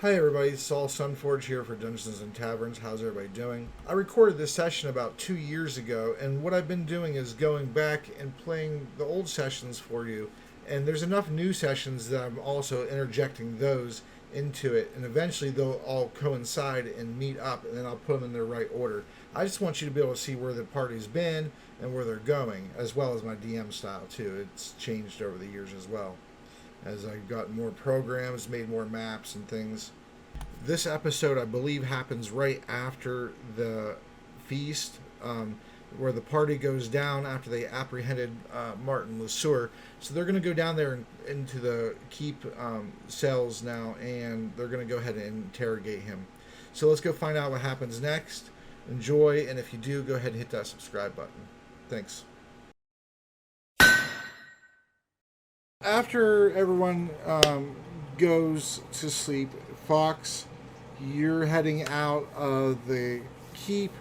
Hi everybody, Saul Sunforge here for Dungeons and Taverns. How's everybody doing? I recorded this session about 2 years ago, and what I've been doing is going back and playing the old sessions for you. And there's enough new sessions that I'm also interjecting those into it, and eventually they'll all coincide and meet up, and then I'll put them in their right order. I just want you to be able to see where the party's been and where they're going, as well as my DM style too. It's changed over the years as well as I've got more programs, made more maps and things. This episode, I believe, happens right after the feast, where the party goes down after they apprehended Martin Lesuer. So they're going to go down there into the keep cells now, and they're going to go ahead and interrogate him. So let's go find out what happens next. Enjoy, and if you do, go ahead and hit that subscribe button. Thanks. After everyone goes to sleep, Fox, you're heading out of the keep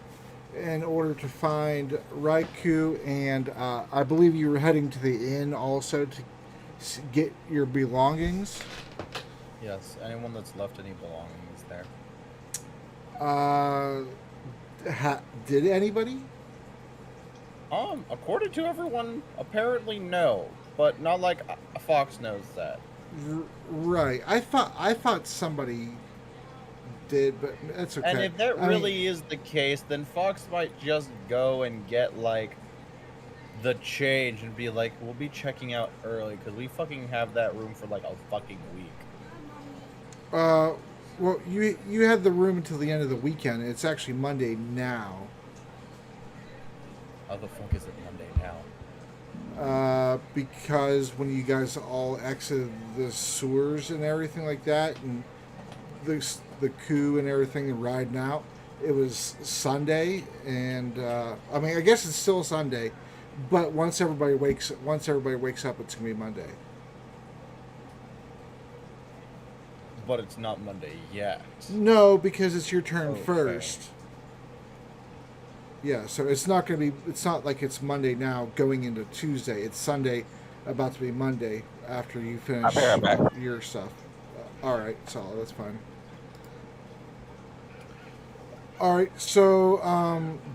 in order to find Raikou, and I believe you were heading to the inn also to get your belongings. Yes, anyone that's left any belongings there. Did anybody? According to everyone, apparently no, but not like a Fox knows that. Right. I thought somebody did, but that's okay. And if that really is the case, then Fox might just go and get like the change and be like, we'll be checking out early because we fucking have that room for like a fucking week. Well, you had the room until the end of the weekend. It's actually Monday now. How the fuck is it Monday now? Because when you guys all exited the sewers and everything like that, and the coup and everything, and riding out, it was Sunday, and I mean, I guess it's still Sunday, but once everybody wakes up, it's gonna be Monday. But it's not Monday yet. No, because it's your turn first. Yeah, so it's not going to be. It's not like it's Monday now going into Tuesday. It's Sunday, about to be Monday after you finish your stuff. All right, solid. That's fine. All right. So,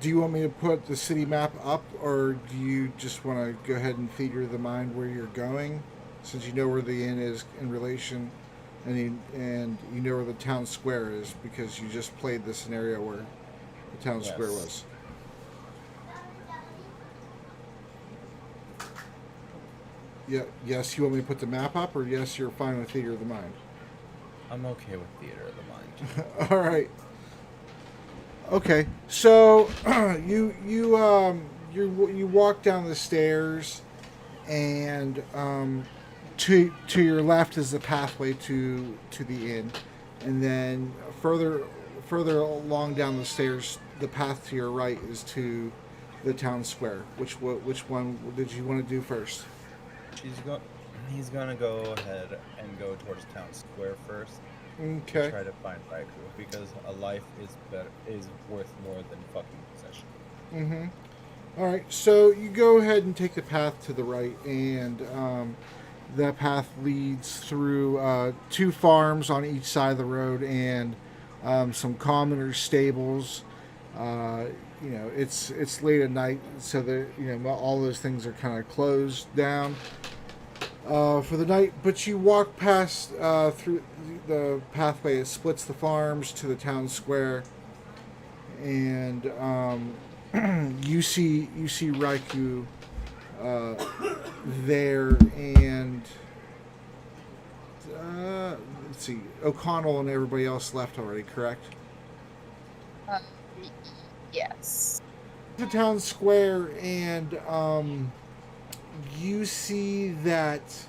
do you want me to put the city map up, or do you just want to go ahead and theater the mind where you're going, since you know where the inn is in relation, and you know where the town square is because you just played the scenario where the town square was. Yeah. Yes, you want me to put the map up, or yes, you're fine with theater of the mind? I'm okay with theater of the mind. All right. Okay. So you walk down the stairs, and to your left is the pathway to the inn, and then further along down the stairs, the path to your right is to the town square. Which one did you want to do first? He's gonna go ahead and go towards town square first. Okay. Try to find Raikou because a life is worth more than fucking possession. Mm-hmm. All right. So you go ahead and take the path to the right, and that path leads through 2 farms on each side of the road and some commoners' stables. It's late at night, so all those things are kind of closed down for the night. But you walk past through the pathway. It splits the farms to the town square, and you see Raikou there, and let's see, O'Connell and everybody else left already, correct? Yes. The town square, and you see that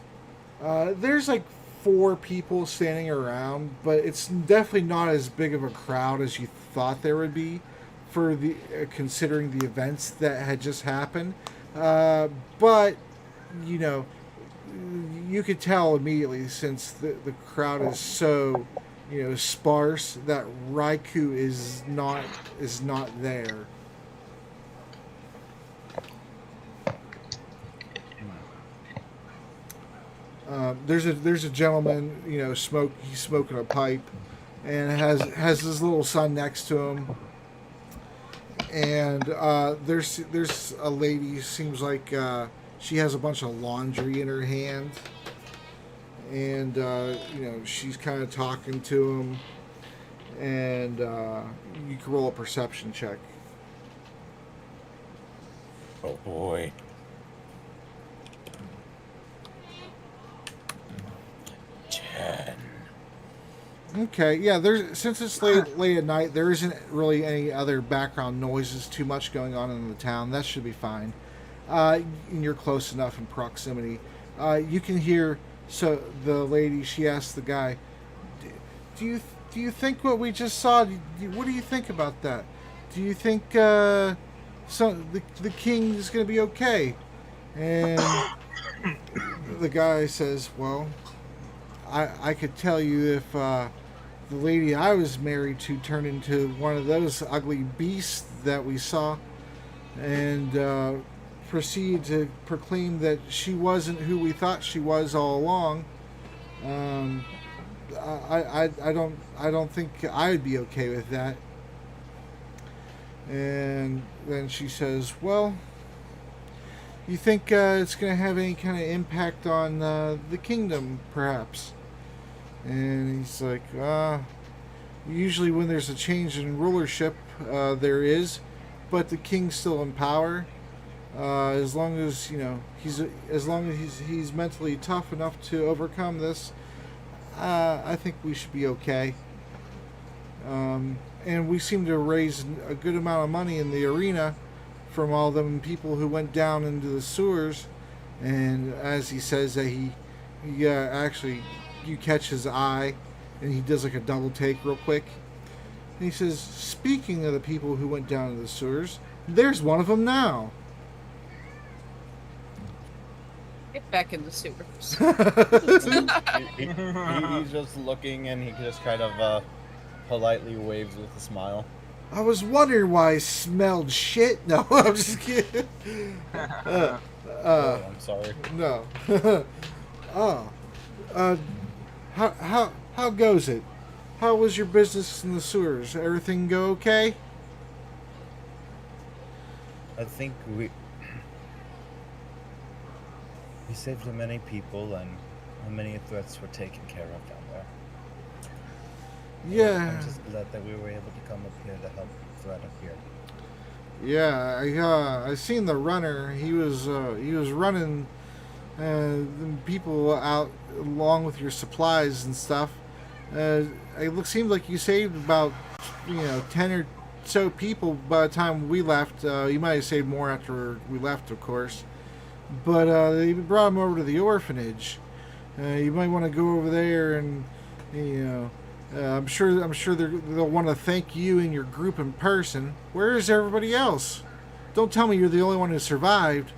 there's like 4 people standing around, but it's definitely not as big of a crowd as you thought there would be for the considering the events that had just happened. But you could tell immediately, since the crowd is so sparse, that Raikou is not there. There's a gentleman, he's smoking a pipe, and has his little son next to him. And there's a lady. Seems like she has a bunch of laundry in her hand, and she's kind of talking to him. And you can roll a perception check. Oh boy. 10. Okay, yeah. Since it's late at night, there isn't really any other background noises too much going on in the town. That should be fine. And you're close enough in proximity. You can hear. So the lady, she asked the guy, Do you think what we just saw? What do you think about that? Do you think the king is going to be okay? And the guy says, well, I could tell you if the lady I was married to turned into one of those ugly beasts that we saw, and proceeded to proclaim that she wasn't who we thought she was all along. I don't think I'd be okay with that. And then she says, well, you think it's going to have any kind of impact on the kingdom, perhaps? And he's like, usually when there's a change in rulership, there is, but the king's still in power. As long as he's mentally tough enough to overcome this, I think we should be okay. And we seem to raise a good amount of money in the arena from all them people who went down into the sewers. And as he says that he actually, you catch his eye, and he does like a double take real quick. And he says, speaking of the people who went down into the sewers, there's one of them now. Get back in the sewers. He's just looking, and he just kind of politely waves with a smile. I was wondering why I smelled shit. No, I'm just kidding. Oh, I'm sorry. No. How goes it? How was your business in the sewers? Everything go okay? I think we saved many people, and many threats were taken care of down there. Yeah. I'm just glad that we were able to come up here to help threat up here. Yeah, I seen the runner. He was running people out along with your supplies and stuff. It seemed like you saved about 10 or so people by the time we left. You might have saved more after we left, of course. But they brought him over to the orphanage. You might want to go over there, and I'm sure they'll want to thank you and your group in person. Where is everybody else? Don't tell me you're the only one who survived.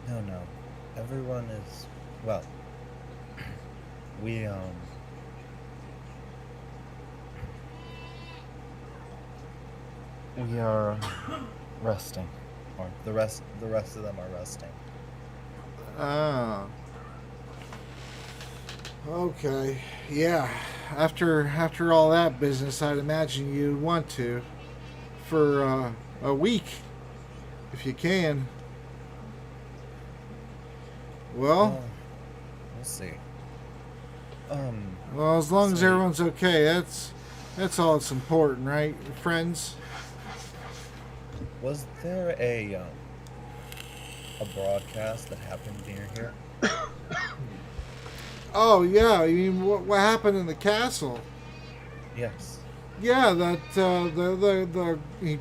No. Everyone is, well, we are resting. Or the rest of them are resting. Ah. Okay. Yeah. After all that business, I'd imagine you'd want to for a week, if you can. Well, we'll see. Well, as long as everyone's okay, that's all that's important, right, friends? Was there a broadcast that happened near here? Oh yeah, you mean what happened in the castle? Yes. Yeah, that he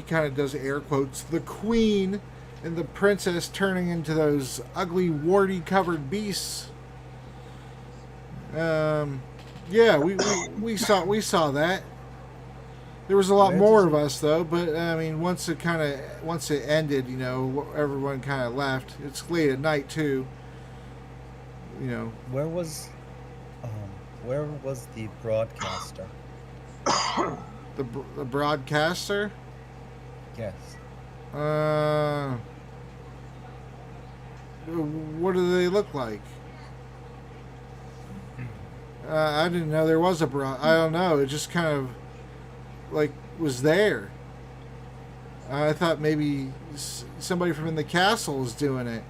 kind of does air quotes, the queen and the princess turning into those ugly warty covered beasts. Yeah, we saw that. There was a lot more of us though, but I mean, once it ended, everyone kind of left. It's late at night too. Where was the broadcaster? The broadcaster? Yes. What do they look like? I didn't know there was a bra. I don't know. It just kind of like was there. I thought maybe somebody from in the castle was doing it.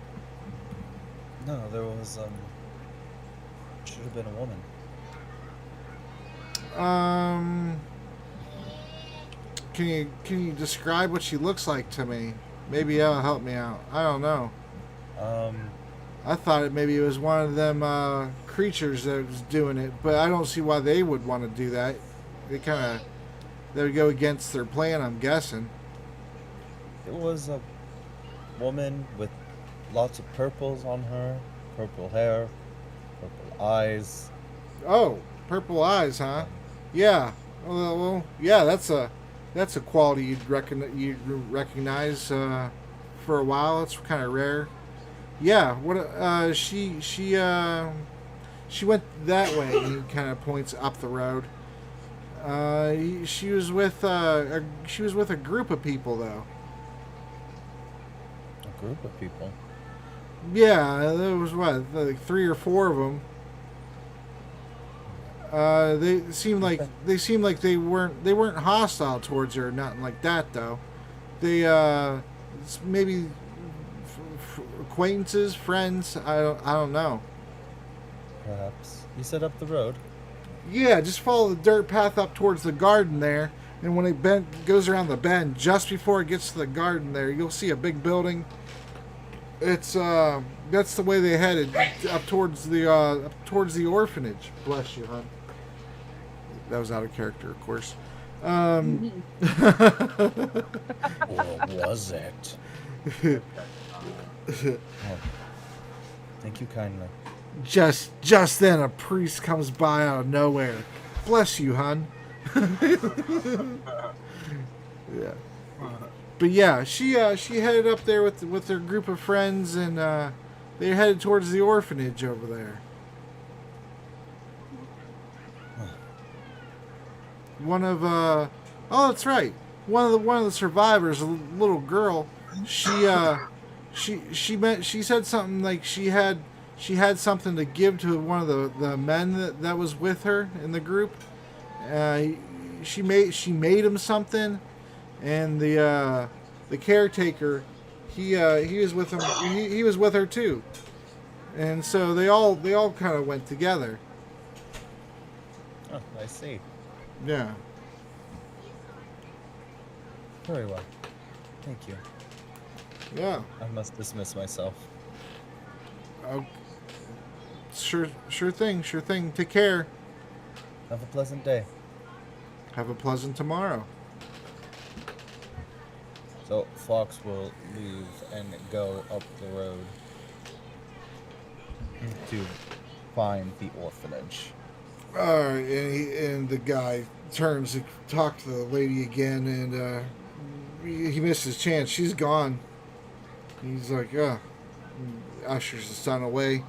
No, there was should have been a woman. Can you describe what she looks like to me? Maybe that'll help me out. I don't know. I thought maybe it was one of them creatures that was doing it, but I don't see why they would want to do that. They would go against their plan, I'm guessing. It was a woman with lots of purples on her, purple hair, purple eyes. Oh, purple eyes, huh? Yeah. Well, yeah. That's a quality you'd recognize for a while. That's kind of rare. Yeah. What? She went that way. And he kind of points up the road. She was with a group of people though. A group of people. Yeah, there was like 3 or 4 of them. They seemed like they weren't hostile towards her, or nothing like that though. They maybe acquaintances, friends. I don't know. Perhaps. You said up the road. Yeah, just follow the dirt path up towards the garden there, and when it goes around the bend, just before it gets to the garden there, you'll see a big building. It's that's the way they headed up towards the orphanage. Bless you, hon. That was out of character, of course. Or was it? Oh, thank you kindly. Just then, a priest comes by out of nowhere. Bless you, hon. Yeah. But yeah, she headed up there with her group of friends, and they headed towards the orphanage over there. One of oh, that's right. One of the survivors, a little girl. She said something like she had something to give to one of the men that was with her in the group. She made him something, and the caretaker, he was with him. He was with her too, and so they all kind of went together. Oh, I see. Yeah. Very well. Thank you. Yeah. I must dismiss myself. Sure thing. Take care. Have a pleasant day. Have a pleasant tomorrow. So Fox will leave and go up the road to find the orphanage. All right, and the guy turns to talk to the lady again, and he missed his chance. She's gone. He's like, ushers the son away.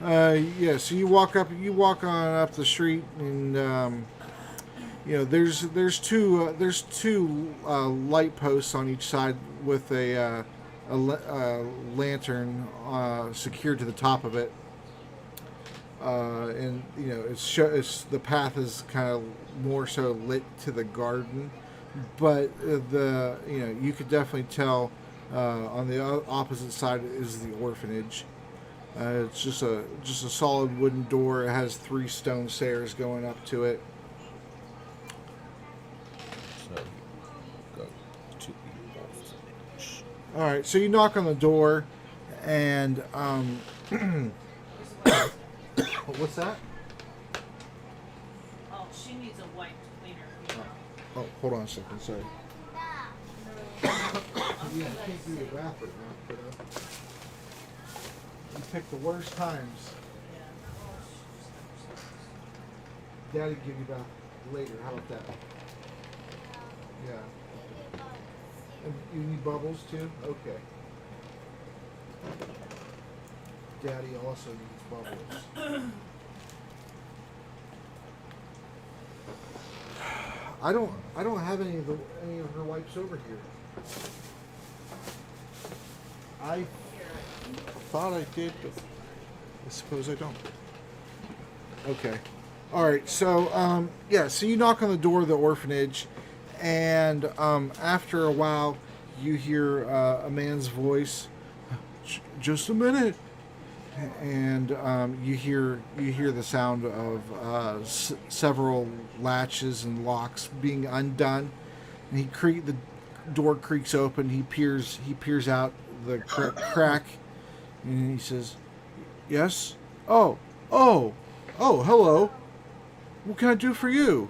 Yeah. So you walk on up the street, and there's two light posts on each side with a lantern secured to the top of it. And it's the path is kind of more so lit to the garden, but you could definitely tell on the opposite side is the orphanage. It's just a solid wooden door. It has 3 stone stairs going up to it. So go to the orphanage. All right, so you knock on the door, and what's that? Oh, she needs a wipe to clean her feet. Oh, hold on a second. Sorry. Yeah, I can't do your bathroom, but you pick the worst times. Daddy give you bath later. How about that? Yeah. And you need bubbles too? Okay. Daddy also needs bubbles. I don't have any of her wipes over here. I thought I did, but I suppose I don't. Okay. All right. So, yeah. So you knock on the door of the orphanage, and after a while, you hear a man's voice. Just a minute. And you hear the sound of several latches and locks being undone, and the door creaks open. He peers out the crack, and he says, "Yes. Oh, oh, oh. Hello. What can I do for you?"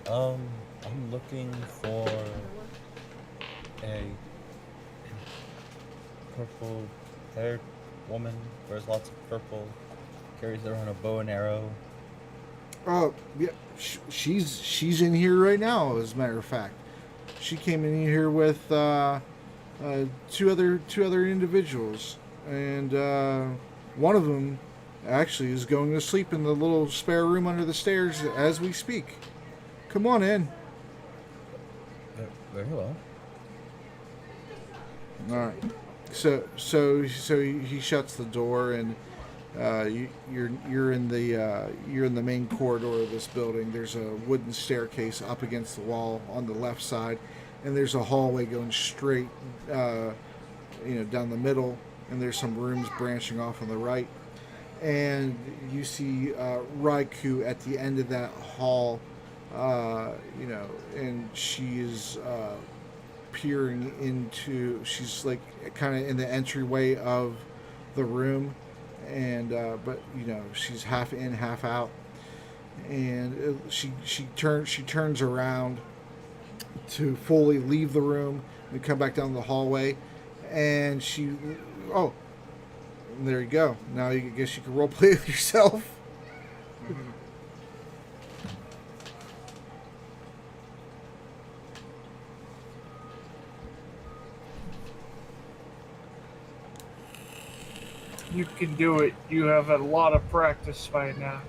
I'm looking for a purple haired woman, wears lots of purple, carries around a bow and arrow. Oh, yeah. She's in here right now. As a matter of fact, she came in here with two other individuals, and one of them actually is going to sleep in the little spare room under the stairs as we speak. Come on in. Very well. All right. So he shuts the door, and you're in the main corridor of this building. There's a wooden staircase up against the wall on the left side, and there's a hallway going straight, down the middle, and there's some rooms branching off on the right. And you see Raiku at the end of that hall, and she is peering into. She's like kind of in the entryway of the room, and but she's half in, half out, and she turns around to fully leave the room and come back down the hallway, and oh, there you go. Now I guess you can role play with yourself. You can do it. You have a lot of practice by now.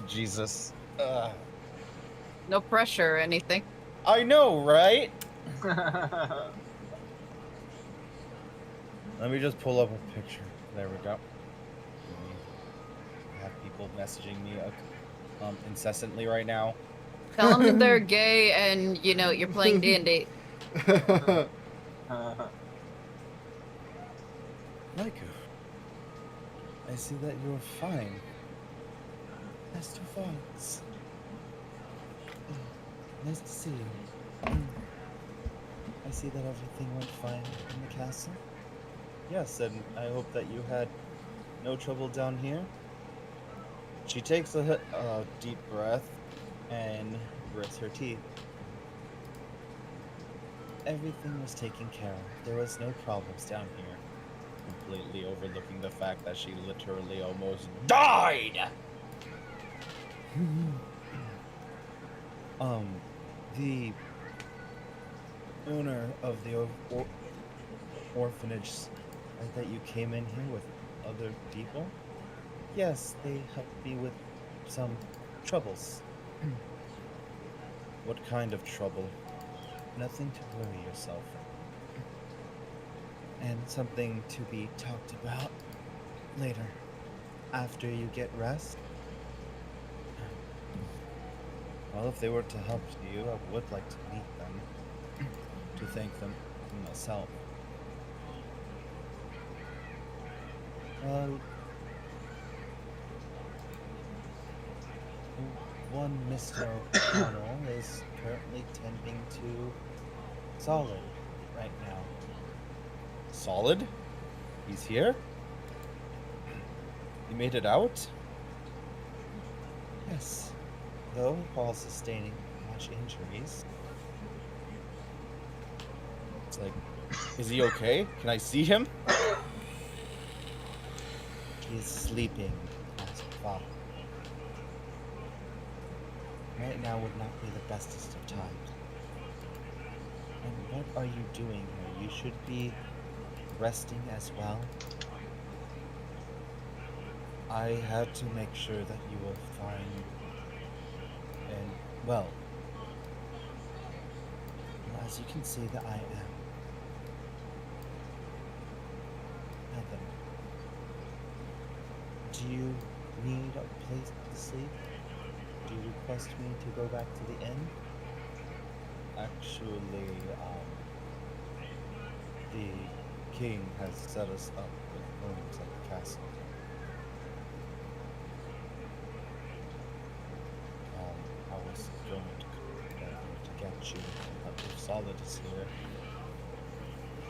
Jesus. No pressure or anything. I know, right? Let me just pull up a picture. There we go. I have people messaging me incessantly right now. Tell them that they're gay and, you're playing D&D. Maiku, I see that you're fine. Mr. Fox. Nice to see you. I see that everything went fine in the castle. Yes, and I hope that you had no trouble down here. She takes a deep breath and grits her teeth. Everything was taken care of. There was no problems down here. Completely overlooking the fact that she literally almost died! The owner of the orphanage said that you came in here with other people? Yes, they helped me with some troubles. What kind of trouble? Nothing to worry yourself. And something to be talked about later, after you get rest. Well, if they were to help you, I would like to meet them, to thank them myself. One Mr. O'Connell is currently tending to Solid right now. Solid? He's here? He made it out? Yes. Though while sustaining much injuries. It's like, is he okay? Can I see him? He is sleeping as father. Right now would not be the bestest of times. And what are you doing here? You should be resting as well. I had to make sure that you were fine and well. As you can see that I am. Heaven. Do you need a place to sleep? Do you request me to go back to the inn? Actually, the king has set us up with rooms at the castle. I was going to get you, but if Solid is here,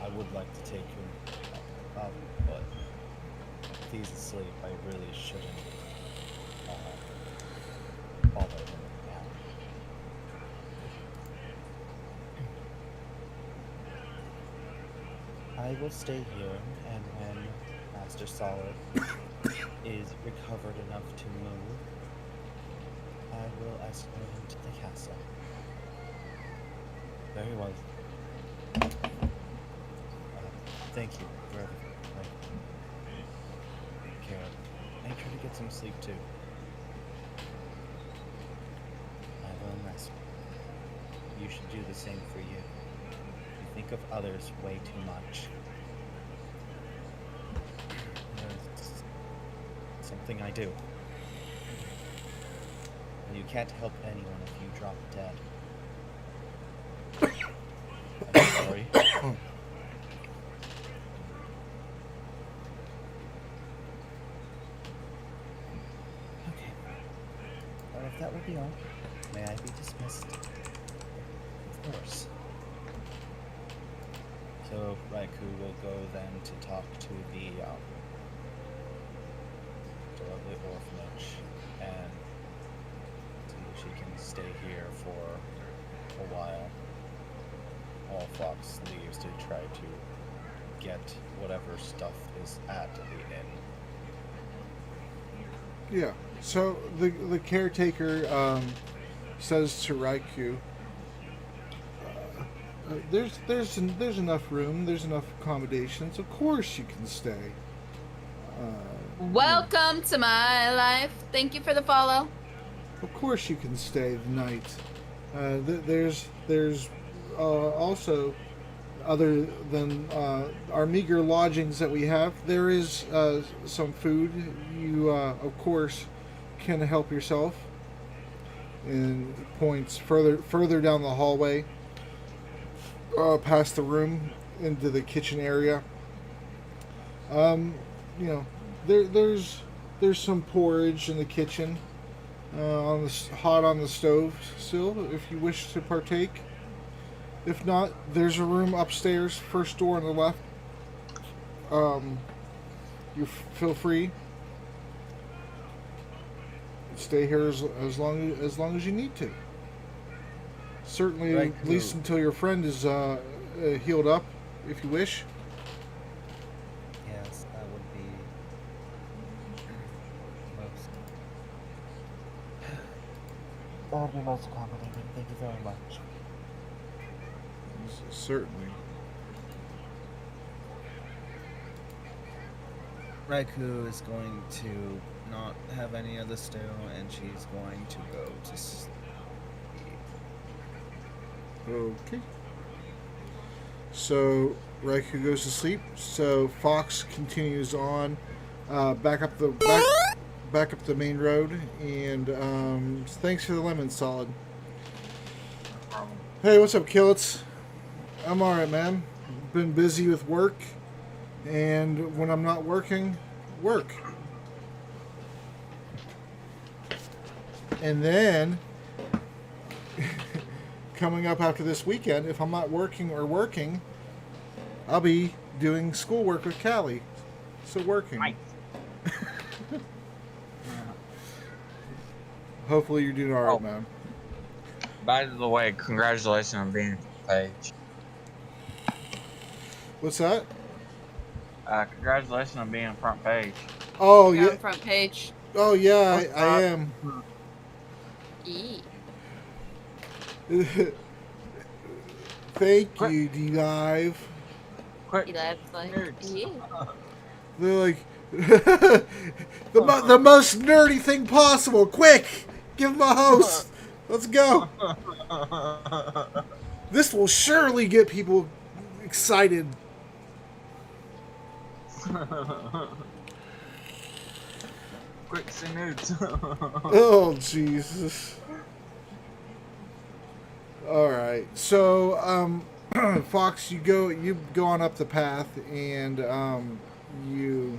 I would like to take him up, but if he's asleep, I really shouldn't bother him now. I will stay here, and when Master Solid is recovered enough to move, I will escort him to the castle. Very well. Thank you for everything. Care. Make sure to get some sleep too. I will rest. You should do the same for you. You think of others way too much. It's something I do. And you can't help anyone if you drop dead. I'm sorry. Okay. Well, if that will be all, may I be dismissed? Of course. So Raikou will go then to talk to the lovely orphanage and see if she can stay here for a while while Fox leaves to try to get whatever stuff is at the inn. Yeah. So the caretaker says to Raikou, there's enough room. There's enough accommodations. Of course you can stay. Welcome to my life. Thank you for the follow. Of course you can stay the night. There's also, other than our meager lodgings that we have, there is some food. You of course can help yourself. And points further down the hallway, past the room into the kitchen area. There's some porridge in the kitchen, hot on the stove still, if you wish to partake. If not, there's a room upstairs, first door on the left. You feel free. Stay here as long as you need to. Certainly, Right, at least until your friend is healed up, if you wish. Yes, that would be most. That would be most accommodating. Thank you very much. Certainly. Raikou is going to not have any of the stew, and she's going to go to sleep. Okay. So Raikou goes to sleep. So Fox continues on back up the main road, and thanks for the lemon, Solid. Hey, what's up, Killets? I'm alright, man. Been busy with work, and when I'm not working, work. And then coming up after this weekend, if I'm not working, I'll be doing schoolwork with Callie. So working. Nice. Hopefully you're doing alright, man. By the way, congratulations on being page. What's that? Congratulations on being on front page. Oh, You're yeah. on front page. Oh, yeah, I am. Eee. Thank you, D-Live. Quick, He laughs like, nerds. yeah. They're like, the most nerdy thing possible. Quick, give him a host. Let's go. This will surely get people excited. Quick, send nudes. Oh, Jesus. All right. So, Fox, you go on up the path, and you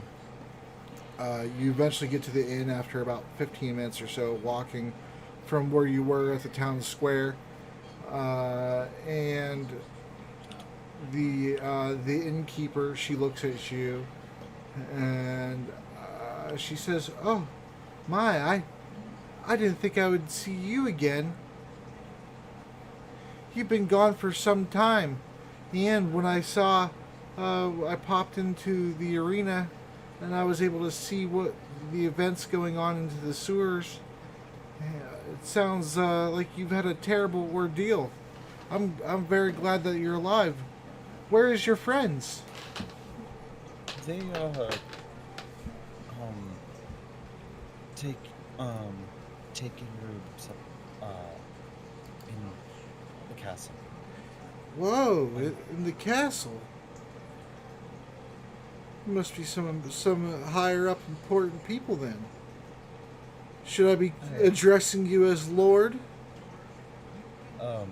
you eventually get to the inn after about 15 minutes or so walking from where you were at the town square, and the innkeeper, she looks at you, and she says, "Oh, my, I didn't think I would see you again. You've been gone for some time." And when I popped into the arena, and I was able to see what the events going on into the sewers. It sounds like you've had a terrible ordeal. I'm very glad that you're alive. Where is your friends? They take taking rooms in the castle. Whoa, in the castle. Must be some higher up important people then. Should I be addressing you as Lord? No,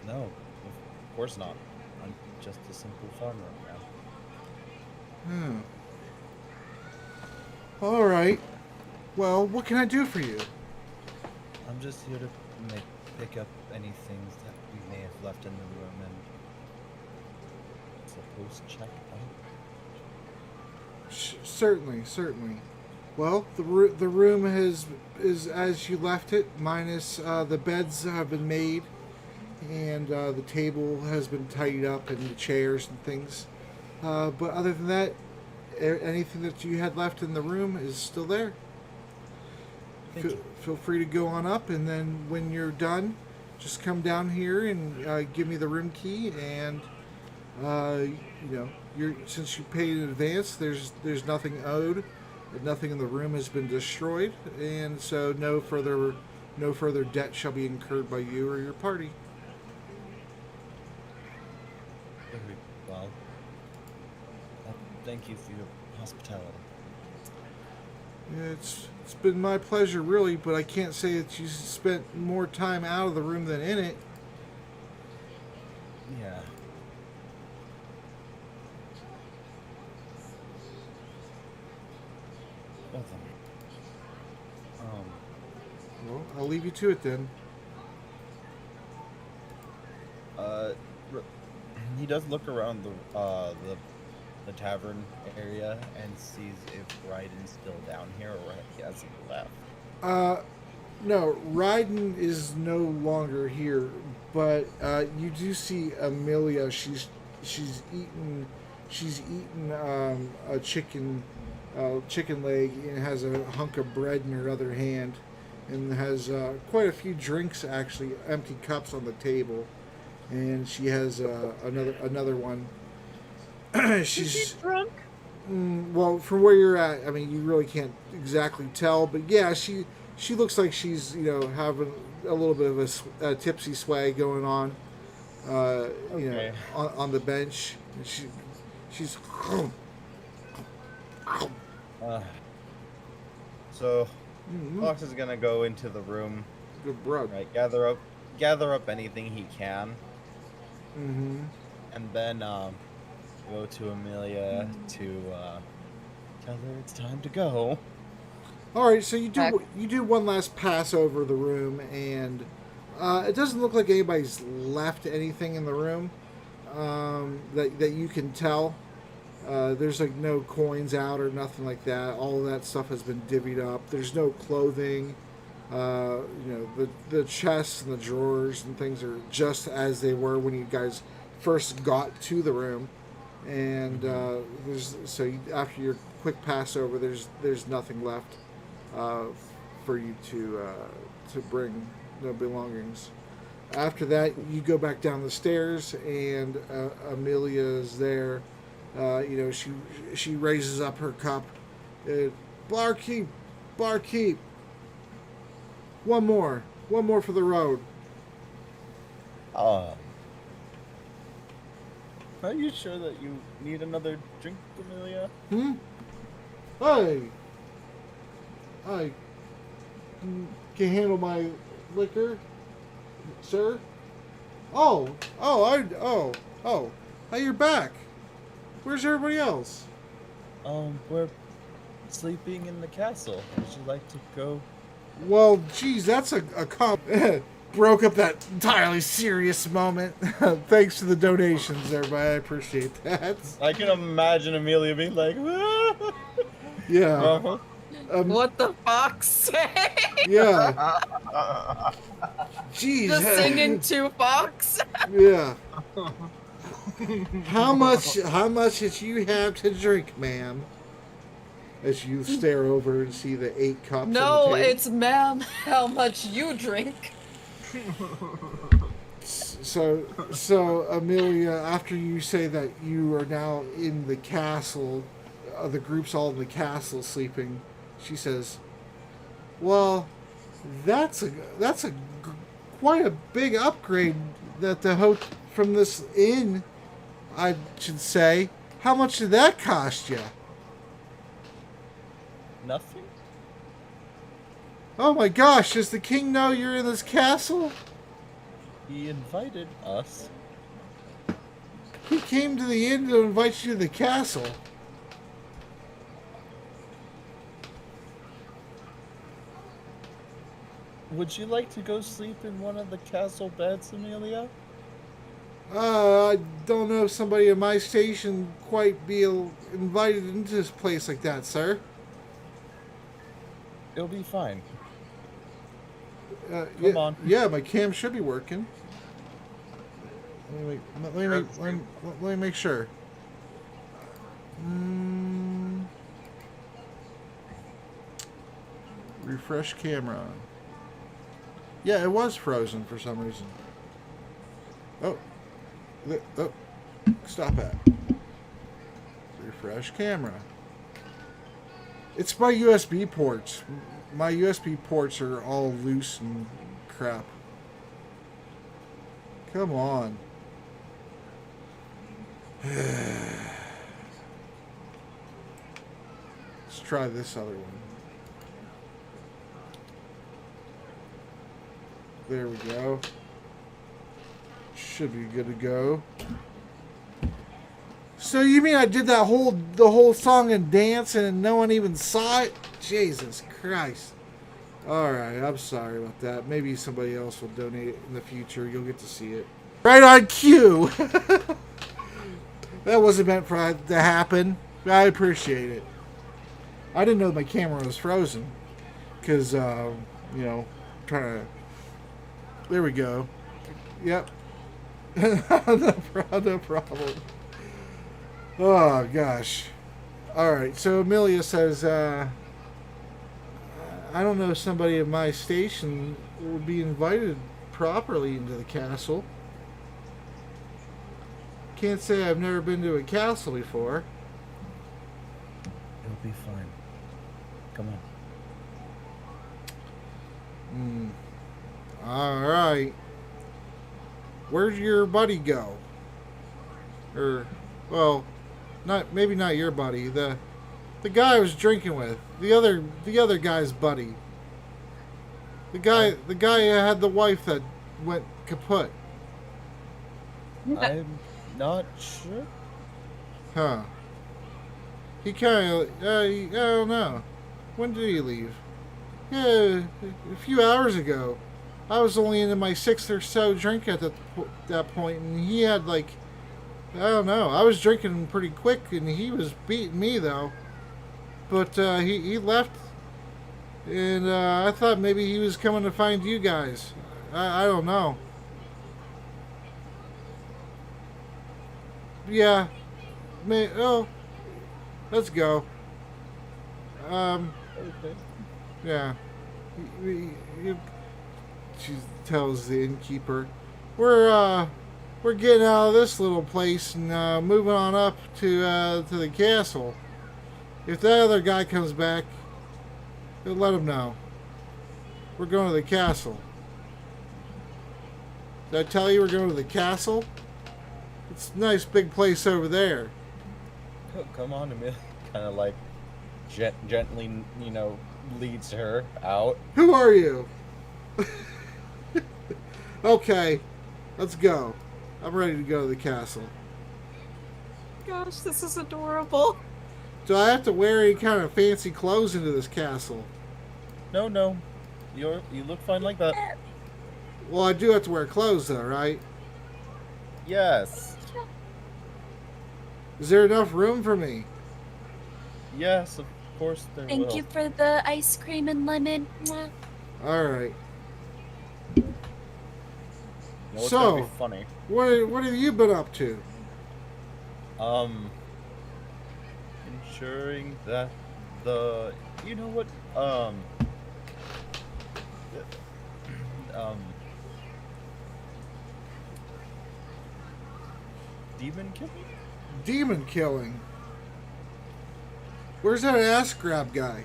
of course not. I'm just a simple farmer now. All right. Well, what can I do for you? I'm just here to pick up any things that we may have left in the room and suppose check out. Certainly. Well, the room is as you left it, minus the beds have been made, and the table has been tidied up, and the chairs and things. But other than that, anything that you had left in the room is still there. Feel free to go on up, and then when you're done, just come down here and give me the room key, and since you paid in advance, there's nothing owed, nothing in the room has been destroyed, and so no further debt shall be incurred by you or your party. Very well. Thank you for your hospitality. It's been my pleasure, really, but I can't say that you spent more time out of the room than in it. Yeah. Well then. Well, I'll leave you to it then. He does look around the tavern area and sees if Ryden's still down here or if he hasn't left. No, Ryden is no longer here, but you do see Amelia. She's eaten a chicken leg and has a hunk of bread in her other hand, and has quite a few drinks, actually, empty cups on the table, and she has another one. She's drunk. Well, from where you're at, I mean, you really can't exactly tell, but yeah, she looks like she's having a little bit of a tipsy swag going on, Okay. on the bench. And she's. So Fox is gonna go into the room, Good bread. right? Gather up anything he can, and then go to Amelia to tell her it's time to go. All right, so you do one last pass over the room, and it doesn't look like anybody's left anything in the room that you can tell. There's like no coins out or nothing like that. All of that stuff has been divvied up. There's no clothing. The chests and the drawers and things are just as they were when you guys first got to the room. And after your quick pass over, there's nothing left for you to bring, no belongings. After that, you go back down the stairs, and Amelia is there. She raises up her cup. Barkeep, one more for the road. Are you sure that you need another drink, Amelia? Hmm? Hey! I can handle my liquor, sir. Oh, hey, you're back. Where's everybody else? We're sleeping in the castle. Would you like to go? Well, geez, that's a broke up that entirely serious moment. Thanks for the donations, everybody. I appreciate that. I can imagine Amelia being like, Yeah. uh-huh. What the fox say? Yeah. Jeez. Just singing to fox. Yeah. How much did you have to drink, ma'am? As you stare over and see the 8 cups on No, the table. it's ma'am. How much you drink? So Amelia, after you say that you are now in the castle, the group's all in the castle sleeping, she says, "Well, that's quite a big upgrade that from this inn, I should say. How much did that cost you?" Nothing? Oh my gosh, does the king know you're in this castle? He invited us. He came to the inn to invite you to the castle. Would you like to go sleep in one of the castle beds, Amelia? I don't know if somebody in my station quite be invited into this place like that, sir. It'll be fine. Come on. Yeah, my cam should be working. Let me make sure. Refresh camera. Yeah, it was frozen for some reason. Oh. Stop that. Refresh camera. It's my USB ports. My USB ports are all loose and crap. Come on. Let's try this other one. There we go. Should be good to go. So you mean I did the whole song and dance and no one even saw it? Jesus Christ. Alright, I'm sorry about that. Maybe somebody else will donate it in the future. You'll get to see it. Right on cue! That wasn't meant for that to happen. I appreciate it. I didn't know my camera was frozen. Because, trying to... There we go. Yep. No problem. Oh, gosh. Alright, so Amelia says, I don't know if somebody at my station would be invited properly into the castle. Can't say I've never been to a castle before. It'll be fine. Come on. Alright. Where'd your buddy go? Maybe not your buddy. The guy I was drinking with. The other guy's buddy. The guy who had the wife that went kaput. I'm not sure. Huh. He kind of... I don't know. When did he leave? Yeah, a few hours ago. I was only into my 6th or so drink at that point, and he had I don't know. I was drinking pretty quick, and he was beating me though. But he left, and I thought maybe he was coming to find you guys. I don't know. Yeah. Let's go. Okay. Yeah. She tells the innkeeper, "We're getting out of this little place and moving on up to the castle. If that other guy comes back, let him know. We're going to the castle." Did I tell you we're going to the castle? It's a nice big place over there. Come on, Amelia. Kind of like gently, leads her out. Who are you? Okay, let's go. I'm ready to go to the castle. Gosh, this is adorable. Do I have to wear any kind of fancy clothes into this castle? No. You look fine like that. Well, I do have to wear clothes, though, right? Yes. Is there enough room for me? Yes, of course there will. Thank you for the ice cream and lemon. Mwah. All right. You know what's gonna be funny? What have you been up to? Ensuring that you know what, demon killing? Demon killing. Where's that ass grab guy?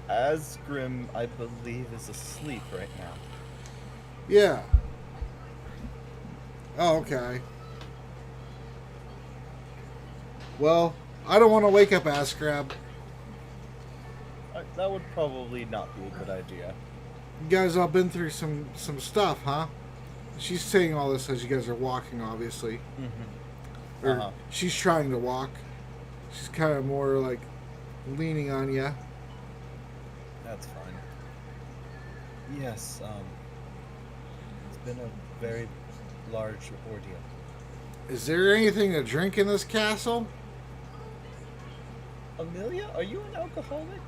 Asgrim, I believe, is asleep right now. Yeah. Oh, okay. Well, I don't want to wake up ass grab. That would probably not be a good idea. You guys all been through some stuff, huh? She's saying all this as you guys are walking, obviously. Mm-hmm. Or she's trying to walk. She's kind of more like leaning on you. That's fine. Yes, it's been a very large ordeal. Is there anything to drink in this castle? Amelia, are you an alcoholic?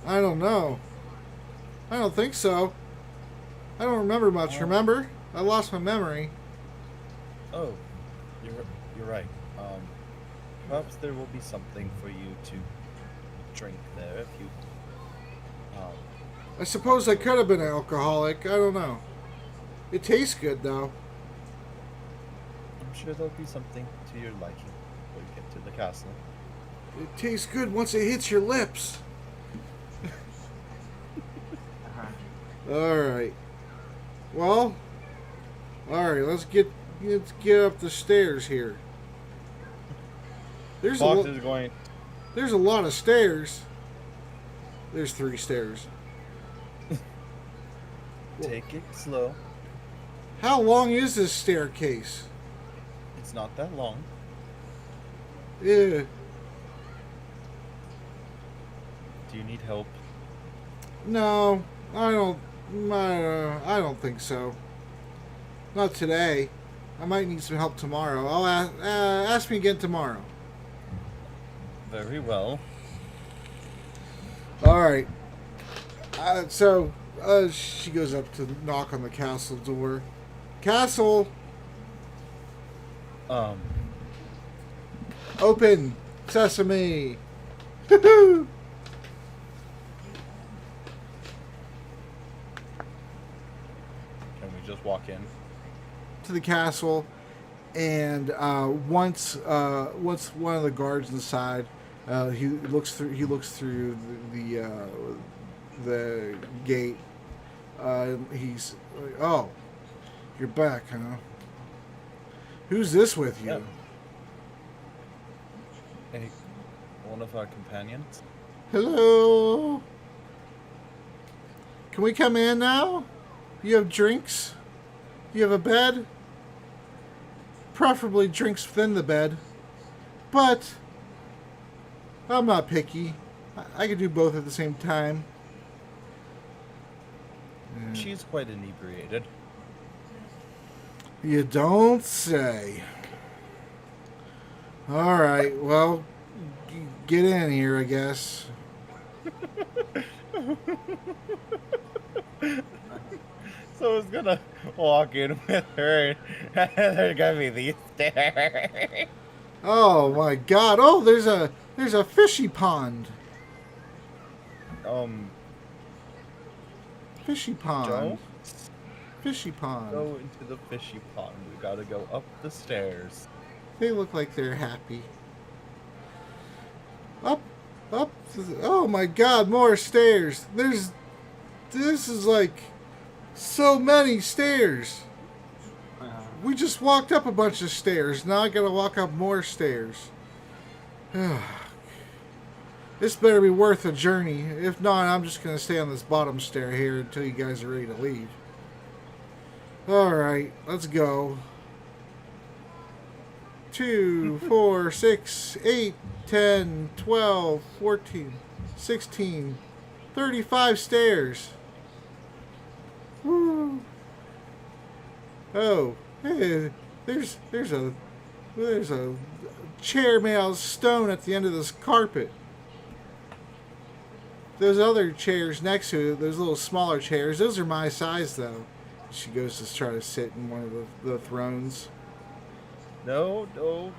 I don't know. I don't think so. I don't remember much, remember? I lost my memory. Oh, you're right. Perhaps there will be something for you to drink there if you. I suppose I could have been an alcoholic. I don't know. It tastes good, though. I'm sure there'll be something to your liking when you get to the castle. It tastes good once it hits your lips. Alright. Well, alright, let's get up the stairs here. There's Fox is going. There's a lot of stairs. There's 3 stairs. Take it slow. How long is this staircase? It's not that long. Yeah. Do you need help? No, I don't think so. Not today. I might need some help tomorrow. I'll ask me again tomorrow. Very well. All right. So she goes up to knock on the castle door. Castle, open, sesame. Hoo-hoo. Can we just walk in? To the castle, and once one of the guards inside, he looks through the gate. He's like, "Oh, you're back, huh? Who's this with you?" Yep. Hey, one of our companions. Hello. Can we come in now? You have drinks? You have a bed? Preferably drinks within the bed. But I'm not picky. I could do both at the same time. She's quite inebriated. You don't say. Alright, well, get in here, I guess. So I was gonna walk in with her, and there's gonna be these stairs. Oh my god. Oh, there's a fishy pond. Fishy pond. Don't Fishy pond. go into the fishy pond. We gotta go up the stairs. They look like they're happy. Up. Oh my god, more stairs. This is like so many stairs. We just walked up a bunch of stairs. Now I gotta walk up more stairs. This better be worth a journey. If not, I'm just gonna stay on this bottom stair here until you guys are ready to leave. Alright, let's go. 2, 4, 6, 8, 10, 12, 14, 16, 35 stairs. Woo! Oh, hey, there's a chair made out of stone at the end of this carpet. Those other chairs next to it, those little smaller chairs, those are my size though. She goes to try to sit in one of the thrones. No,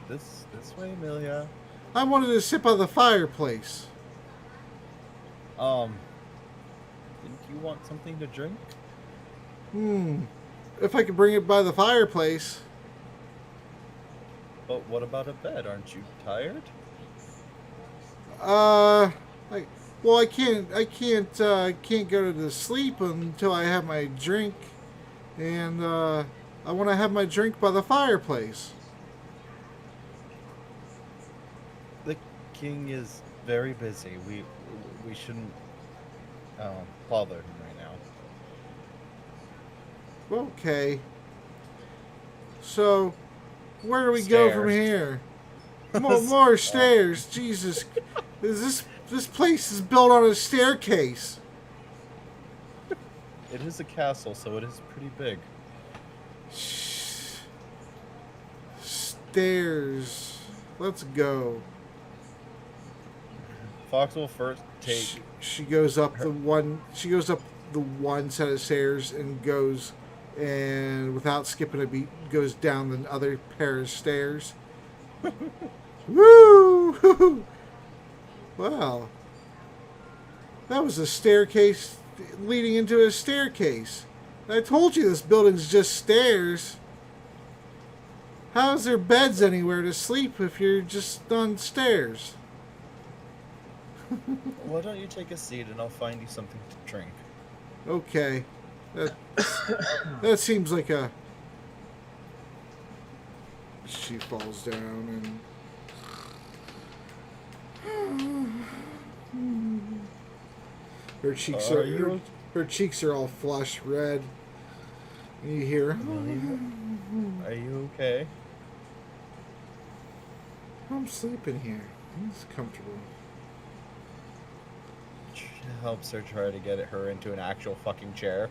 this way, Amelia. I wanted to sit by the fireplace. Didn't you want something to drink? If I could bring it by the fireplace. But what about a bed? Aren't you tired? I can't go to sleep until I have my drink, and I want to have my drink by the fireplace. The king is very busy. We shouldn't bother him right now. Okay. So, where do we go from Stairs. here? More stairs. Jesus, this place is built on a staircase. It is a castle, so it is pretty big. Stairs. Let's go. Fox will first take. She goes up the one. She goes up the one set of stairs and goes, and without skipping a beat, goes down the other pair of stairs. Woo! Wow. That was a staircase leading into a staircase. I told you this building's just stairs. How is there beds anywhere to sleep if you're just on stairs? Why don't you take a seat and I'll find you something to drink? Okay. That seems like a... She falls down and... Her cheeks her cheeks are all flushed red. You hear? Are you okay? I'm sleeping here. It's comfortable. Helps her try to get her into an actual fucking chair.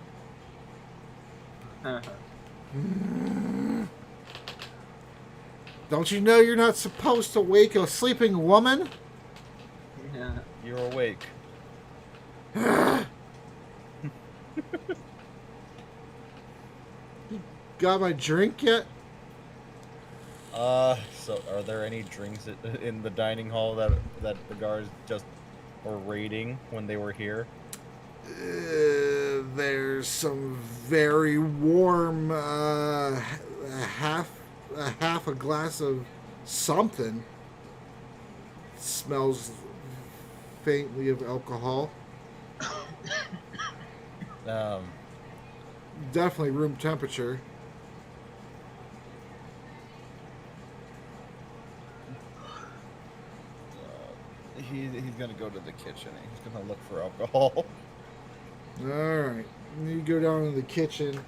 Don't you know you're not supposed to wake a sleeping woman? You're awake. Got my drink yet? So are there any drinks in the dining hall that the guards just were raiding when they were here? There's some very warm half a glass of something. Smells faintly of alcohol. Definitely room temperature. He's gonna go to the kitchen and he's gonna look for alcohol. Alright. You go down to the kitchen,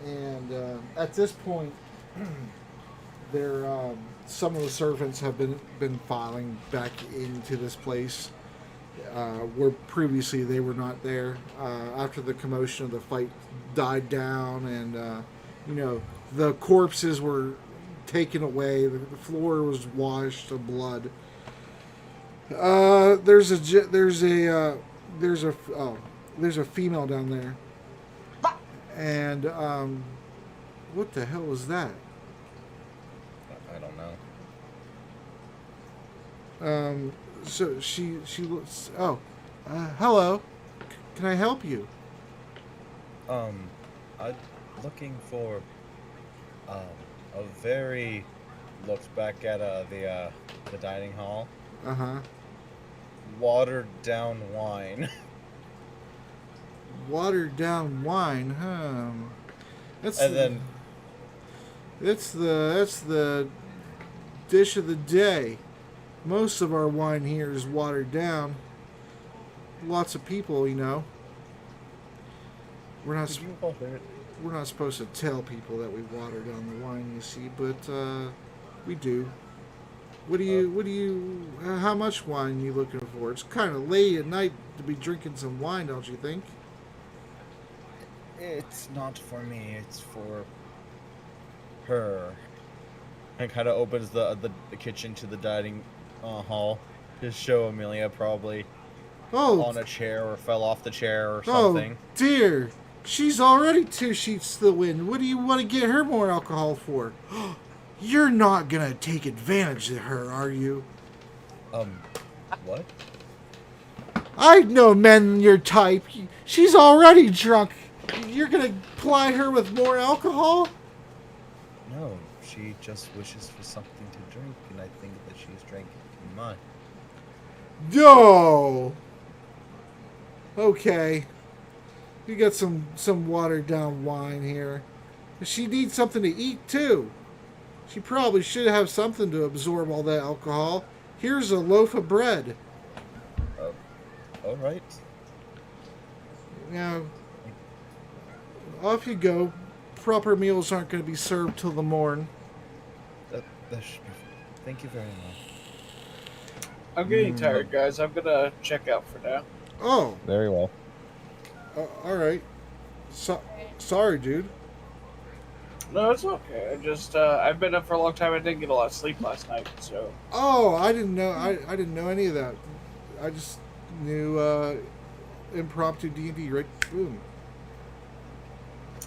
and at this point, some of the servants have been filing back into this place, where previously they were not there. After the commotion of the fight died down, and the corpses were taken away, the floor was washed of blood. There's a female down there, and what the hell was that? I don't know. So she looks. Hello. Can I help you? I'm looking for a very. Looks back at the dining hall. Watered down wine. Watered down wine, huh? That's the dish of the day. Most of our wine here is watered down. Lots of people, you know. We're not Did you all hear it? we're not supposed to tell people that we water down the wine, you see, but we do. How much wine are you looking for? It's kind of late at night to be drinking some wine, don't you think? It's not for me. It's for her. And kind of opens the kitchen to the dining hall to show Amelia probably Oh, on a chair or fell off the chair or oh something. dear. She's already 2 sheets to the wind. What do you want to get her more alcohol for? You're not going to take advantage of her, are you? What? I know men your type. She's already drunk. You're going to ply her with more alcohol? No, she just wishes for something to drink, and I think that she's drinking too much. No. Okay. You got some watered down wine here. She needs something to eat too. She probably should have something to absorb all that alcohol. Here's a loaf of bread. All right. Now, off you go. Proper meals aren't going to be served till the morn. That should be. Thank you very much. I'm getting tired, guys. I'm gonna check out for now. Oh, Very well. all right. Sorry, dude. No, it's okay. I just I've been up for a long time. I didn't get a lot of sleep last night, so Oh, I didn't know. I didn't know any of that. I just knew impromptu D&D. Right? Boom.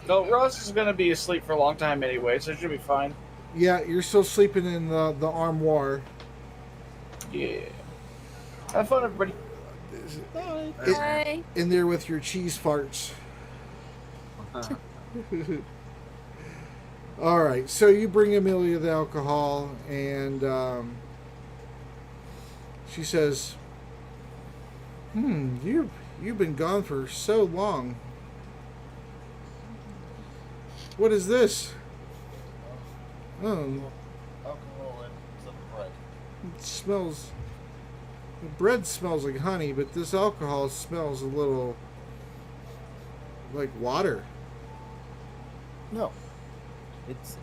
no. Ross is gonna be asleep for a long time anyway, so it should be fine. Yeah, you're still sleeping in the armoire. Yeah. Have fun, everybody. Bye. In there with your cheese farts. All right, so you bring Amelia the alcohol, and she says, you've been gone for so long. What is this? Oh, Alcohol and some bread. it smells. The bread smells like honey, but this alcohol smells a little like water. No. It's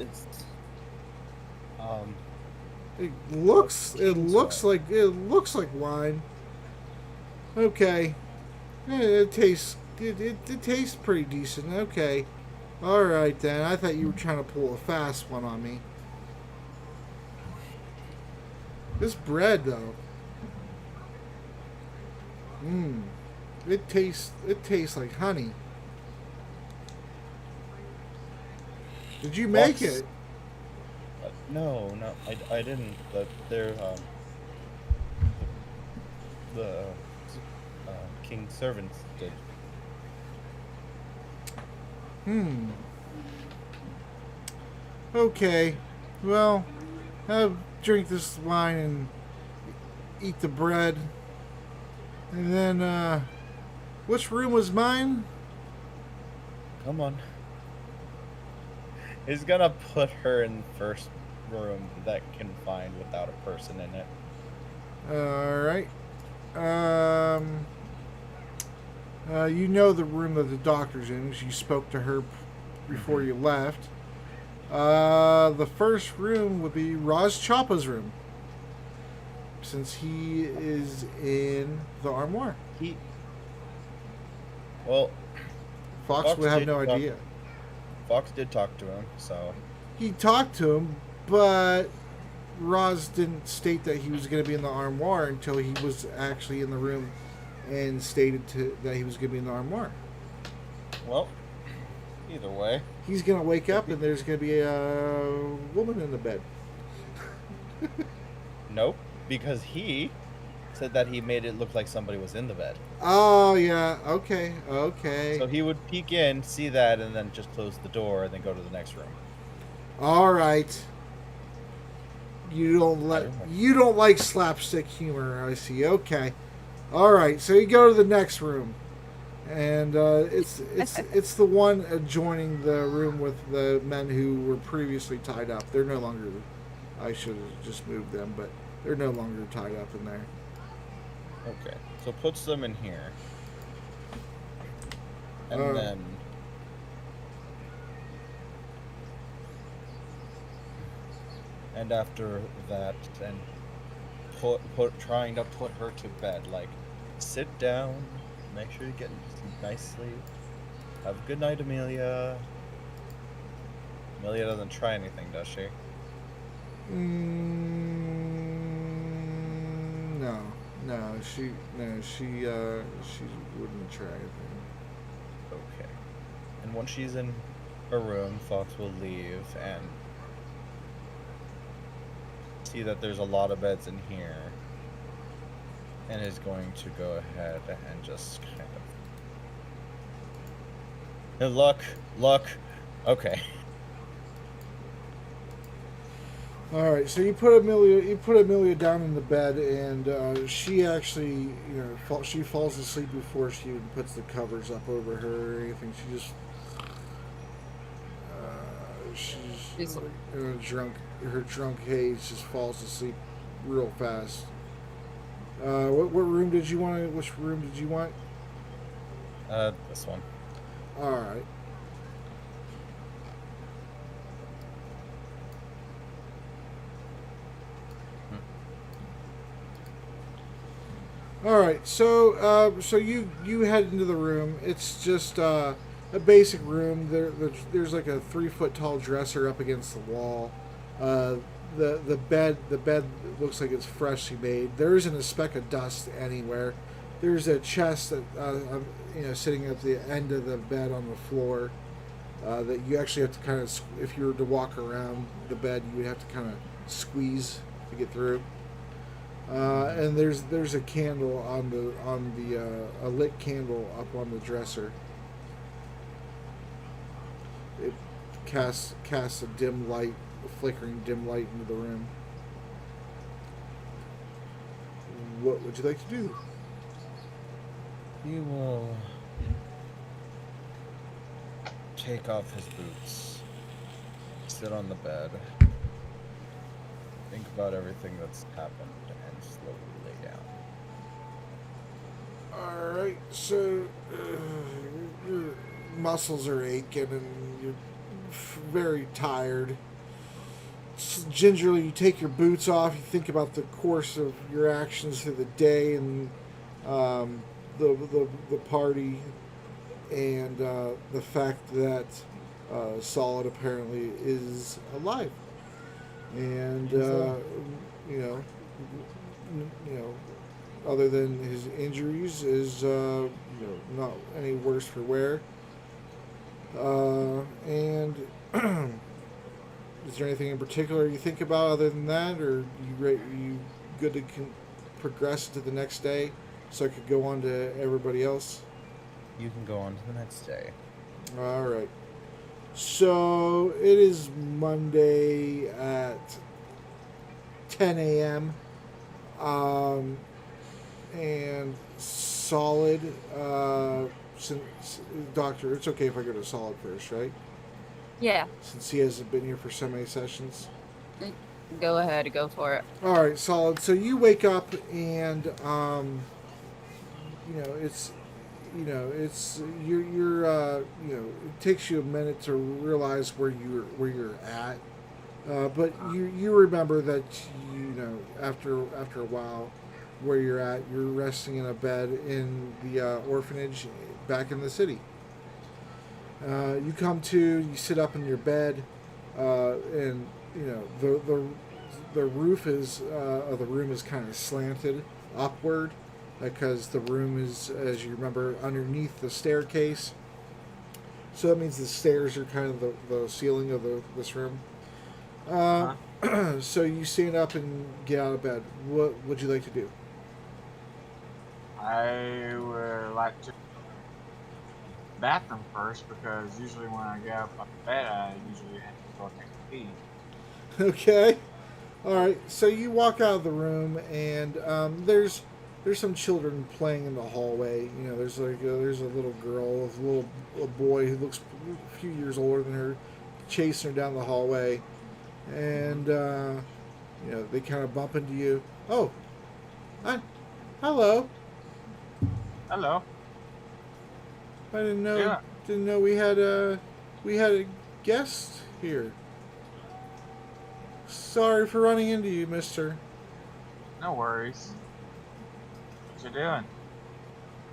It looks King's like wine. Okay, it tastes it tastes pretty decent. Okay, all right then. I thought you were trying to pull a fast one on me. This bread though, it tastes like honey. Did you make What's- it? no, I didn't. But they're the king's servants did. Okay. Well, I'll drink this wine and eat the bread. And then, which room was mine? Come on. He's gonna put her in the first room that can find without a person in it. Alright. You know the room that the doctor's in, 'cause you spoke to her before you left. The first room would be Roz Choppa's room, since he is in the armoire. Well, Fox would have no idea. Fox did talk to him, so He talked to him, but Roz didn't state that he was going to be in the armoire until he was actually in the room and stated that he was going to be in the armoire. well, either way. He's going to wake up and there's going to be a woman in the bed. Nope, because he said that he made it look like somebody was in the bed. Oh, yeah. Okay. So he would peek in, see that, and then just close the door and then go to the next room. All right. You don't like slapstick humor, I see. Okay. All right. So you go to the next room. and it's the one adjoining the room with the men who were previously tied up. They're no longer. I should have just moved them, but they're no longer tied up in there. Okay, so puts them in here. And then... And after that, then trying to put her to bed. Like, sit down, make sure you get nice sleep. Have a good night, Amelia. Amelia doesn't try anything, does she? No, she wouldn't try anything. Okay. And once she's in her room, Fox will leave and see that there's a lot of beds in here, and is going to go ahead and just kind of... And look. Okay. All right, so you put Amelia down in the bed, and she actually, she falls asleep before she even puts the covers up over her or anything. She just, she's in her drunk haze, just falls asleep real fast. What room did you want? Which room did you want? This one. All right. All right, so you head into the room. It's just a basic room. There's like a 3-foot tall dresser up against the wall. The bed looks like it's freshly made. There isn't a speck of dust anywhere. There's a chest that sitting at the end of the bed on the floor that you actually have to kind of, if you were to walk around the bed, you would have to kind of squeeze to get through. And there's a candle on the a lit candle up on the dresser. It casts a dim light, a flickering dim light into the room. What would you like to do? He will take off his boots, sit on the bed, think about everything that's happened, and slowly lay down. Alright, so your muscles are aching and you're very tired. Gingerly, you take your boots off, you think about the course of your actions through the day and the party, and the fact that Solid apparently is alive. And other than his injuries, is not any worse for wear. And is there anything in particular you think about other than that, or you good to progress to the next day, so I could go on to everybody else? You can go on to the next day. All right. So it is Monday at 10 a.m. And Solid, Doctor, it's okay if I go to Solid first, right? Yeah, Since he hasn't been here for so many sessions. go ahead, go for it. All right, Solid. So you wake up and it takes you a minute to realize where you're at, but you remember that after a while where you're at. You're resting in a bed in the orphanage back in the city. You come to, you sit up in your bed, and the roof is of the room is kind of slanted upward, because the room is, as you remember, underneath the staircase. So that means the stairs are kind of the ceiling of this room. So you stand up and get out of bed. What would you like to do? I would like to bathroom first, because usually when I get up out of bed, I usually have to go take a pee. Okay. All right. So you walk out of the room, and there's there's some children playing in the hallway. You know, there's a little girl with a boy who looks a few years older than her, chasing her down the hallway, and you know, they kind of bump into you. Oh, hi, hello. Hello. I didn't know Yeah. we had a guest here. Sorry for running into you, mister. No worries. What you doing?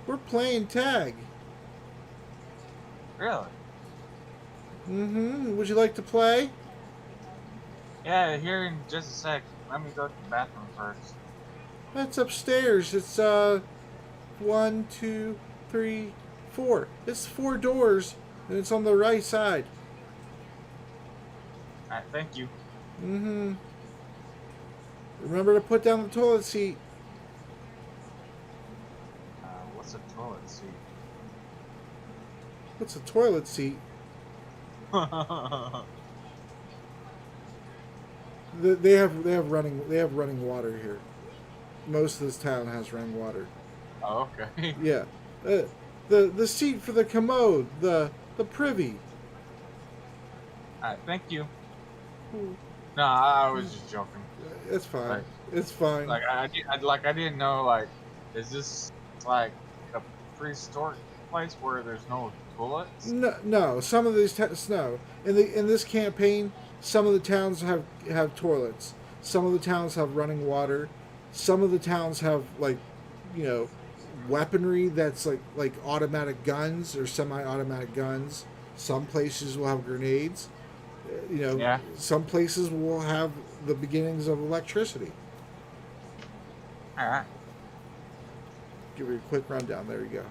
We're playing tag. Really? Mm-hmm. Would you like to play? Yeah, here in just a sec. Let me go to the bathroom first. That's upstairs. It's 1, 2, 3, 4. It's 4 doors, and it's on the right side. Alright, thank you. Mm-hmm. Remember to put down the toilet seat. What's a toilet seat? What's a toilet seat? They have running water here. Most of this town has running water. Oh, okay. Yeah. The seat for the commode, the privy. Alright, thank you. No, I was just joking. It's fine. Like- It's fine. Like I didn't know. Like, is this like a prehistoric place where there's no toilets? No. Some of these no. In this campaign, some of the towns have toilets. Some of the towns have running water. Some of the towns have, like, you know, weaponry that's like automatic guns or semi-automatic guns. Some places will have grenades. You know, Yeah. some places will have the beginnings of electricity. All right. Give you a quick rundown. There you go.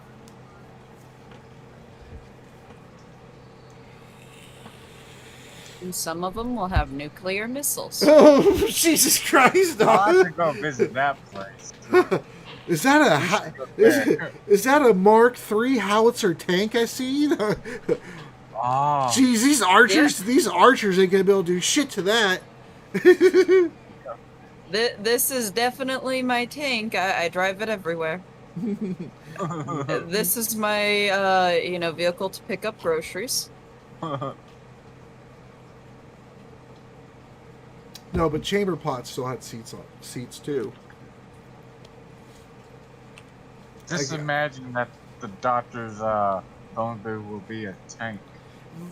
And some of them will have nuclear missiles. Oh, Jesus Christ! I'll have to go visit that place. Is that is that a Mark III howitzer tank I see? Oh. Jeez, these archers ain't gonna be able to do shit to that. This is definitely my tank. I drive it everywhere. This is my, vehicle to pick up groceries. No, but chamber pots still had seats too. Just imagine that the doctor's phone booth will be a tank.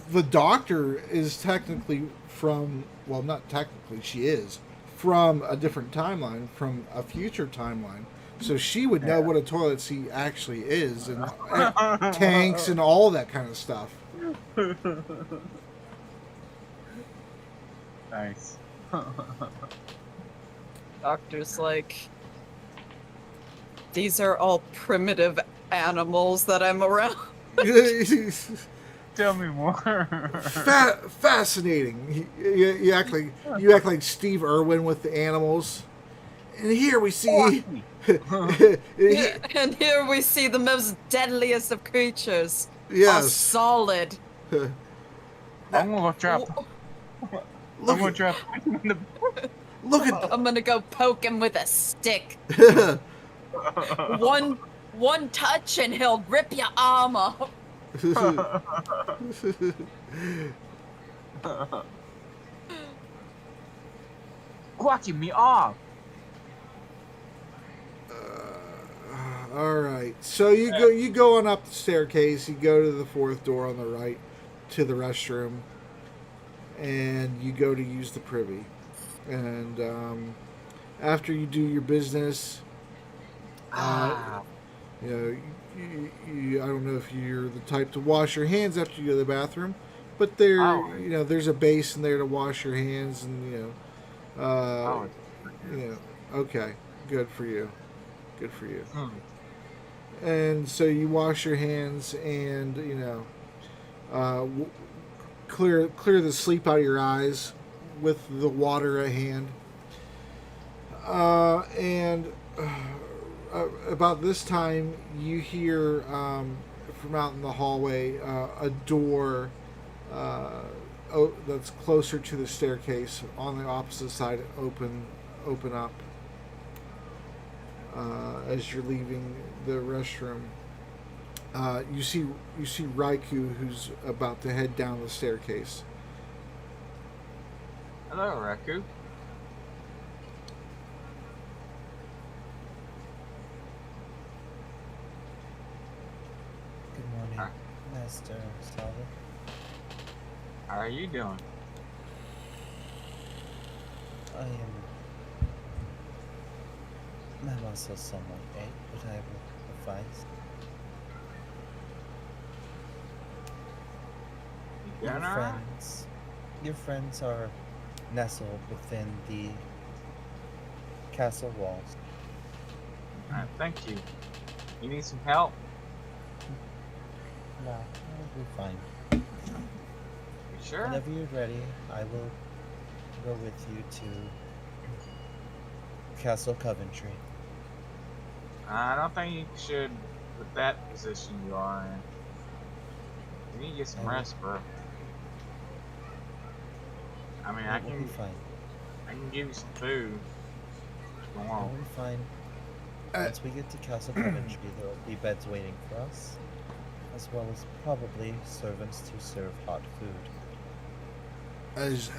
The doctor is technically not technically, she is from a different timeline, from a future timeline. So she would know what a toilet seat actually is, and tanks and all that kind of stuff. Nice. Doctor's like, these are all primitive animals that I'm around. Tell me more. Fascinating. You act like Steve Irwin with the animals. And here we see. And here we see the most deadliest of creatures. Yes. A solid. I'm gonna go trap. I'm gonna trap. Look at. I'm gonna go poke him with a stick. One touch and he'll rip your arm off. Quacking me off. All right. So you go on up the staircase. You go to the 4th door on the right, to the restroom, and you go to use the privy. And after you do your business, you know, I don't know if you're the type to wash your hands after you go to the bathroom, but there's a basin there to wash your hands, and okay, good for you. And so you wash your hands, and clear the sleep out of your eyes with the water at hand. About this time, you hear from out in the hallway a door that's closer to the staircase on the opposite side open up. as you're leaving the restroom. You see Raikou, who's about to head down the staircase. Hello, Raku. Good morning, Hi. Master Sala. How are you doing? I'm also somewhat late, but I will suffice. You doing alright? Your friends are nestled within the castle walls. Alright, thank you. You need some help? No, I'll be fine. You sure? Whenever you're ready, I will go with you to Castle Coventry. I don't think you should with that position you are in. You need to get some I will- rest, bro. I mean, I It will be can fine. give you some food. If you It want. will be fine. Once we get to Castle Coventry, there will be beds waiting for us, as well as probably servants to serve hot food. As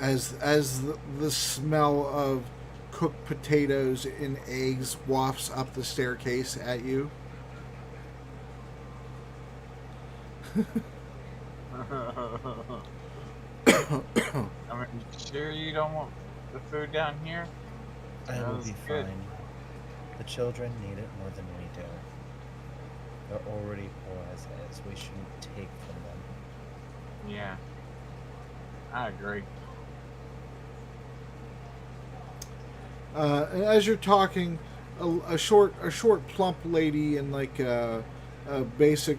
the smell of cooked potatoes and eggs wafts up the staircase at you. I mean, sure you don't want the food down here? I will Sounds be good. fine. The children need it more than we do. They're already poor as is. We shouldn't take from them. Yeah, I agree. And as you're talking, a short, plump lady in like a basic,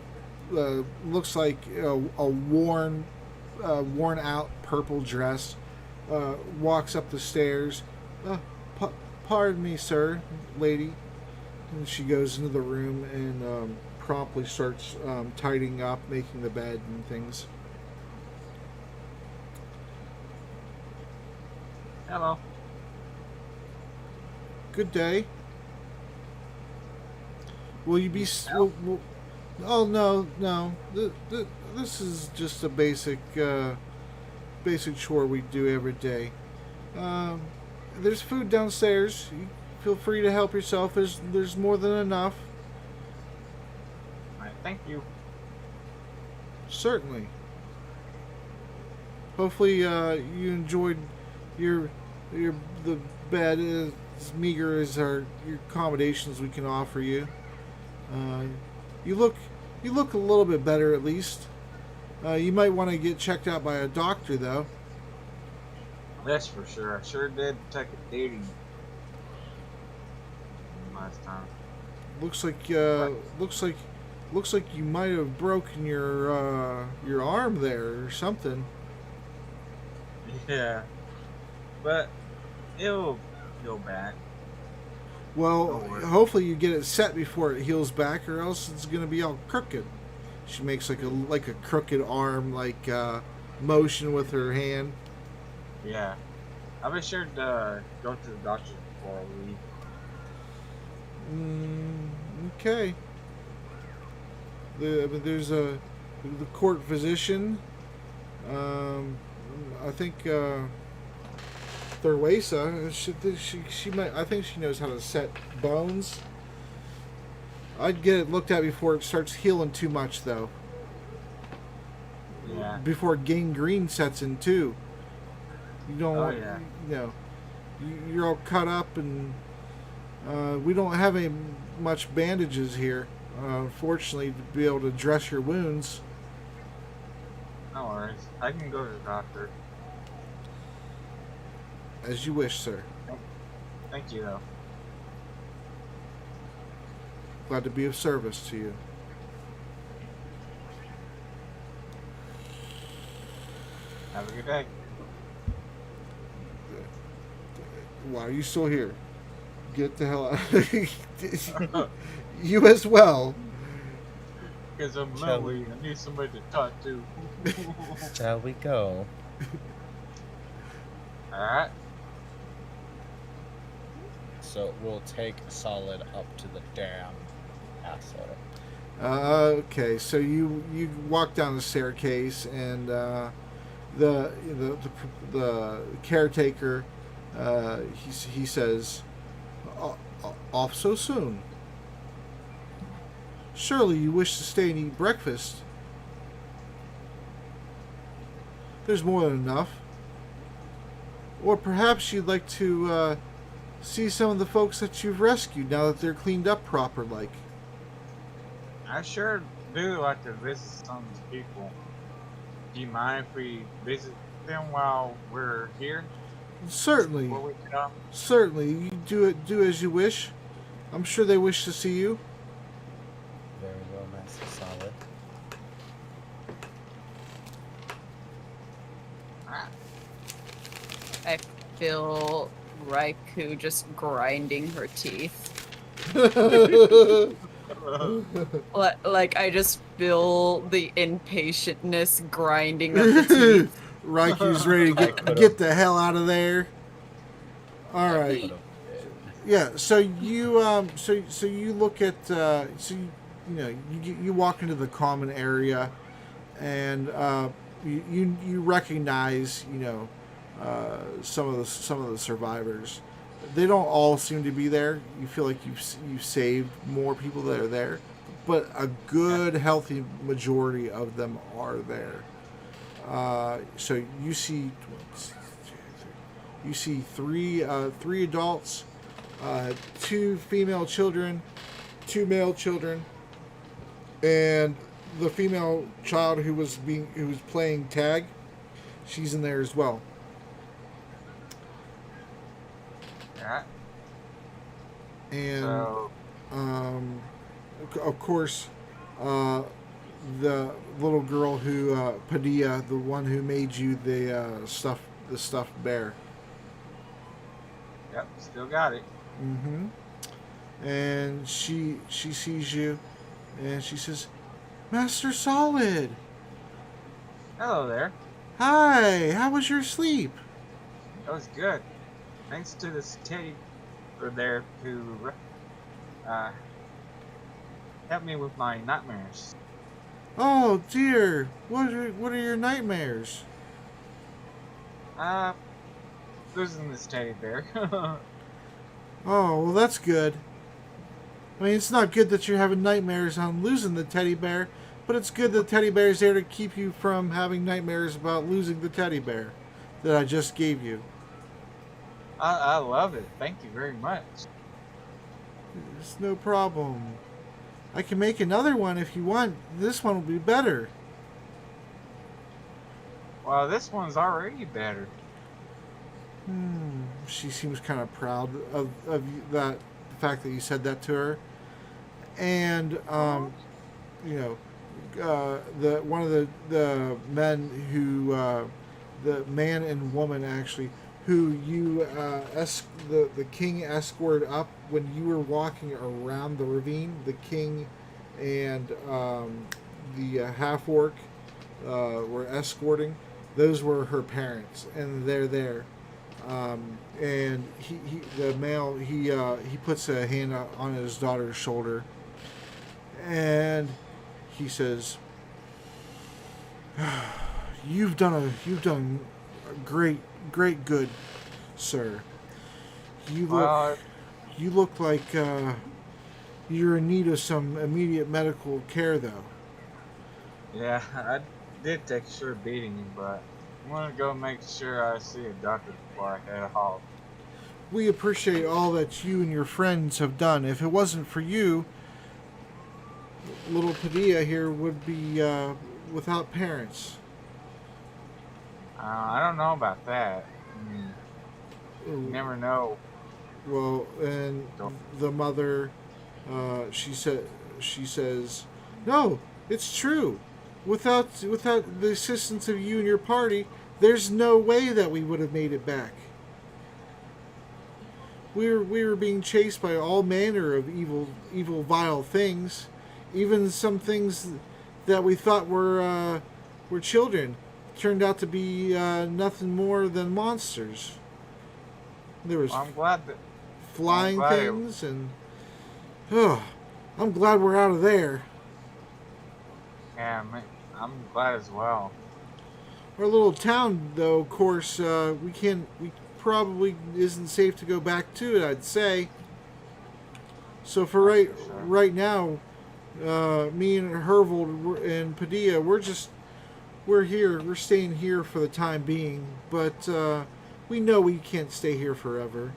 looks like a worn out purple dress, walks up the stairs. Pardon me, sir, lady. And she goes into the room and promptly starts tidying up, making the bed and things. Hello. Good day. Will you be? Oh no. This is just a basic chore we do every day. There's food downstairs. You feel free to help yourself. There's more than enough. Alright, thank you. Certainly. Hopefully, you enjoyed your the bed as meager as your accommodations we can offer you. You look a little bit better at least. You might want to get checked out by a doctor though. That's for sure. I sure did take a beating last time. Looks like you might have broken your arm there or something. Yeah, but it'll go back. Well, Don't worry. hopefully you get it set before it heals back, or else it's gonna be all crooked. She makes like a crooked arm motion with her hand. Yeah, I'll be sure to go to the doctor before I leave. Okay. There's the court physician. I think Thurwesa. She might. I think she knows how to set bones. I'd get it looked at before it starts healing too much, though. Yeah. Before gangrene sets in too. You don't Oh, want. yeah. You know, you're all cut up, and we don't have any much bandages here. Unfortunately, to be able to dress your wounds. No worries. I can go to the doctor. As you wish, sir. Thank you, though. Glad to be of service to you. Have a good day. Why are you still here? Get the hell out. You as well. Because I'm Shall lonely. I need somebody to talk to. Shall we go? Alright. so we'll take Solid up to the damn asshole. Okay, so you walk down the staircase, and the caretaker he says, "Off so soon? Surely you wish to stay and eat breakfast. There's more than enough. Or perhaps you'd like to see some of the folks that you've rescued now that they're cleaned up proper like." I sure do like to visit some of these people. Do you mind if we visit them while we're here? Certainly, Before we get off? certainly. You do as you wish. I'm sure they wish to see you. Very well, Master Solid. Ah, I feel Raikou just grinding her teeth. Like I just feel the impatientness grinding of the teeth. Raiku's ready to get the hell out of there. All right. Could've been. Yeah. So you so you look at you walk into the common area, and you recognize some of the survivors. They don't all seem to be there. You feel like you've saved more people that are there, but a good healthy majority of them are there. So you see three adults, two female children, two male children, and the female child who was playing tag. She's in there as well. yeah. And So, of course, the little girl who Padilla, the one who made you the stuffed bear. yep, still got it. Mm-hmm. And she sees you, and she says, "Master Solid, Hello there. hi. How was your sleep?" That was good. Thanks to this teddy over there who helped me with my nightmares. Oh dear, what are your nightmares? Losing this teddy bear. Oh, well, that's good. I mean, it's not good that you're having nightmares on losing the teddy bear, but it's good that teddy bear is there to keep you from having nightmares about losing the teddy bear that I just gave you. I love it. Thank you very much. It's no problem. I can make another one if you want. This one will be better. Well, this one's already better. She seems kind of proud of the fact that you said that to her. And the one of the men who the man and woman actually who you the king escorted up when you were walking around the ravine. The king and the half orc were escorting. Those were her parents, and they're there. And the male he puts a hand on his daughter's shoulder, and he says, "You've done great good, sir. You look like you're in need of some immediate medical care, though." Yeah, I did take a short beating, but I'm gonna go make sure I see a doctor before I head off. We appreciate all that you and your friends have done. If it wasn't for you, little Padilla here would be without parents. I don't know about that. You never know. Well, and the mother, she says, "No, it's true. Without the assistance of you and your party, there's no way that we would have made it back. We were being chased by all manner of evil, vile things, even some things that we thought were children turned out to be nothing more than monsters. There was Well, I'm glad that flying glad it- things, and oh, I'm glad we're out of there. Yeah, I'm glad as well. Our little town, though, of course, we probably isn't safe to go back to it, I'd say. So for That's for sure. right now, me and Hervold and Padilla, we're here. We're staying here for the time being, but we know we can't stay here forever.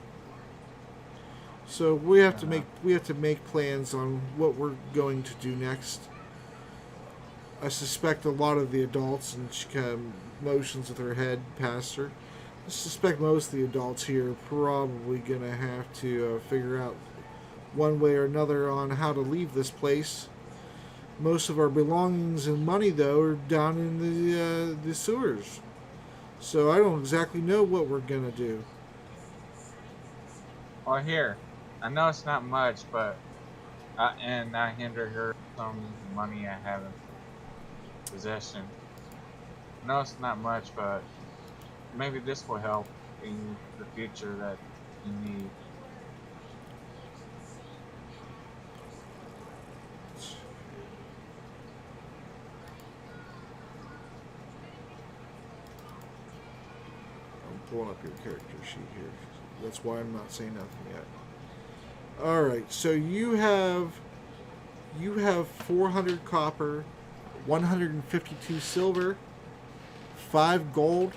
So we have to make plans on what we're going to do next. I suspect a lot of the adults, and she kind of motions with her head past her. I suspect most of the adults here are probably gonna have to figure out one way or another on how to leave this place. Most of our belongings and money, though, are down in the sewers. So I don't exactly know what we're gonna do. Well, here, I know it's not much, but and I hinder her some money I have in possession. I know it's not much, but maybe this will help in the future that you need. I'm pulling up your character sheet here. That's why I'm not saying nothing yet. All right, so you have 400 copper, 152 silver, 5 gold,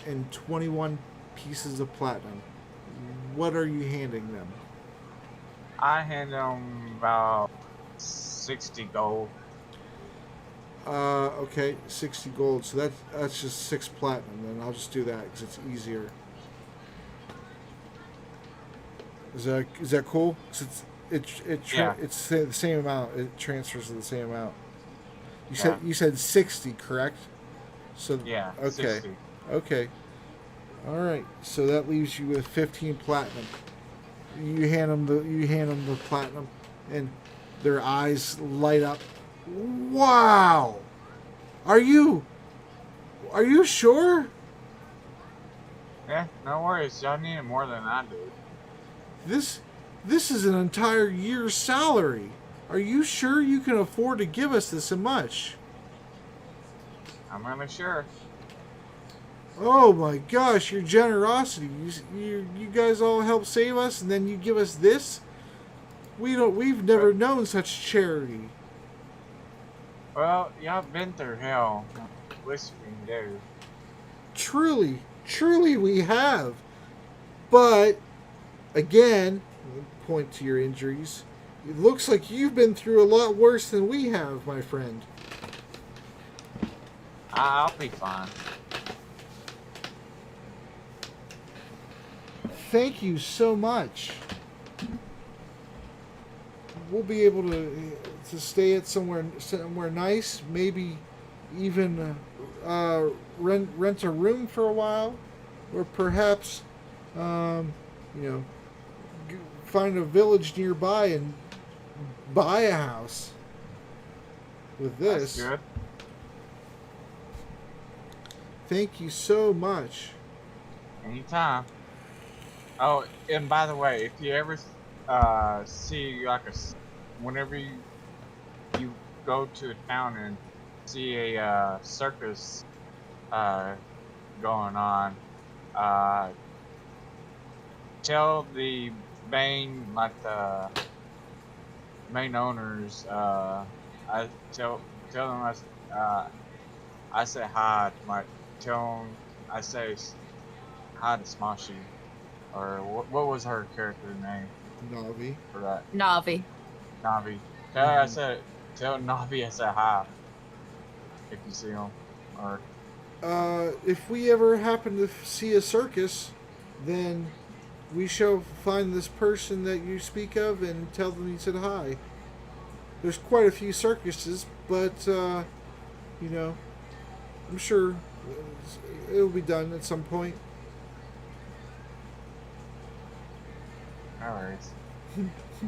and 21 pieces of platinum. What are you handing them? I hand them about 60 gold. Okay, 60 gold. So that's just 6 platinum. Then I'll just do that because it's easier. Is that cool? 'Cause Yeah. it's the same amount. It transfers to the same amount. Yeah. You said 60, correct? So Yeah. Okay. 60. Okay. All right. So that leaves you with 15 platinum. You hand them the platinum, and their eyes light up. Wow. Are you sure? Yeah, no worries. Y'all need it more than I do. This is an entire year's salary. Are you sure you can afford to give us this much? I'm really sure. Oh my gosh, your generosity. You guys all help save us and then you give us this? We've never known such charity. Well, y'all been through hell. Whispering do. Truly we have. But again, point to your injuries. It looks like you've been through a lot worse than we have, my friend. I'll be fine. Thank you so much. We'll be able to stay at somewhere nice, maybe even rent a room for a while, or perhaps find a village nearby and buy a house. With this, That's good. thank you so much. Anytime. Oh, and by the way, if you ever see like whenever you go to a town and see a circus going on, tell the main the main owners. I tell them I say hi. Tell them I say hi to Smashy. Or what was her character name Navi. for that? Navi. Navi. Tell Navi I said hi. If you see him. Or If we ever happen to see a circus, then we shall find this person that you speak of and tell them you said hi. There's quite a few circuses, but I'm sure it'll be done at some point. alright.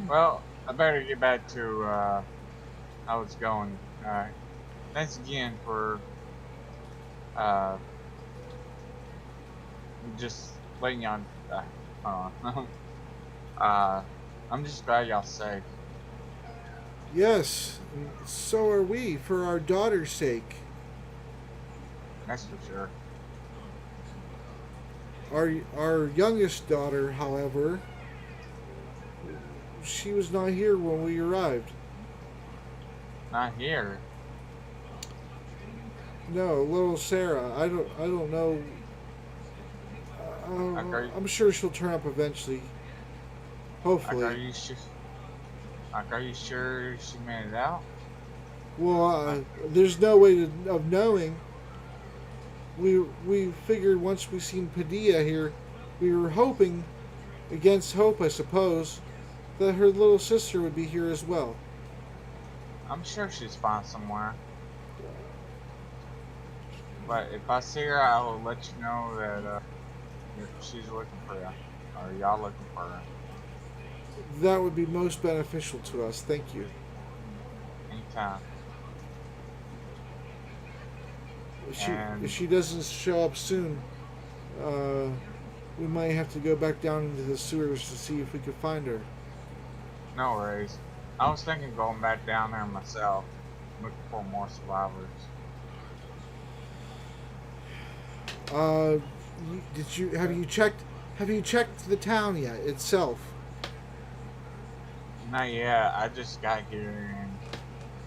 Well, I better get back to how it's going. Alright. Thanks again for just waiting on hold on. I'm just glad y'all safe. Yes, and so are we, for our daughter's sake. That's for sure. Our youngest daughter, however, she was not here when we arrived. Not here. No, little Sarah. I don't know. Okay. I'm sure she'll turn up eventually. Like, Hopefully. are you sure she made it out? Well, there's no way of knowing. We figured once we seen Padilla here, we were hoping, against hope, I suppose, that her little sister would be here as well. I'm sure she's fine somewhere. But if I see her, I will let you know that she's looking for you, or y'all looking for her. That would be most beneficial to us. Thank you. Anytime. If she doesn't show up soon, we might have to go back down into the sewers to see if we could find her. No worries. I was thinking going back down there myself, looking for more survivors. Have you checked the town yet itself? Not yet. I just got here and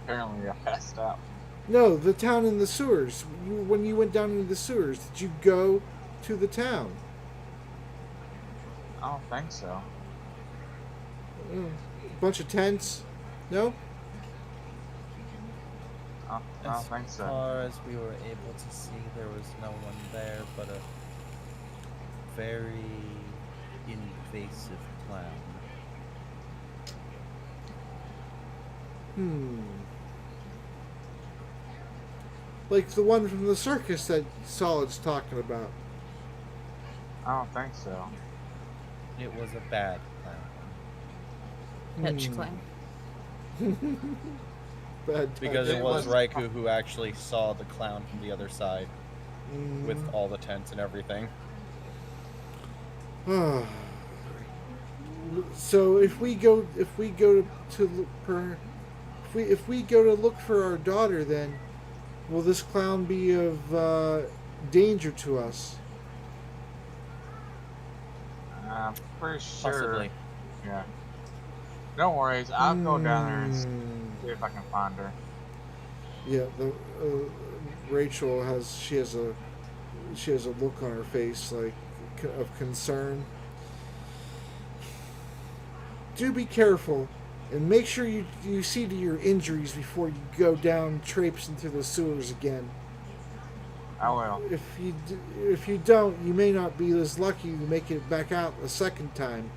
apparently I passed out. No, the town in the sewers. When you went down into the sewers, did you go to the town? I don't think so. Bunch of tents? No? I don't think As so. far as we were able to see, there was no one there but a very invasive clown. Like the one from the circus that Solid's talking about. I don't think so. It was a bad clown. Pitch clang. Bad time. Because it It was was- Raikou who actually saw the clown from the other side with Mm. all the tents and everything. So if we go to look for if we go to look for our daughter, then will this clown be of danger to us? I'm pretty sure. Possibly. Yeah. No worries. I'll go down there and Hmm. see if I can find her. Yeah, Rachel has a look on her face like of concern. Do be careful, and make sure you see to your injuries before you go down traipsing through the sewers again. I will. If you don't, you may not be as lucky to make it back out a second time.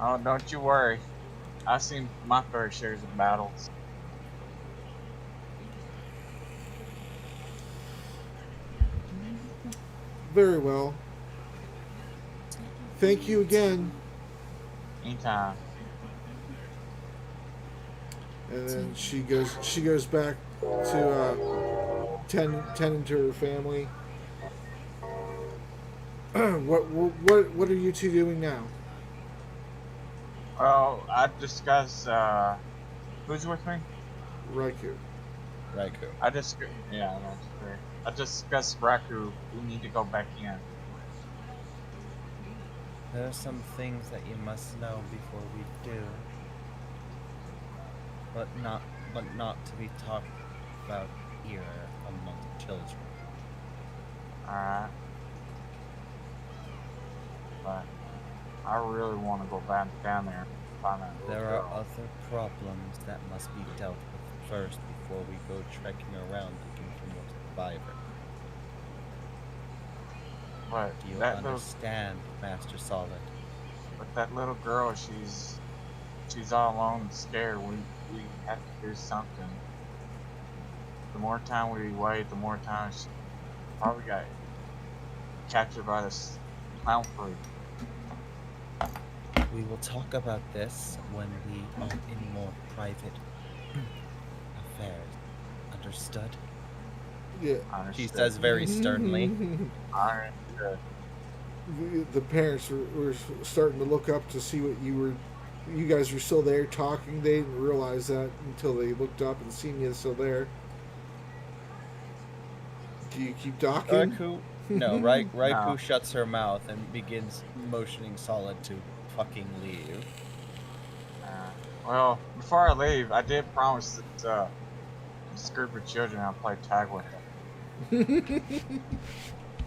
Oh, don't you worry. I've seen my fair shares of battles. Very well. Thank you again. Anytime. And then she goes back to tending to her family. What are you two doing now? Well, I discussed, who's with me? Raikou. Raikou. Yeah, that's great. I discussed Raku. We need to go back in. There are some things that you must know before we do. But not to be talked about here amongst children. Alright. But I really want to go back down there and find that little There are girl. other problems that must be dealt with first before we go trekking around looking for more survivor. But Do you that little, understand, Master Solid? but that little girl, she's all alone and scared. We have to do something. The more time we wait, the more time she probably got captured by this clown freak. We will talk about this when we are in more private affairs. Understood? Yeah. She Understood. says very sternly. Understood. the parents were starting to look up to see what you guys were still there talking. They didn't realize that until they looked up and seen you still there. Do you keep talking? Raikou? No, Raikou No. shuts her mouth and begins motioning Solid to fucking leave. Well, before I leave, I did promise that this group of children I'll play tag with them.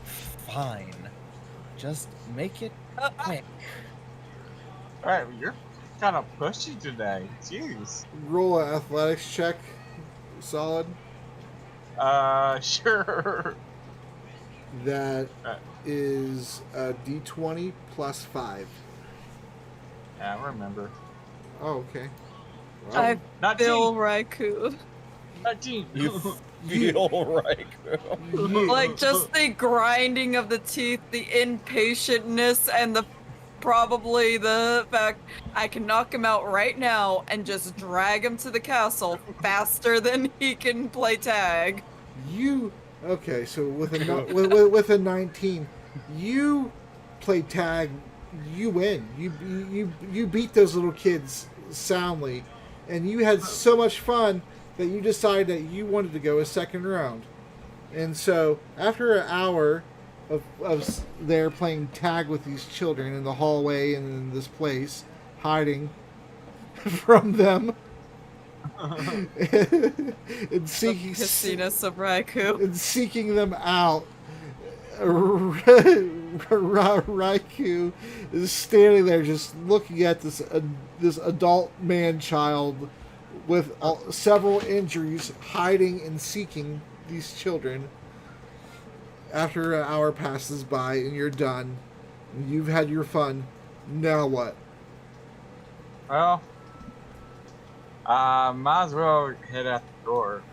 Fine. Just make it quick. Alright, you're kind of pushy today. Jeez. Roll an athletics check. Solid. Sure. That is a D20 plus 5. Yeah, I remember. Oh, okay. I Not feel Gene. Raikou. Not Gene. You feel Raikou. Like just the grinding of the teeth, the impatientness, and probably the fact I can knock him out right now and just drag him to the castle faster than he can play tag. Okay? So with with a 19, you play tag. You win. You beat those little kids soundly, and you had so much fun that you decided that you wanted to go a second round. And so after an hour of there playing tag with these children in the hallway and in this place, hiding from them, and seeking Pissiness of Raikou. and seeking them out, Raikou is standing there just looking at this adult man-child with several injuries, hiding and seeking these children. After an hour passes by and you're done, and you've had your fun, now what? Well, might as well head out the door.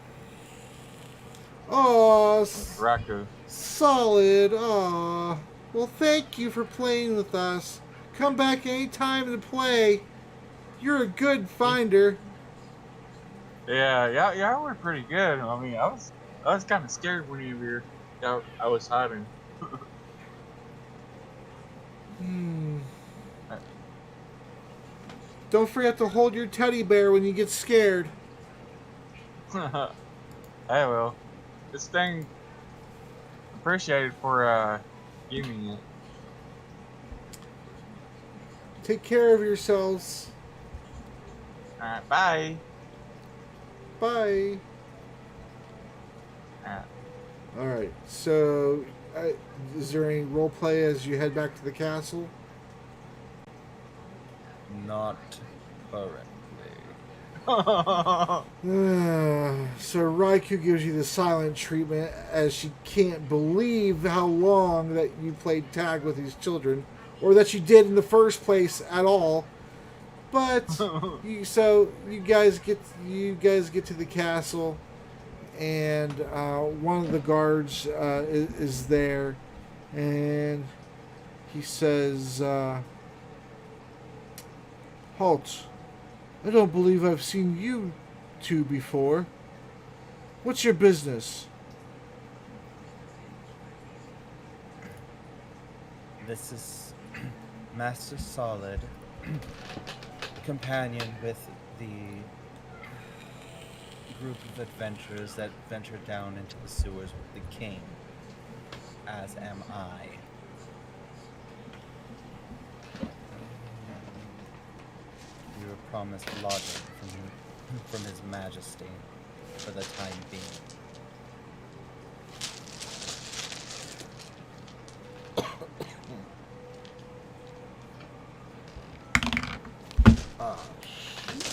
Oh, Raku. Solid. Oh, well, thank you for playing with us. Come back anytime to play. You're a good finder. Yeah, y'all were pretty good. I mean, I was kind of scared when you were, I was hiding. Don't forget to hold your teddy bear when you get scared. I will. This thing, appreciated for giving me it. Take care of yourselves. Alright, bye. Bye. Alright. Alright, so is there any role play as you head back to the castle? Not currently. So Raikou gives you the silent treatment as she can't believe how long that you played tag with these children, or that you did in the first place at all. But you guys get to the castle, and one of the guards is there, and he says, "Halt! I don't believe I've seen you two before. What's your business?" This is Master Solid, companion with the group of adventurers that ventured down into the sewers with the king, as am I. We were promised lodging from His Majesty for the time being.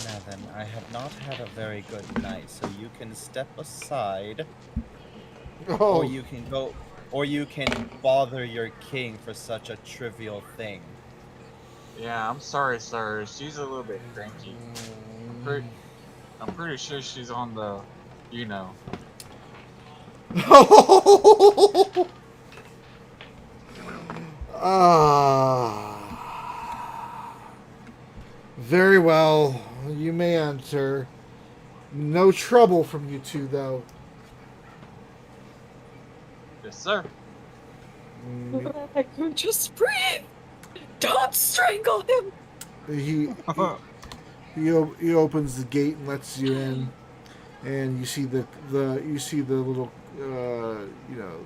Now then, I have not had a very good night, so you can step aside, Oh, or you can go, or you can bother your king for such a trivial thing. Yeah, I'm sorry, sir. She's a little bit cranky. I'm pretty sure she's on the, you know. Very well. You may enter. No trouble from you two, though. Yes, sir. Raikou, just breathe. Don't strangle him. He opens the gate and lets you in, and you see the little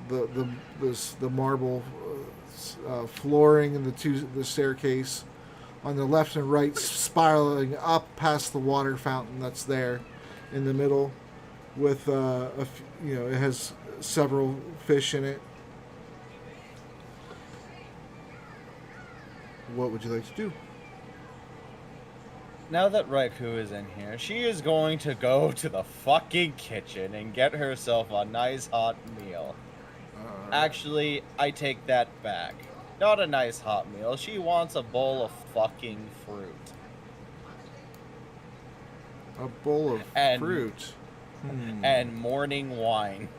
the marble flooring and the staircase on the left and right, spiraling up past the water fountain that's there in the middle, with it has several fish in it. What would you like to do? Now that Raikou is in here, she is going to go to the fucking kitchen and get herself a nice hot meal. Actually, I take that back. Not a nice hot meal. She wants a bowl of fucking fruit. A bowl of fruit. And morning wine.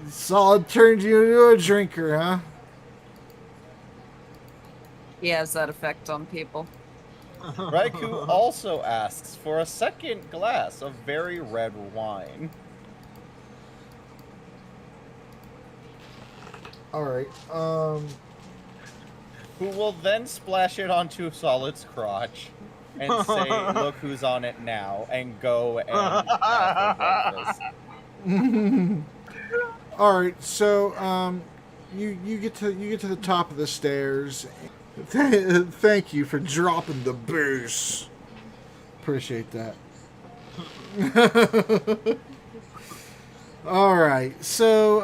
Solid turned you into a drinker, huh? He has that effect on people. Raikou also asks for a second glass of very red wine. Alright, Who will then splash it onto Solid's crotch and say, look who's on it now, and go and have her breakfast. Alright, so you get to the top of the stairs. Thank you for dropping the booze. Appreciate that. Alright, so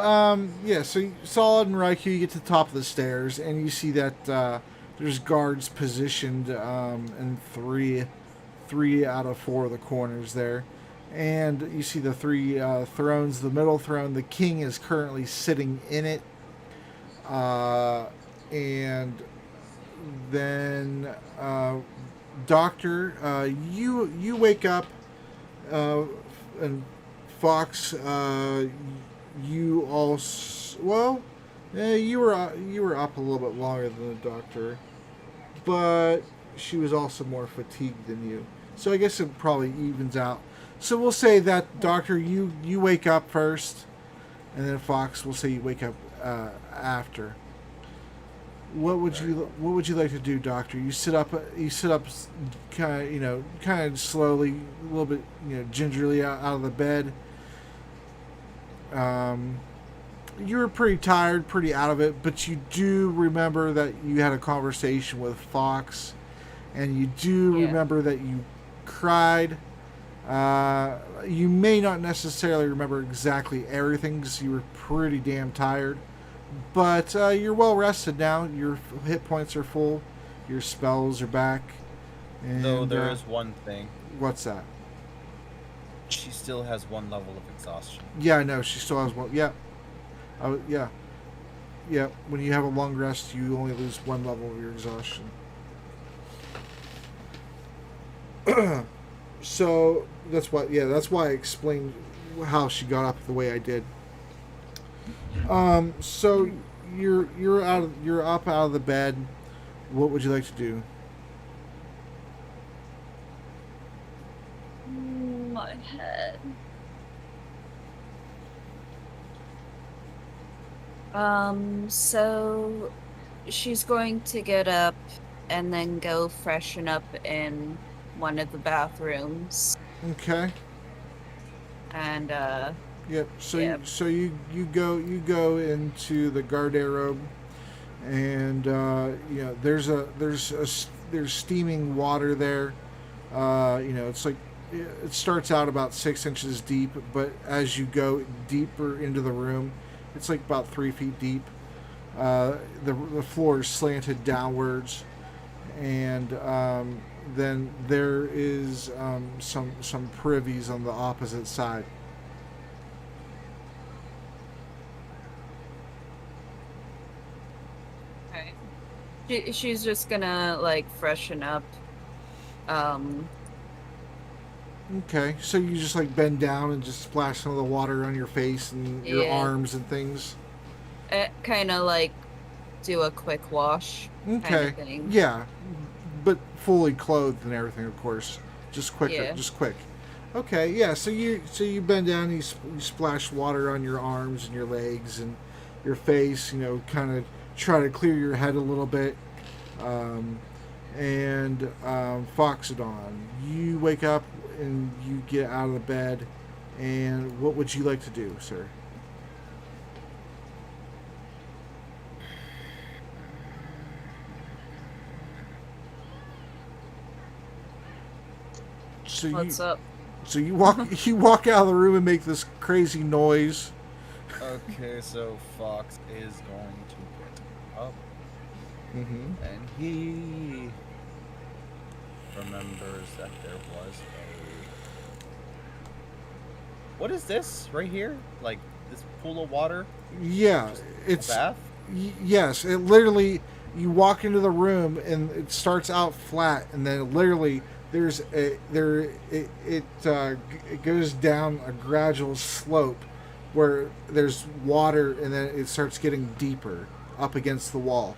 so Solid and Raikou, you get to the top of the stairs and you see that there's guards positioned in three out of 4 of the corners there. And you see the 3 thrones. The middle throne, the king is currently sitting in it. And then Doctor, you wake up and Fox, you also you were up a little bit longer than the Doctor, but she was also more fatigued than you. So I guess it probably evens out. So we'll say that Doctor, you wake up first, and then Fox, we'll say you wake up after. What would you like to do, Doctor? You sit up kind of slowly, a little bit gingerly out of the bed. You were pretty tired, pretty out of it, but you do remember that you had a conversation with Fox, and you do remember that you cried. You may not necessarily remember exactly everything because you were pretty damn tired, but you're well rested now. Your hit points are full, your spells are back. And, Though there is one thing. What's that? She still has 1 level of exhaustion. Yeah, I know. She still has 1. Yeah. Yeah. When you have a long rest, you only lose 1 level of your exhaustion. So that's why I explained how she got up the way I did. So you're up out of the bed. What would you like to do? My head. So she's going to get up and then go freshen up in one of the bathrooms. Okay. And Yep. So Yep. you go into the garderobe, and there's steaming water there. It's like it starts out about 6 inches deep, but as you go deeper into the room, it's like about 3 feet deep. The floor is slanted downwards, and then there is some privies on the opposite side. Okay. She's just gonna freshen up. Okay, so you just bend down and just splash some of the water on your face and your arms and things. Kind of do a quick wash. Okay. Kind of thing. Yeah, but fully clothed and everything, of course. Just quick. Yeah. Just quick. Okay, yeah. So you bend down, and you splash water on your arms and your legs and your face. You know, kind of try to clear your head a little bit. Um, and Foxodon, you wake up and you get out of the bed. And what would you like to do, sir? So What's up? So you walk you walk out of the room and make this crazy noise. Okay, so Fox is going to get up, Mm-hmm. and he remembers that there was a. What is this right here? Like this pool of water? Yeah, Just it's a bath? yes. It literally you walk into the room and it starts out flat, and then literally there's a there it goes down a gradual slope where there's water, and then it starts getting deeper up against the wall.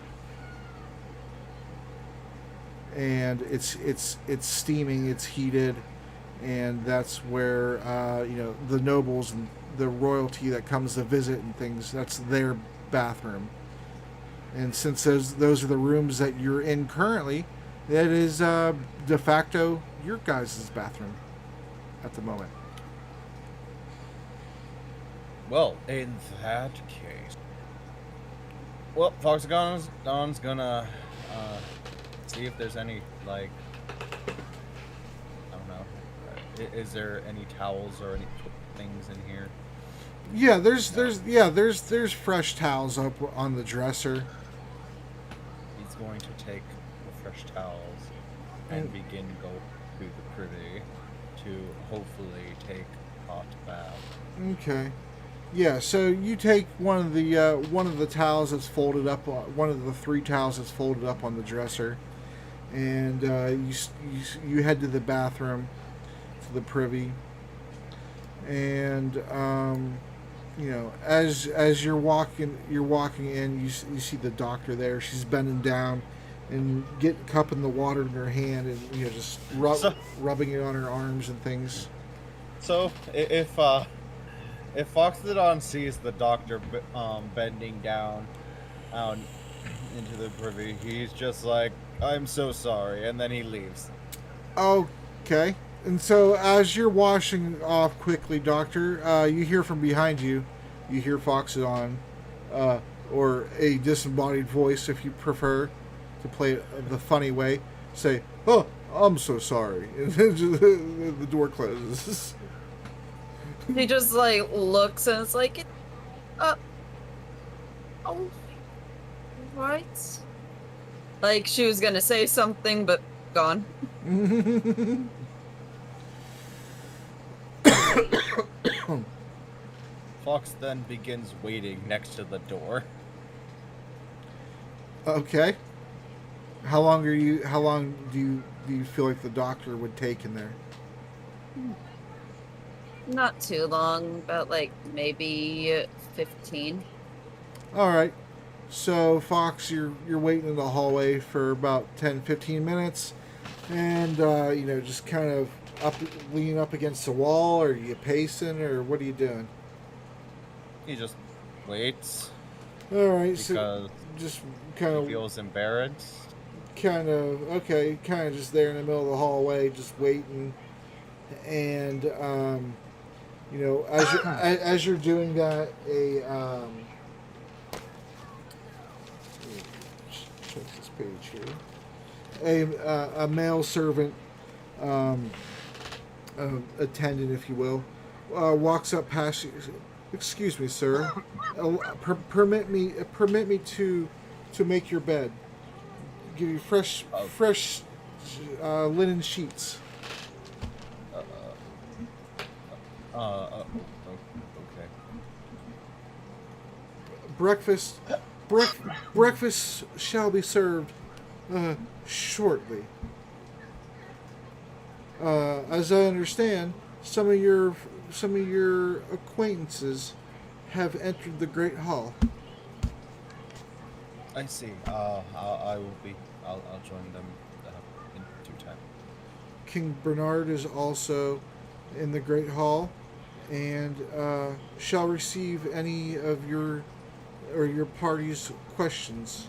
And it's steaming, it's heated, and that's where the nobles and the royalty that comes to visit and things. That's their bathroom. And since those are the rooms that you're in currently, that is de facto your guys' bathroom at the moment. Well, in that case, well, Foxagon's Don's gonna see if there's any like I don't know. Is there any towels or any things in here? Yeah, there's fresh towels up on the dresser. He's going to take the fresh towels and begin go to the privy to hopefully take a hot bath. Okay. Yeah, so you take one of the towels that's folded up, one of the 3 towels that's folded up on the dresser, and you head to the bathroom, to the privy, and as you're walking in, you see the doctor there. She's bending down and cupping the water in her hand, and just rubbing it on her arms and things. So if Foxodon sees the doctor bending down into the privy, he's just like, "I'm so sorry," and then he leaves. Okay. And so as you're washing off quickly, Doctor, you hear from behind you. You hear Foxodon, or a disembodied voice, if you prefer to play it the funny way, say, "Oh, I'm so sorry." And then the door closes. He just like looks and it's like, oh, what? Like she was gonna say something, but gone. Fox then begins waiting next to the door. Okay. How long do you feel like the doctor would take in there? Not too long, but like maybe 15. All right. So Fox, you're waiting in the hallway for about 10-15 minutes, and just kind of leaning up against the wall, or are you pacing, or what are you doing? He just waits All right. because So just he kind of feels embarrassed. kind of just there in the middle of the hallway, just waiting, and as you're doing that, check this page here. A male servant, attendant, if you will, walks up past you. Excuse me, sir. Permit me to make your bed. Give you fresh linen sheets. Okay. Breakfast shall be served shortly. As I understand, some of your acquaintances have entered the Great Hall. I see. I'll join them in due time. King Bernard is also in the Great Hall, and shall receive any of your party's questions.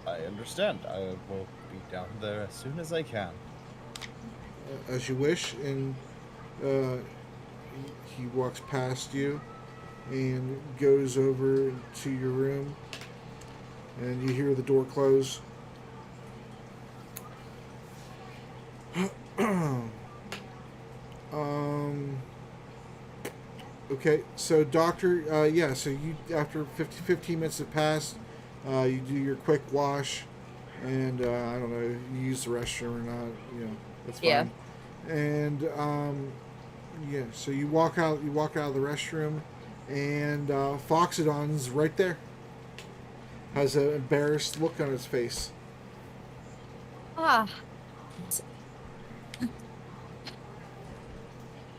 I understand. I will be down there as soon as I can. As you wish, and uh, he walks past you and goes over to your room, and you hear the door close. um. Okay, so doctor, yeah, so you after 15 minutes have passed, you do your quick wash, and I don't know, you use the restroom or not, that's Yeah. fine. And yeah, so you walk out of the restroom, and Foxodon's right there. Has an embarrassed look on his face. Ah.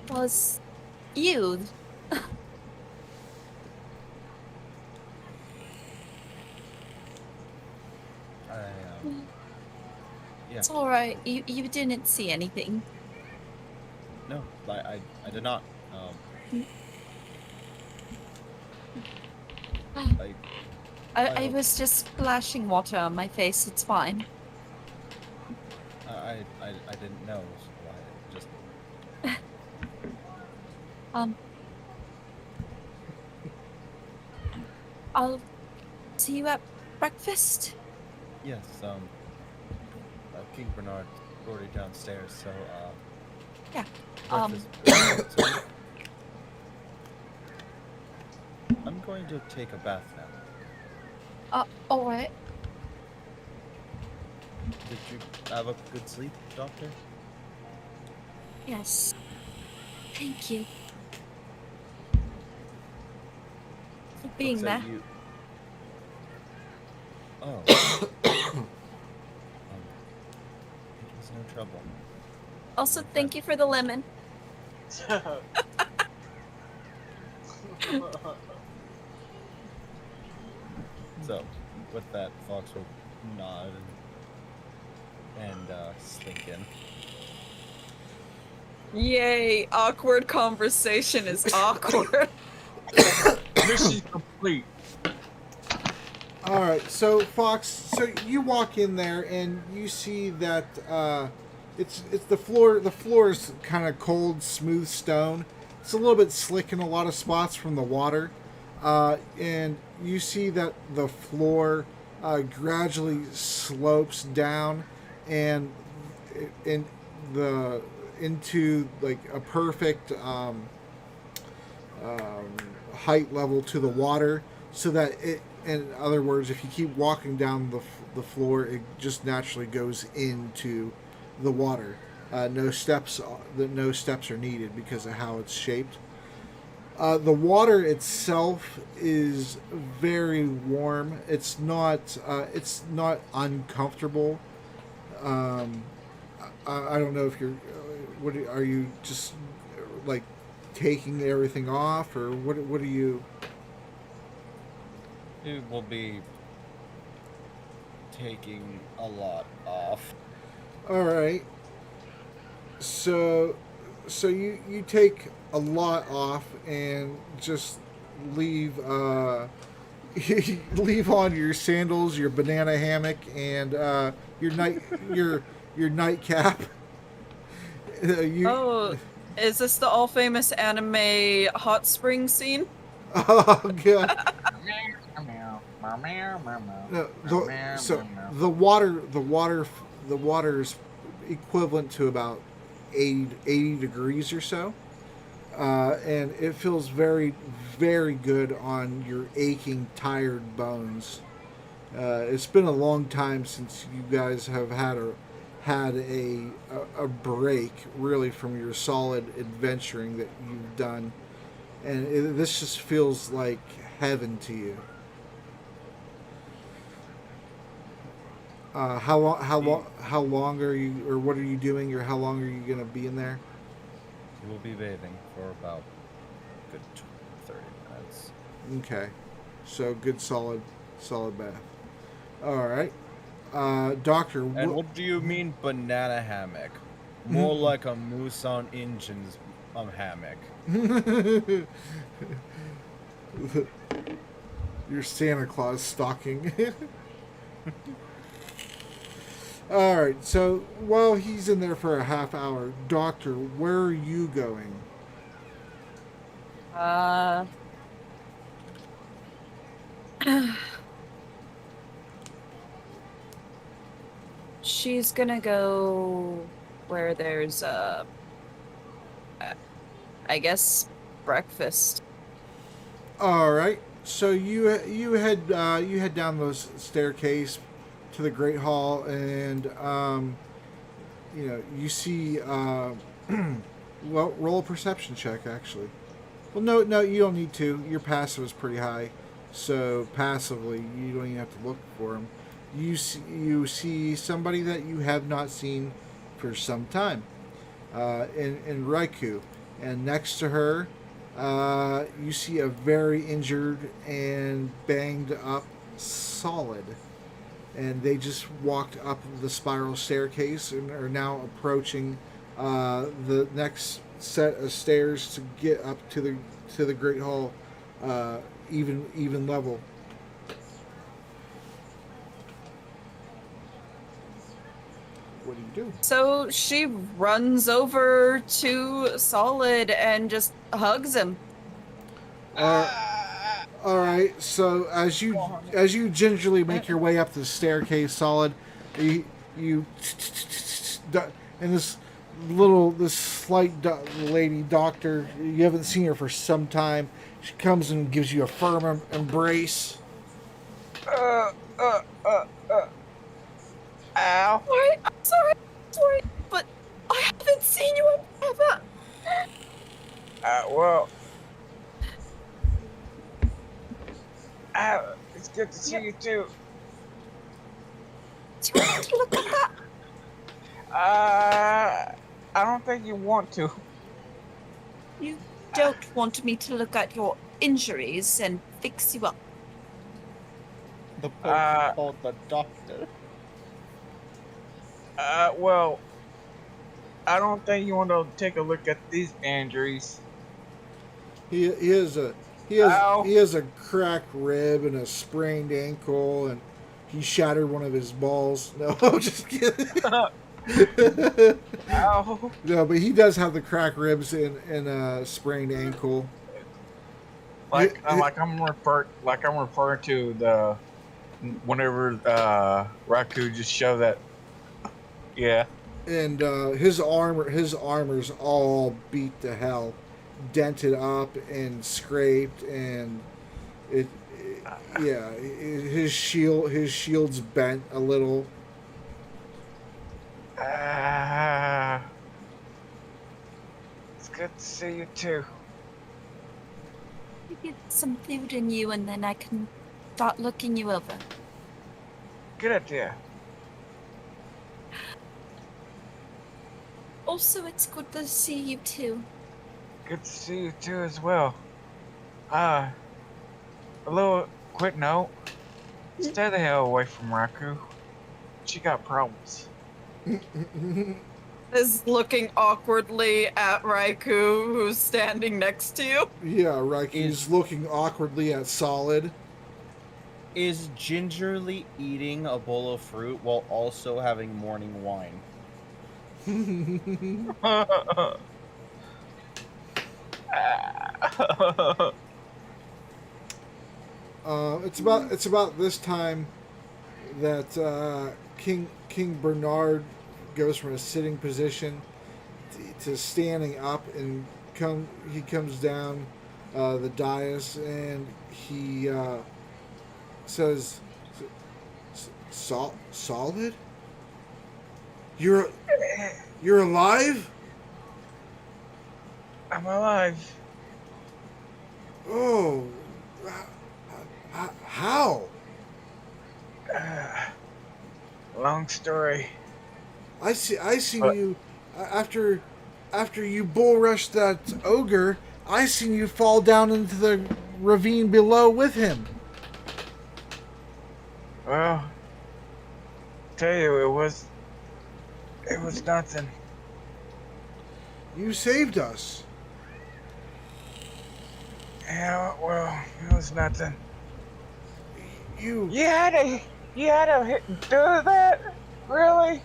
Was you? Yeah. It's all right. You didn't see anything. No, I did not. I was just splashing water on my face. It's fine. I didn't know. So I just. I'll see you at breakfast. Yes. King Bernard's already downstairs, so Yeah. breakfast. So I'm going to take a bath now. All right. Did you have a good sleep, Doctor? Yes. Thank you for being Looks there. like you... Oh. It was no trouble. Also, thank you for the lemon. So, with that, Fox will nod and slink in. Yay! Awkward conversation is awkward. Mission complete. All right, so Fox, so you walk in there and you see that it's the floor. The floor is kind of cold, smooth stone. It's a little bit slick in a lot of spots from the water, and you see that the floor gradually slopes down, and in the into like a perfect height level to the water, so that it. In other words, if you keep walking down the floor, it just naturally goes into the water. No steps are needed because of how it's shaped. The water itself is very warm. It's not uncomfortable. I don't know if you're. What are you just like taking everything off, or what are you? It will be taking a lot off. All right. So you take a lot off and just leave leave on your sandals, your banana hammock, and your nightcap. Oh, is this the all famous anime hot spring scene? Oh god. No, the water is equivalent to about 80 degrees or so, and it feels very, very good on your aching, tired bones. It's been a long time since you guys have had a break really from your solid adventuring that you've done, and this just feels like heaven to you. How long are you, or what are you doing, or how long are you gonna be in there? You will be bathing for about a good 30 minutes. Okay, so good solid bath. All right, doctor. And what do you mean banana hammock? More like a moose on engines hammock. Your Santa Claus stocking. All right. So while he's in there for a half hour, Doctor, where are you going? She's gonna go where there's I guess breakfast. All right. So you head down the staircase to the Great Hall, and you see well, roll a perception check actually. Well, no, you don't need to. Your passive is pretty high, so passively you don't even have to look for him. You see somebody that you have not seen for some time, in Raikou, and next to her, you see a very injured and banged up Solid, and they just walked up the spiral staircase and are now approaching the next set of stairs to get up to the Great Hall, even level. What do you do? So she runs over to Solid and just hugs him. All right. So as you gingerly make your way up the staircase, Solid, you and this slight lady doctor, you haven't seen her for some time. She comes and gives you a firm embrace. Ow. I'm sorry, but I haven't seen you in ever. Well. It's good to see you too. Do you want to look at that? I don't think you want to. You don't want me to look at your injuries and fix you up. The person called the doctor. Well, I don't think you want to take a look at these injuries. He has a cracked rib and a sprained ankle, and he shattered one of his balls. No, I'm just kidding. Ow. No, but he does have the cracked ribs and a sprained ankle. I'm referring to the whenever Raku just showed that. Yeah. And his armor's all beat to hell, dented up and scraped, and his shield's bent a little. It's good to see you too. You get some food in you and then I can start looking you over. Good idea. Also, it's good to see you too. Good to see you too as well. A little quick note. Stay the hell away from Raku. She got problems. Is looking awkwardly at Raikou, who's standing next to you. Yeah, Raiku's looking awkwardly at Solid. Is gingerly eating a bowl of fruit while also having morning wine. It's about this time that King Bernard goes from a sitting position to standing up, and he comes down the dais, and he says, "Solid? You're alive? I'm alive. Oh, how? Long story. I seen you after you bull rushed that ogre. I seen you fall down into the ravine below with him." Well, tell you, it was nothing. You saved us. Yeah, well, it was nothing. You. You had to do that? Really?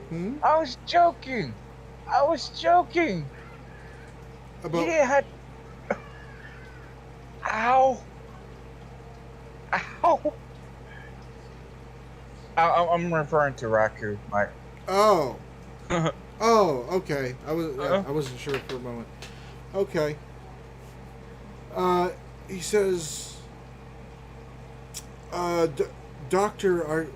Hmm? I was joking. I was joking. You About. didn't have. Ow. Ow. I'm referring to Raku, Mike. Oh. Oh, okay. I wasn't sure for a moment. Okay. He says, Doctor,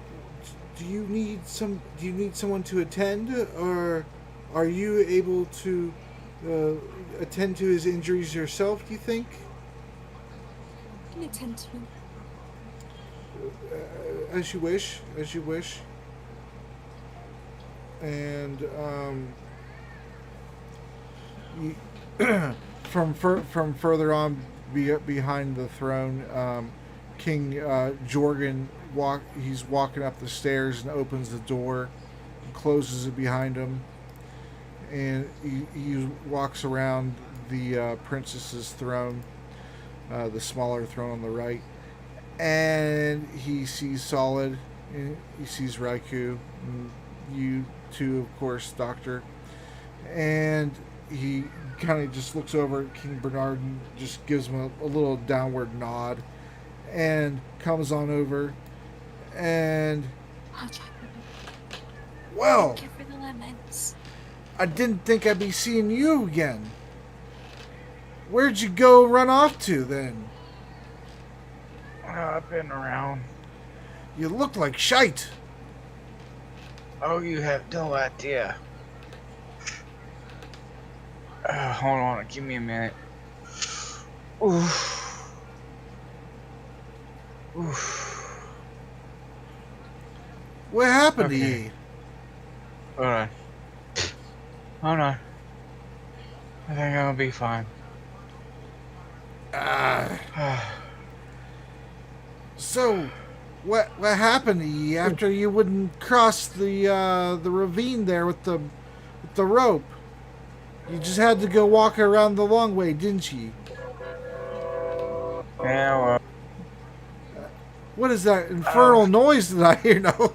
do you need someone to attend, or are you able to attend to his injuries yourself, do you think? Can attend to him. As you wish, as you wish. And from further on behind the throne, King Jorgen he's walking up the stairs and opens the door and closes it behind him, and he walks around the princess's throne, the smaller throne on the right, and he sees Solid, and he sees Raikou, and you too, of course, Doctor, and he kind of just looks over at King Bernard and just gives him a little downward nod, and comes on over, and I'll try. well, Thank you for the lemons. I didn't think I'd be seeing you again. Where'd you go run off to then? I've been around. You look like shite. Oh, you have no idea. Hold on, give me a minute. Oof. Oof. What happened to Okay. ye? Hold on. Hold on. I think I'll be fine. So, what happened to ye after you wouldn't cross the ravine there with the rope? You just had to go walk around the long way, didn't ye? Yeah, well, What is that infernal noise that I hear now?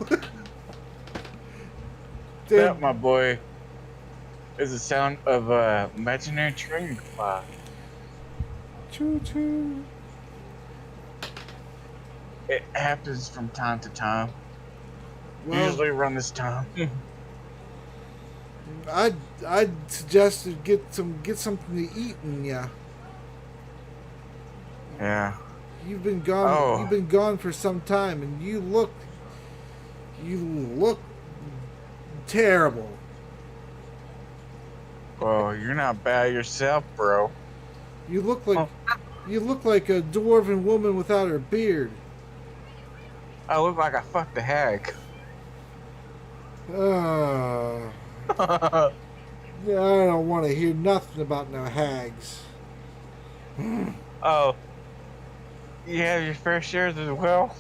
that, my boy, is the sound of a imaginary train fly. Choo choo. It happens from time to time. Well, Usually around this time. I'd suggest to get something to eat in ya. Yeah. You've been gone. Oh. You've been gone for some time, and you look terrible. Well, you're not bad yourself, bro. You look like a dwarven woman without her beard. I look like I fucked a hag. Yeah, I don't want to hear nothing about no hags. Oh. You have your fair shares as well?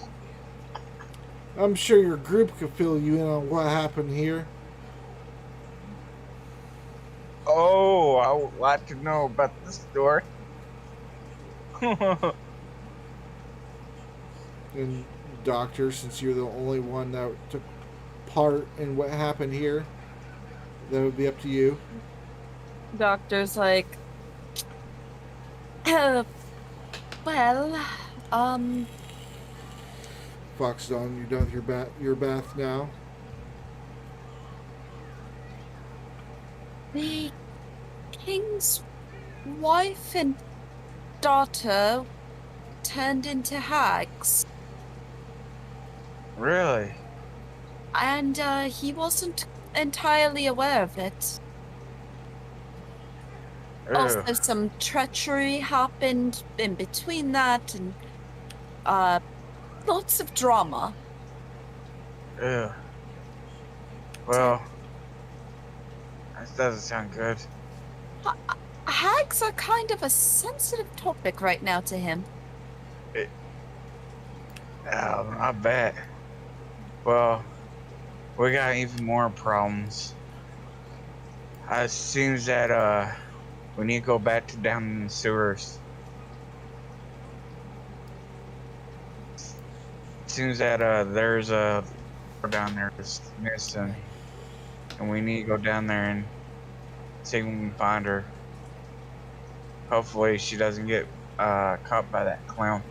I'm sure your group could fill you in on what happened here. Oh, I would like to know about this story. And Doctor, since you're the only one that took part in what happened here, that would be up to you. Doctor's like, Well, Fox Dawn, you're done with your bath now. the king's wife and daughter turned into hags, Really? and he wasn't entirely aware of it. Also, Ew. some treachery happened in between that, and lots of drama. Ew. Well, that doesn't sound good. Hags are kind of a sensitive topic right now to him. I bet. Well, we got even more problems. It seems that we need to go back to down in the sewers. Seems that there's a girl down there that's missing, Right. and we need to go down there and see if we can find her. Hopefully, she doesn't get caught by that clown.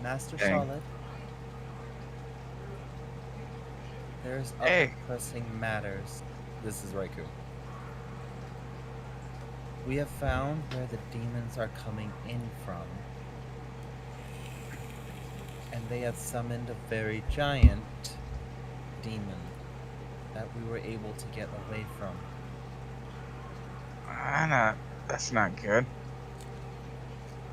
Master Dang. Solid. There's Hey. other pressing matters. This is Raikou. We have found where the demons are coming in from. And they have summoned a very giant demon that we were able to get away from. That's not good.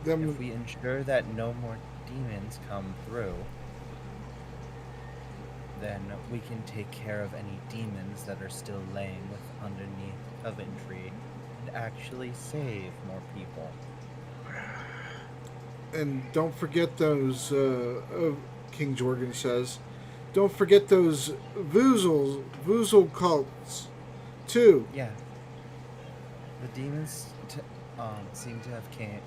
If we ensure that no more demons come through, then we can take care of any demons that are still laying underneath Coventry and actually save more people. And don't forget those, King Jorgen says, don't forget those Voozle cults, too. Yeah. The demons seem to have came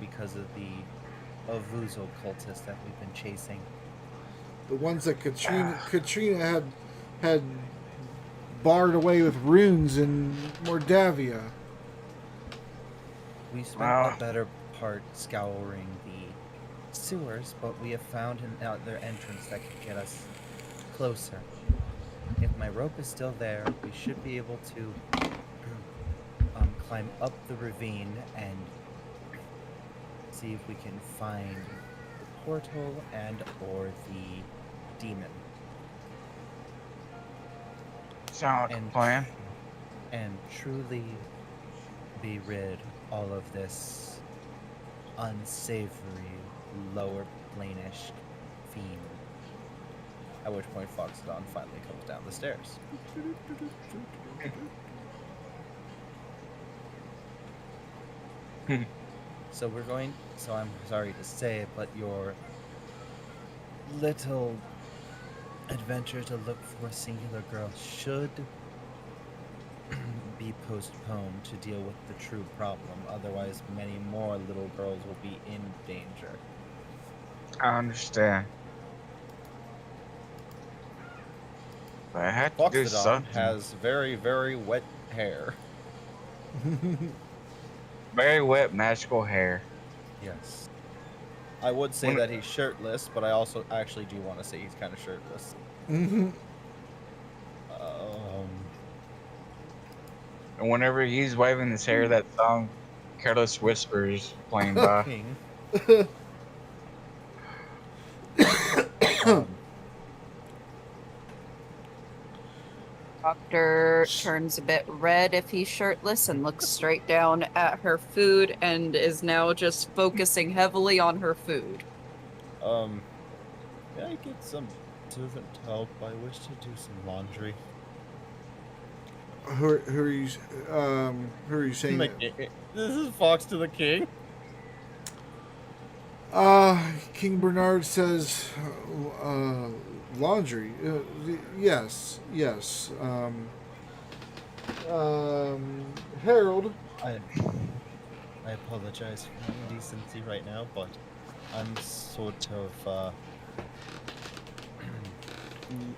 because of the Voozle cultists that we've been chasing. The ones that Katrina had barred away with runes in Mordavia. We spent the better part scouring the sewers, but we have found another entrance that could get us closer. If my rope is still there, we should be able to climb up the ravine and see if we can find the portal and or the demon. Sound like a plan. And truly be rid all of this unsavory, lower plane-ish fiend. At which point Foxodon finally comes down the stairs. So I'm sorry to say it, but your little adventure to look for a singular girl should be postponed to deal with the true problem. Otherwise, many more little girls will be in danger. I understand. But I had to do Foxodon something. has very, very wet hair. Very wet, magical hair. Yes. I would say that he's shirtless, but I also actually do want to say he's kind of shirtless. Mm-hmm. And whenever he's waving his hair, that song Careless Whispers playing by. Doctor turns a bit red if he's shirtless and looks straight down at her food and is now just focusing heavily on her food. May I get some servant help? I wish to do some laundry. Who are you saying? This is Fox to the King. King Bernard says, laundry. Yes. Harold. I apologize for my indecency right now, but I'm sort of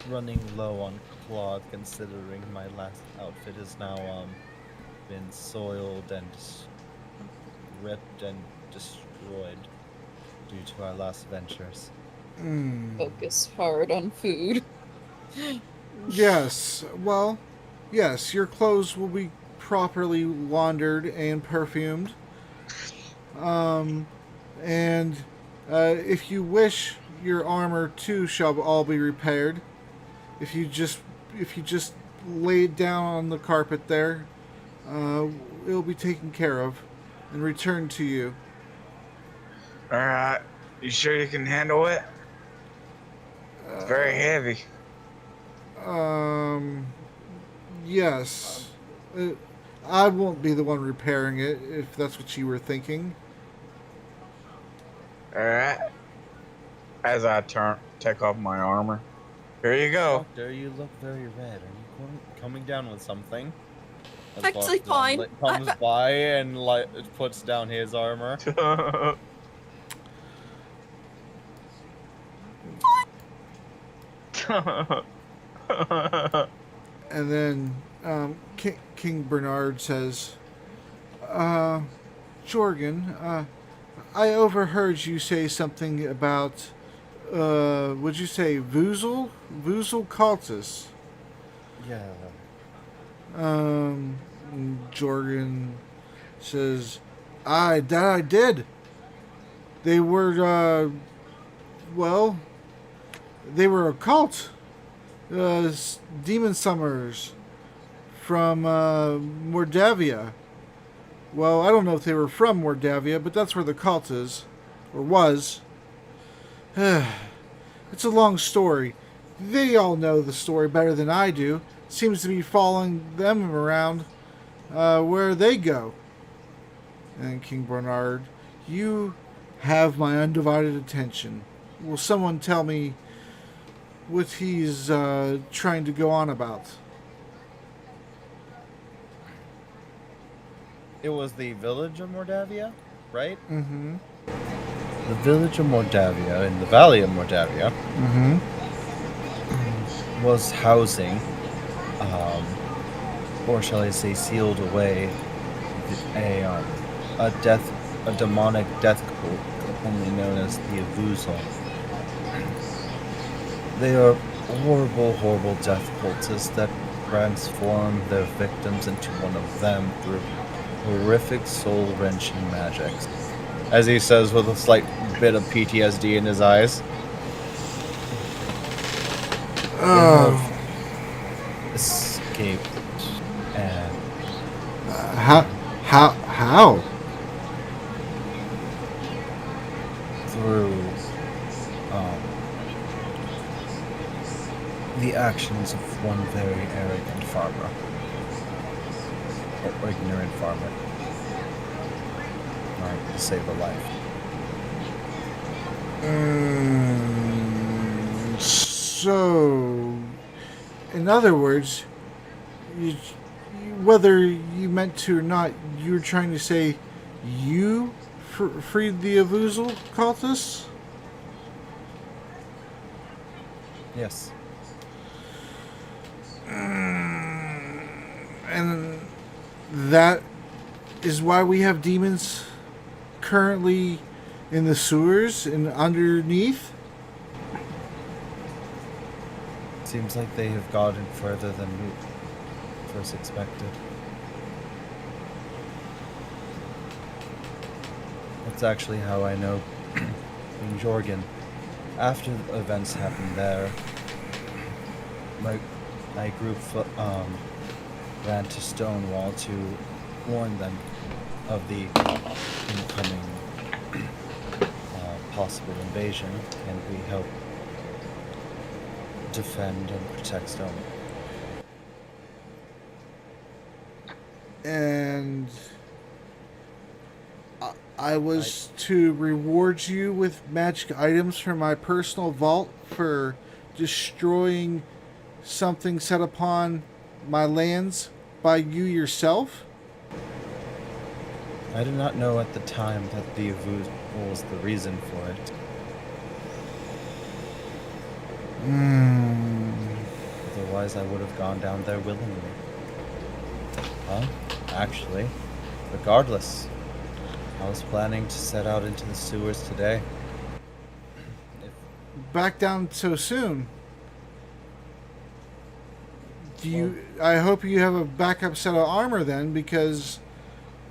running low on cloth, considering my last outfit has now been soiled and ripped and destroyed due to our last ventures. Focus hard on food. Yes. Well, yes. Your clothes will be properly laundered and perfumed. And if you wish, your armor too shall all be repaired. If you just lay it down on the carpet there, it'll be taken care of and returned to you. Alright. You sure you can handle it? It's very heavy. Yes. I won't be the one repairing it, if that's what you were thinking. Alright. As I take off my armor. Here you go. Doctor, you look very red. Are you coming down with something? And Actually, Buckdown, fine. like, comes by and like puts down his armor. And then King Bernard says, Jorgen, I overheard you say something about, would you say Vuzel? Vuzel Cultus. Yeah. Jorgen says, I did. They were, well, they were a cult. Demon summoners from Mordavia. Well, I don't know if they were from Mordavia, but that's where the cult is, or was. It's a long story. They all know the story better than I do. Seems to be following them around where they go. And King Bernard, you have my undivided attention. Will someone tell me what he's trying to go on about? It was the village of Mordavia, right? Mm-hmm. The village of Mordavia, in the valley of Mordavia, Mm-hmm. was housing, or shall I say, sealed away, a demonic death cult, only known as the Avuzal. They are horrible, horrible death cultists that transform their victims into one of them through horrific, soul-wrenching magics. As he says with a slight bit of PTSD in his eyes. They have escaped and How? through the actions of one very arrogant farmer. Or ignorant farmer. To save a life. So, in other words, whether you meant to or not, you were trying to say you freed the Avuzal cultists? Yes. And that is why we have demons currently in the sewers and underneath? Seems like they have gotten further than we first expected. That's actually how I know in Jorgen. After the events happened there, my group ran to Stonewall to warn them of the incoming possible invasion, and we helped defend and protect Stonewall. And I was to reward you with magic items from my personal vault for destroying something set upon my lands by you yourself? I did not know at the time that the Avuz was the reason for it. Otherwise, I would have gone down there willingly. Well, actually, regardless, I was planning to set out into the sewers today. Back down so soon. I hope you have a backup set of armor then, because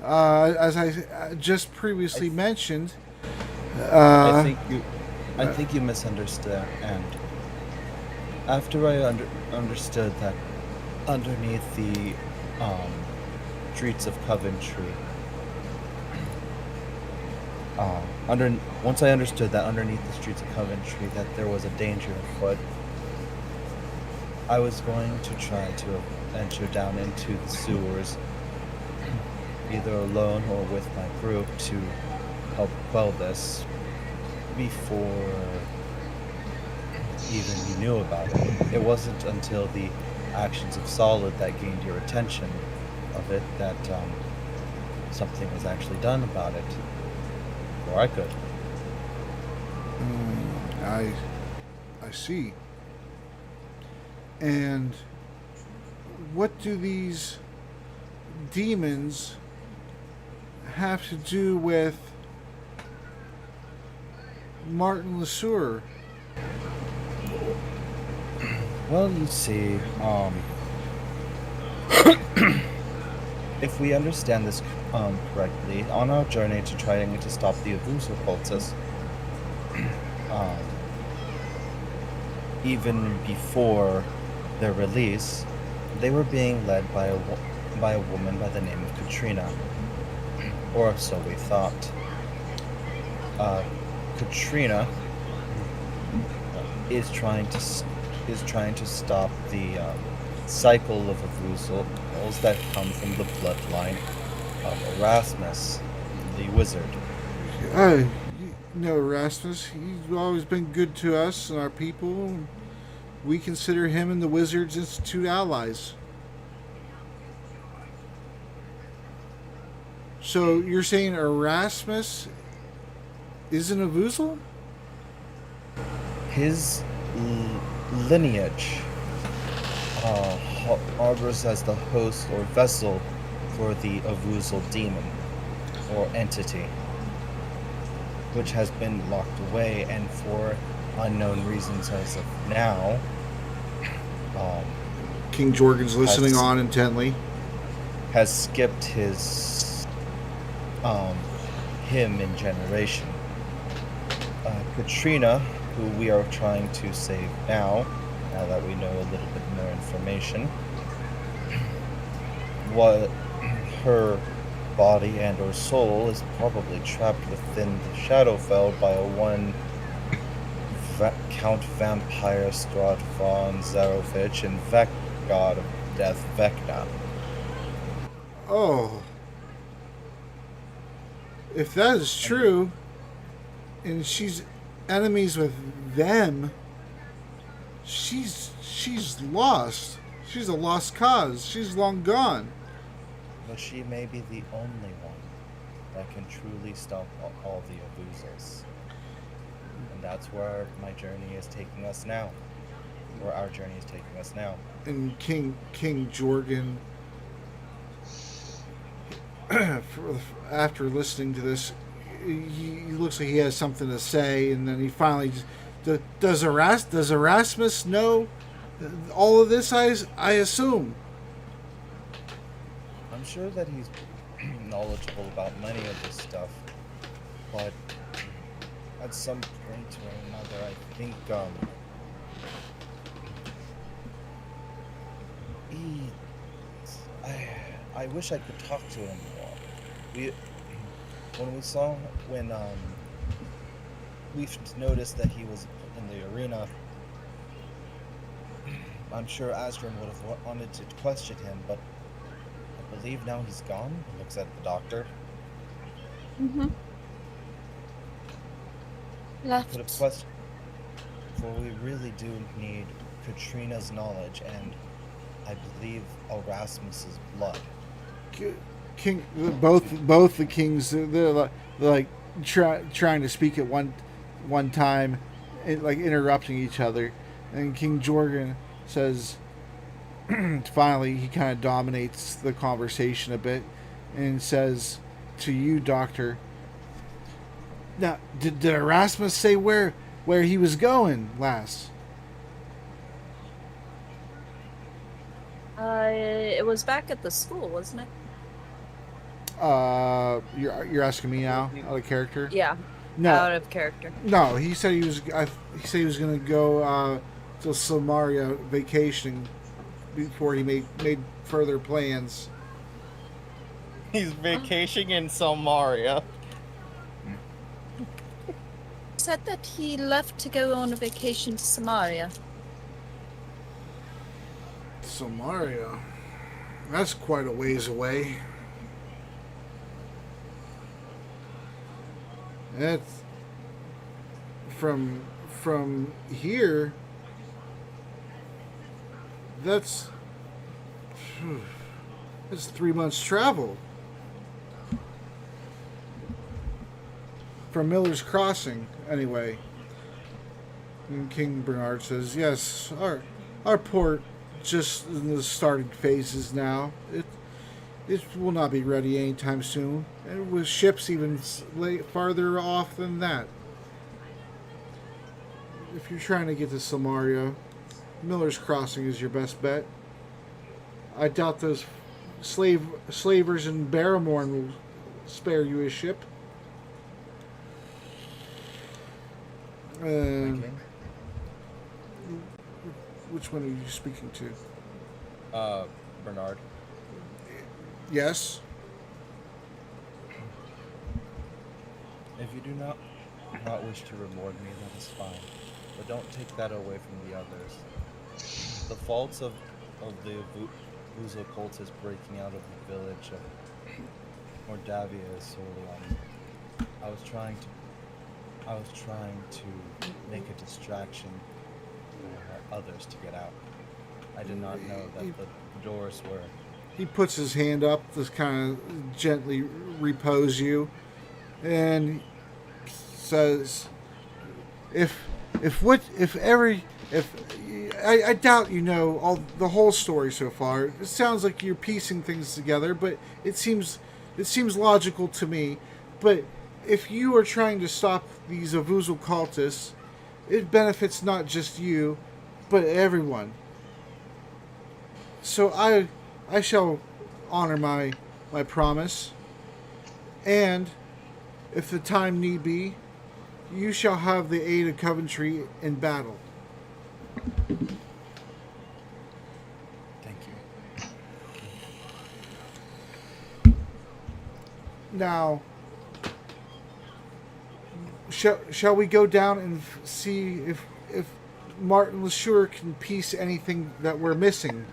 as I just previously mentioned, I think you misunderstood. And after I understood that underneath the streets of Coventry, once I understood that underneath the streets of Coventry that there was a danger afoot, I was going to try to venture down into the sewers, either alone or with my group, to help quell this before even you knew about it. It wasn't until the actions of Solid that gained your attention of of it that something was actually done about it. Or I could. I see. And what do these demons have to do with Martin Lesuer? Well, you see, if we understand this correctly, on our journey to trying to stop the Avuso cultists, um, even before their release, they were being led by a woman by the name of Katrina, or so we thought. Katrina is trying to stop the cycle of Avusals that come from the bloodline of Erasmus, the wizard. No, Erasmus, he's always been good to us and our people. We consider him and the Wizards Institute allies. So you're saying Erasmus isn't a Vuzal? His lineage harbors as the host or vessel for the Avuzal demon or entity, which has been locked away, and for unknown reasons as of now, King Jorgen's listening on intently. Has skipped his him in generation. Katrina, who we are trying to save now that we know a little bit more information, what her body and her soul is probably trapped within the Shadowfell by one Count Vampire Strahd von Zarovich and Vec God of Death Vecna. Oh. If that is true, and she's enemies with them, she's lost. She's a lost cause. She's long gone. But she may be the only one that can truly stop all the Avuzals. And that's where my journey is taking us now. Where our journey is taking us now. And King Jorgen, after listening to this, he looks like he has something to say, and then he finally does Erasmus know all of this? I assume. I'm sure that he's knowledgeable about many of this stuff, but at some point or another, I think I wish I could talk to him more. When we've noticed that he was in the arena, I'm sure Astrum would have wanted to question him, but I believe now he's gone. He looks at the doctor. Mm-hmm. Left. Could have questioned. For we really do need Katrina's knowledge and, I believe, Erasmus's blood. King, both the kings, they're like trying to speak at one time, like interrupting each other, and King Jorgen says, finally, he kind of dominates the conversation a bit, and says to you, Doctor. Now, did Erasmus say where he was going last? It was back at the school, wasn't it? You're asking me now, out of character? Yeah. No, Out of character. no. He said he was going to go to Samaria vacationing before he made further plans. He's vacationing in Samaria. Said that he left to go on a vacation to Samaria. Samaria. That's quite a ways away. That's from here. It's 3 months' travel from Miller's Crossing, anyway. And King Bernard says, "Yes, our port just in the starting phases now. It will not be ready anytime soon, and with ships even farther off than that. If you're trying to get to Samaria, Miller's Crossing is your best bet. I doubt those slavers in Barrowmorn will spare you a ship." Okay. Which one are you speaking to? Bernard. Yes. If you do not wish to reward me, that is fine. But don't take that away from the others. The faults of the Vuzo cult is breaking out of the village of Mordavia is sorely on. I was trying to make a distraction for others to get out. I did not know that the doors were. He puts his hand up to kind of gently repose you, and says, I doubt you know the whole story so far. It sounds like you're piecing things together, but it seems logical to me. But if you are trying to stop these Avuzal cultists, it benefits not just you, but everyone. So I shall honor my promise, and if the time need be, you shall have the aid of Coventry in battle. Thank you. Now, shall we go down and see if Martin Lesuer can piece anything that we're missing?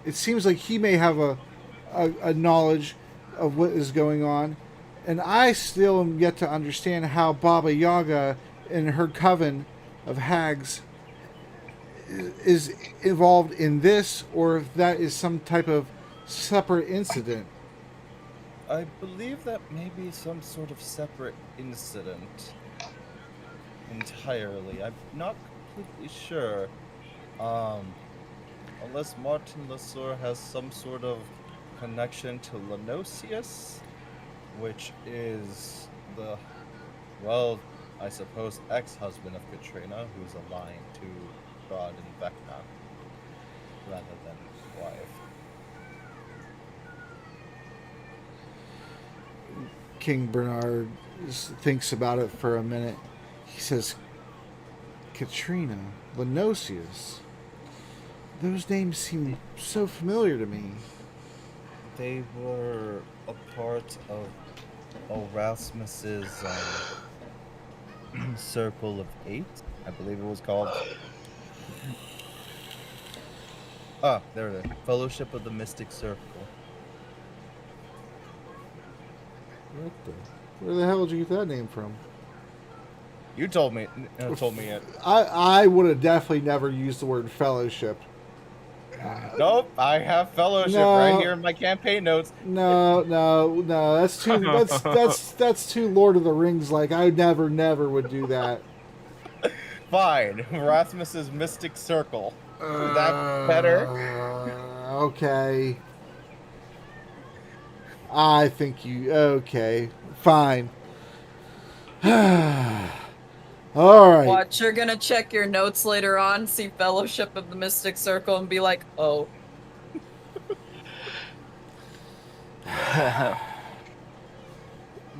It seems like he may have a knowledge of what is going on, and I still am yet to understand how Baba Yaga and her coven of hags is involved in this, or if that is some type of separate incident. I believe that may be some sort of separate incident entirely. I'm not completely sure. Unless Martin Lesuer has some sort of connection to Lenosius, which is the, well, I suppose ex-husband of Katrina, who's aligned to God and Vecna, rather than wife. King Bernard thinks about it for a minute. He says, "Katrina, Lenosius. Those names seem so familiar to me." They were a part of Erasmus's Circle of Eight, I believe it was called. Ah, there it is. Fellowship of the Mystic Circle. Where the hell did you get that name from? You told me it. I would have definitely never used the word fellowship. Nope, I have fellowship No. right here in my campaign notes. No. That's too that's too Lord of the Rings like. I never would do that. Fine, Erasmus's Mystic Circle. Is that better? Okay. I think you... Okay. Fine. All right. Watch, you're gonna check your notes later on, see Fellowship of the Mystic Circle, and be like, oh.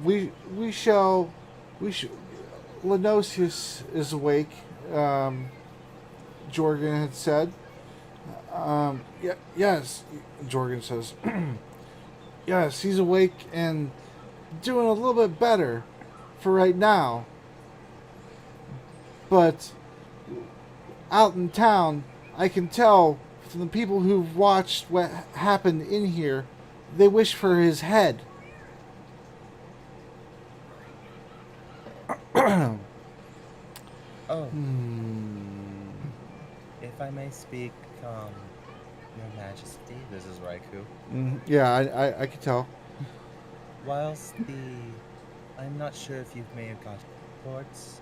We shall... Lenosius is awake, Jorgen had said. Yes, Jorgen says. Yes, he's awake and doing a little bit better for right now. But out in town, I can tell from the people who've watched what happened in here, they wish for his head. Oh. If I may speak, Your Majesty, this is Raikou. Yeah, I could tell. Whilst I'm not sure if you may have got reports,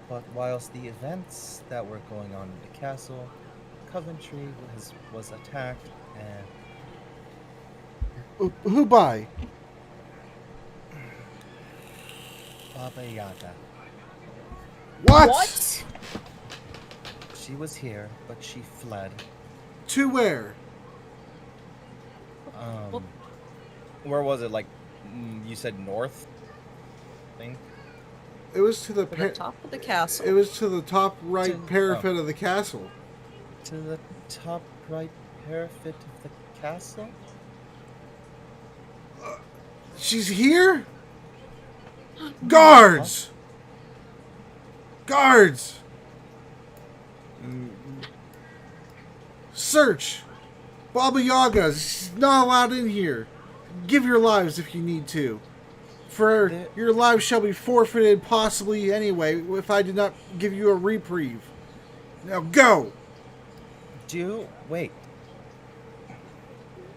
but whilst the events that were going on in the castle, Coventry was attacked and Who by? Baba Yaga. What? She was here, but she fled. To where? Where was it? Like, you said north? I think. It was to the To the top of the castle. It was to the top right To- parapet of the castle. To the top right parapet of the castle? She's here? Guards! Guards! Search! Baba Yaga, she's not allowed in here. Give your lives if you need to. For There- your lives shall be forfeited possibly anyway if I did not give you a reprieve. Now go! Wait.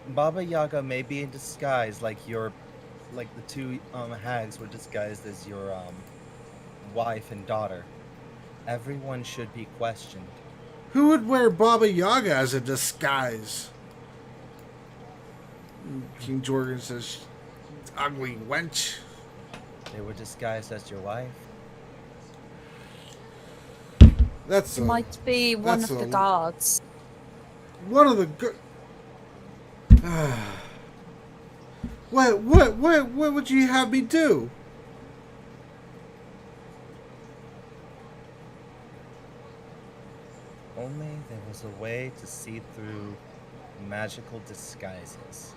Baba Yaga may be in disguise like the two hags were disguised as your wife and daughter. Everyone should be questioned. Who would wear Baba Yaga as a disguise? King Jorgen says, ugly wench. They were disguised as your wife. That's It might be one that's of the a- guards. one of the what would you have me do? Only there was a way to see through magical disguises.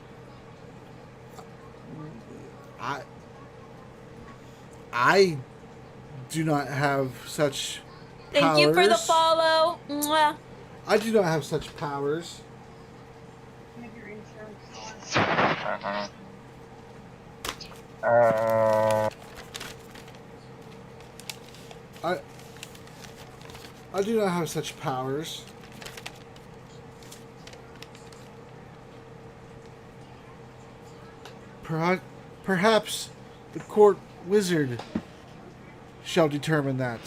I do not have such Thank you for the powers. follow. Mwah. I do not have such powers. Have your insurance on. I do not have such powers. Perhaps the court wizard shall determine that.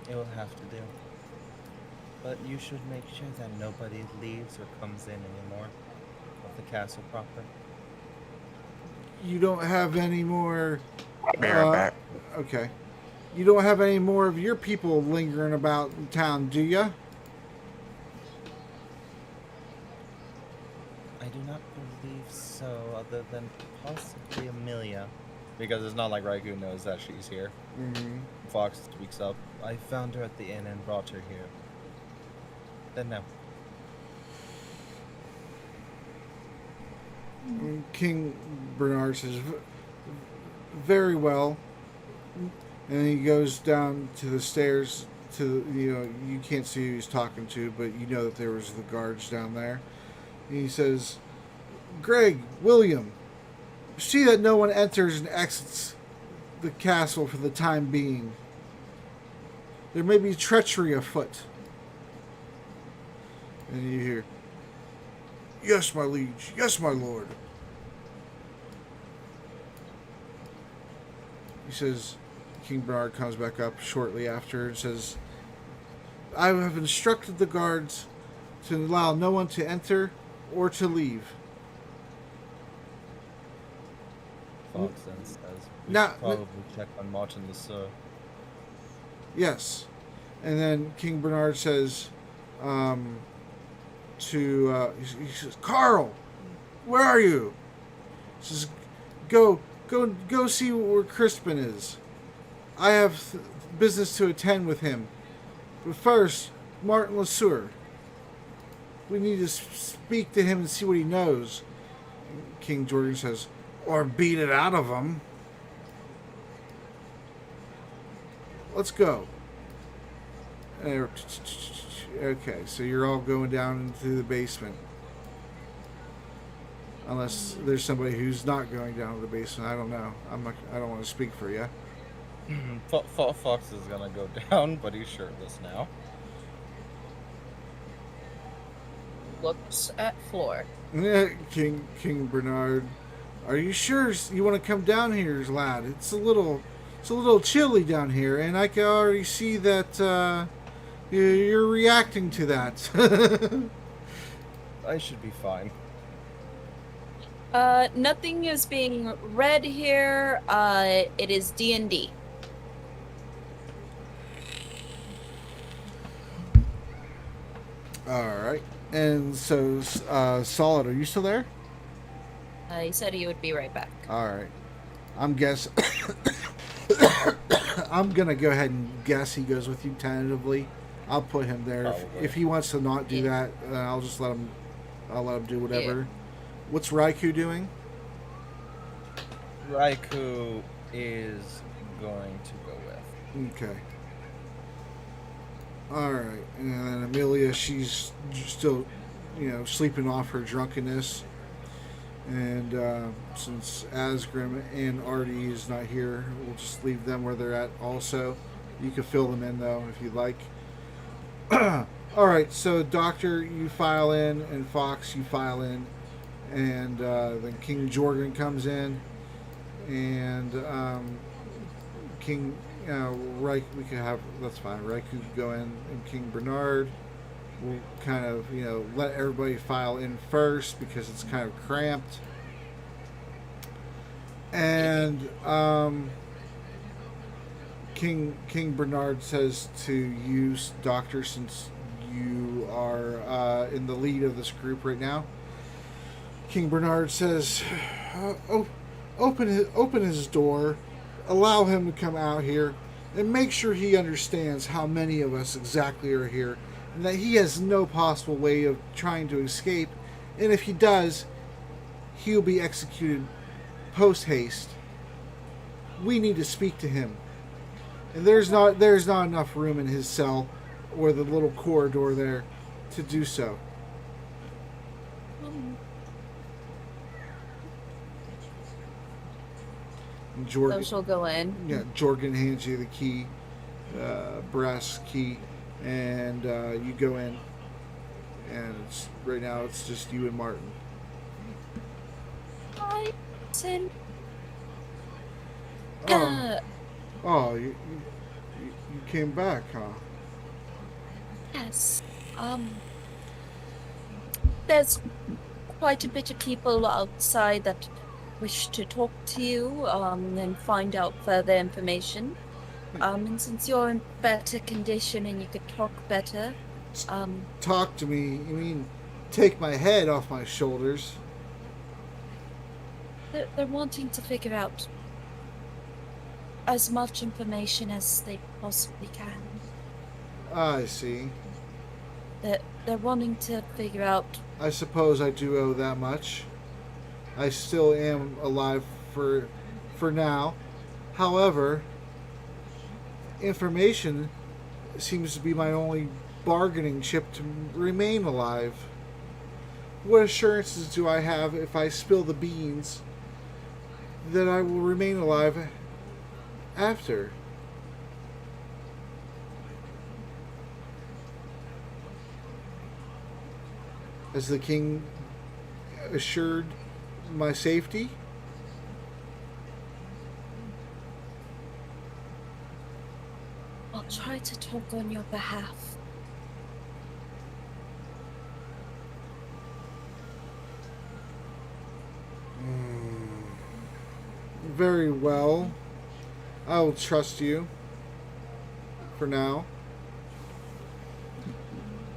It will have to do. But you should make sure that nobody leaves or comes in anymore of the castle proper. You don't have any more. Be right back. Okay. You don't have any more of your people lingering about in town, do ya? I do not believe so, other than possibly Amelia. Because it's not like Raikou knows that she's here. Mm-hmm. Fox speaks up. I found her at the inn and brought her here. Then no. King Bernard says, very well. And he goes down to the stairs to, you can't see who he's talking to, but you know that there was the guards down there. And he says, Greg, William, see that no one enters and exits the castle for the time being. There may be treachery afoot. And you hear, yes, my liege. Yes, my lord. He says, King Bernard comes back up shortly after and says, I have instructed the guards to allow no one to enter or to leave. Fox then says, we Now- should probably check on Martin Lesuer. Yes. And then King Bernard says, he says, Carl, where are you? He says, go see where Crispin is. I have business to attend with him. But first, Martin Lesuer. We need to speak to him and see what he knows. King Jordan says, or beat it out of him. Let's go. Okay, so you're all going down into the basement. Unless there's somebody who's not going down to the basement. I don't know. I don't want to speak for you. Fox is gonna go down, but he's shirtless now. looks at floor. King Bernard, are you sure you want to come down here, lad? It's a little chilly down here, and I can already see that you're reacting to that. I should be fine. Nothing is being read here. It is D&D. All right. And so, Solid, are you still there? He said he would be right back. All right. I'm gonna go ahead and guess he goes with you tentatively. I'll put him there. Probably. If he wants to not do Yeah. that, I'll just let him. I'll let him do whatever. What's Raikou doing? Raikou is going to go with. Okay. All right, and then Amelia, she's still, sleeping off her drunkenness. And since Asgrim and Artie is not here, we'll just leave them where they're at also. You can fill them in, though, if you'd like. All right, so Doctor, you file in, and Fox, you file in. And then King Jorgen comes in. And King... we could have, that's fine. Raikou could go in, and King Bernard will kind of, let everybody file in first because it's kind of cramped. And King Bernard says to you, Doctor, since you are in the lead of this group right now. King Bernard says, open his door. Allow him to come out here and make sure he understands how many of us exactly are here and that he has no possible way of trying to escape. And if he does, he'll be executed post haste. We need to speak to him. And there's not enough room in his cell or the little corridor there to do so. Those will go in. Yeah, Jorgen hands you the key, brass key, and you go in. And right now it's just you and Martin. Hi, Sin. Oh, you came back, huh? Yes. There's quite a bit of people outside that wish to talk to you, and find out further information. And since you're in better condition and you could talk better, Talk to me? You mean take my head off my shoulders? they're wanting to figure out as much information as they possibly can. I see. They're wanting to figure out. I suppose I do owe that much. I still am alive for now. However, information seems to be my only bargaining chip to remain alive. What assurances do I have if I spill the beans that I will remain alive after? Has the king assured my safety? I'll try to talk on your behalf. Very well. I will trust you. For now.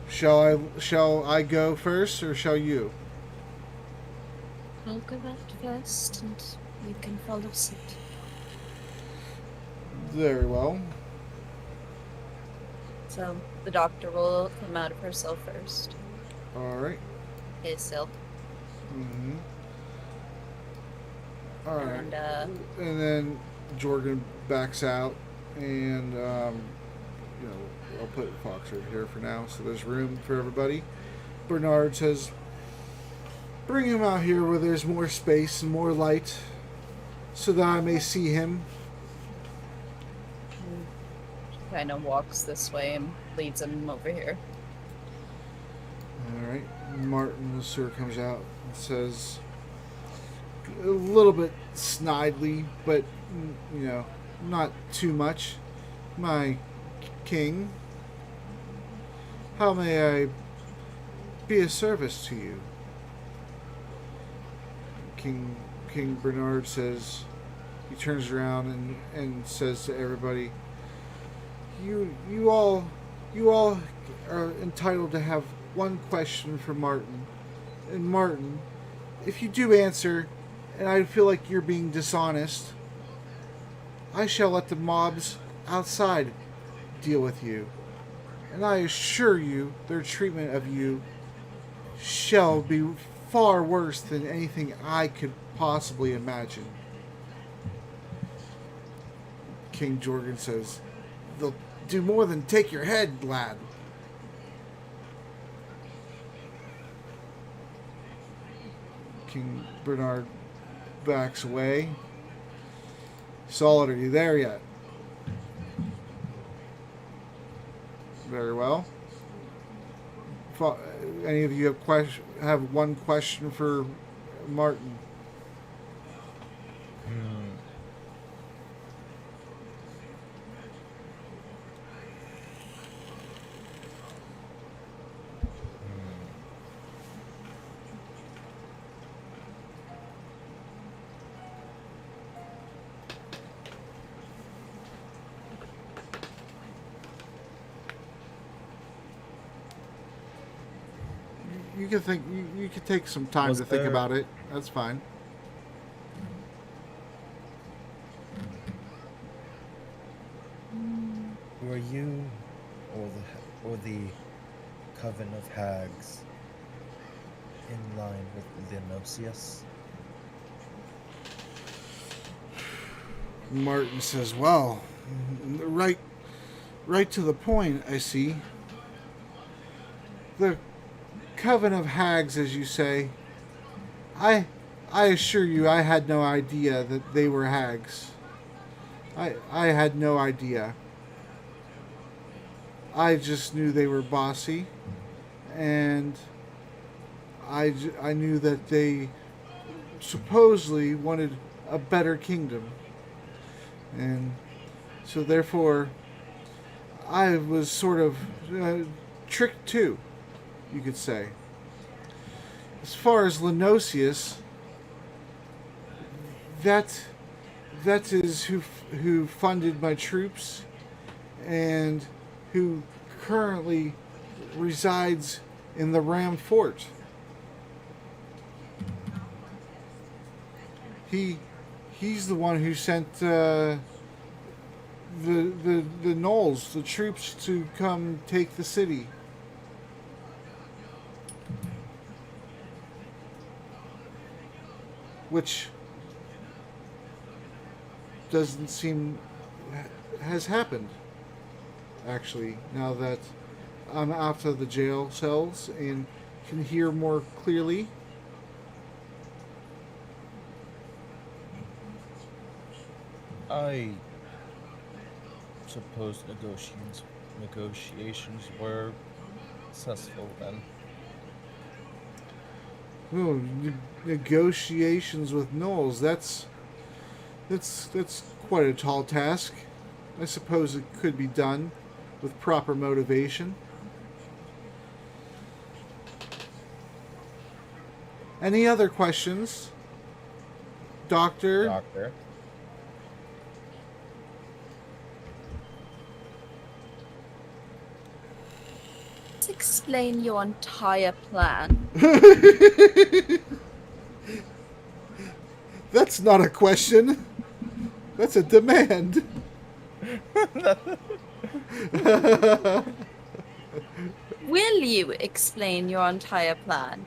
Shall I go first, or shall you? I'll go out first, and you can follow suit. Very well. So the doctor will come out of her cell first. All right. His cell. Mm-hmm. All right. And then Jorgen backs out, and I'll put Fox right here for now, so there's room for everybody. Bernard says, "Bring him out here where there's more space and more light, so that I may see him." kind of walks this way and leads him over here. All right. Martin Lesuer comes out and says, a little bit snidely, but, not too much. My king, how may I be of service to you? King Bernard says, he turns around and says to everybody, you all are entitled to have one question for Martin. And Martin, if you do answer, and I feel like you're being dishonest, I shall let the mobs outside deal with you. And I assure you, their treatment of you shall be far worse than anything I could possibly imagine. King Jorgen says, they'll do more than take your head, lad. King Bernard backs away. Solid, are you there yet? Very well. Any of you have one question for Martin? You can think. You can take some time to think about it. That's fine. Were you or the Coven of Hags in line with Lenosius? Martin says, "Well, right to the point. I see. The Coven of Hags, as you say. I assure you, I had no idea that they were hags. I had no idea. I just knew they were bossy, and I knew that they supposedly wanted a better kingdom. And so therefore, I was sort of tricked too, you could say. As far as Lenosius, that is who funded my troops and who currently resides in the Ram Fort. He's the one who sent the gnolls, the troops, to come take the city. Which doesn't seem has happened, actually, now that I'm out of the jail cells and can hear more clearly. I suppose negotiations were successful then. Oh, negotiations with gnolls, that's quite a tall task. I suppose it could be done with proper motivation. Any other questions? Doctor? Let's explain your entire plan. That's not a question. That's a demand. Will you explain your entire plan?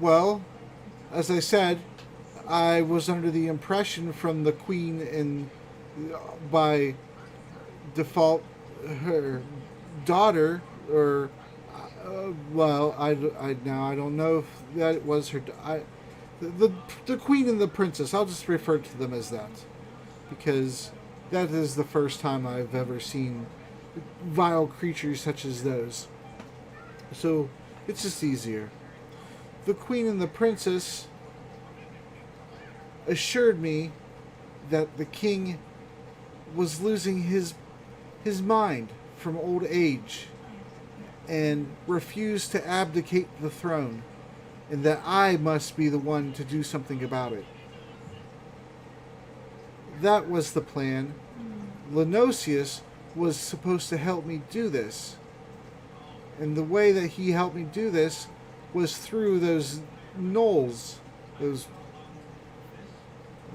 Well, as I said, I was under the impression from the Queen and by default her daughter, or well, I don't know if that was her. The Queen and the Princess. I'll just refer to them as that, because That is the first time I've ever seen vile creatures such as those. So it's just easier. The queen and the princess assured me that the king was losing his mind from old age and refused to abdicate the throne, and that I must be the one to do something about it. That was the plan. Lenosius was supposed to help me do this. And the way that he helped me do this was through those gnolls, those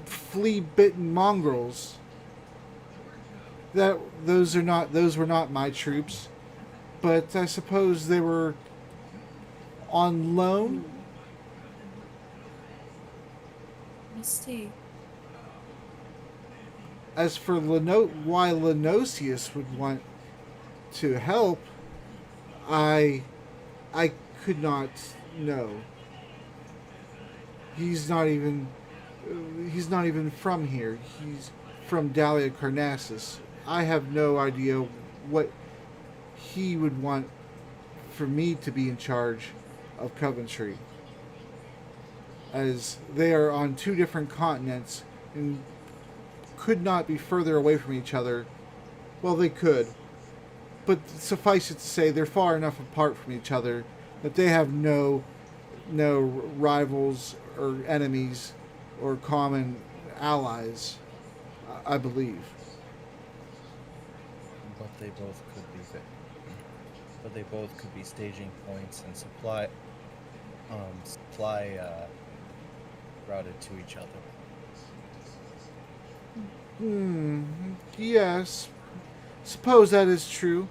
flea-bitten mongrels. Those were not my troops, but I suppose they were on loan. I see. As for why Lenosius would want to help, I could not know. He's not even from here. He's from Dalia Carnassus. I have no idea what he would want for me to be in charge of Coventry, as they are on two different continents and could not be further away from each other. Well, they could, but suffice it to say, they're far enough apart from each other that they have no rivals or enemies or common allies, I believe. But they both could be staging points and supply routed to each other. Yes. Suppose that is true.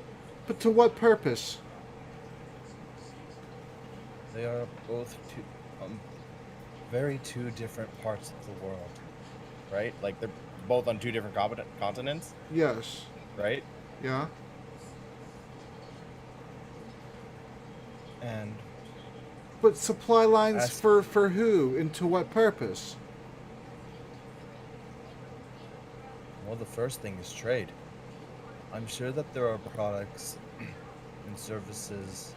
But to what purpose? They are both two different parts of the world, right? Like they're both on two different continents, Yes. right? Yeah. And But supply lines As- for who and to what purpose? well, the first thing is trade. I'm sure that there are products and services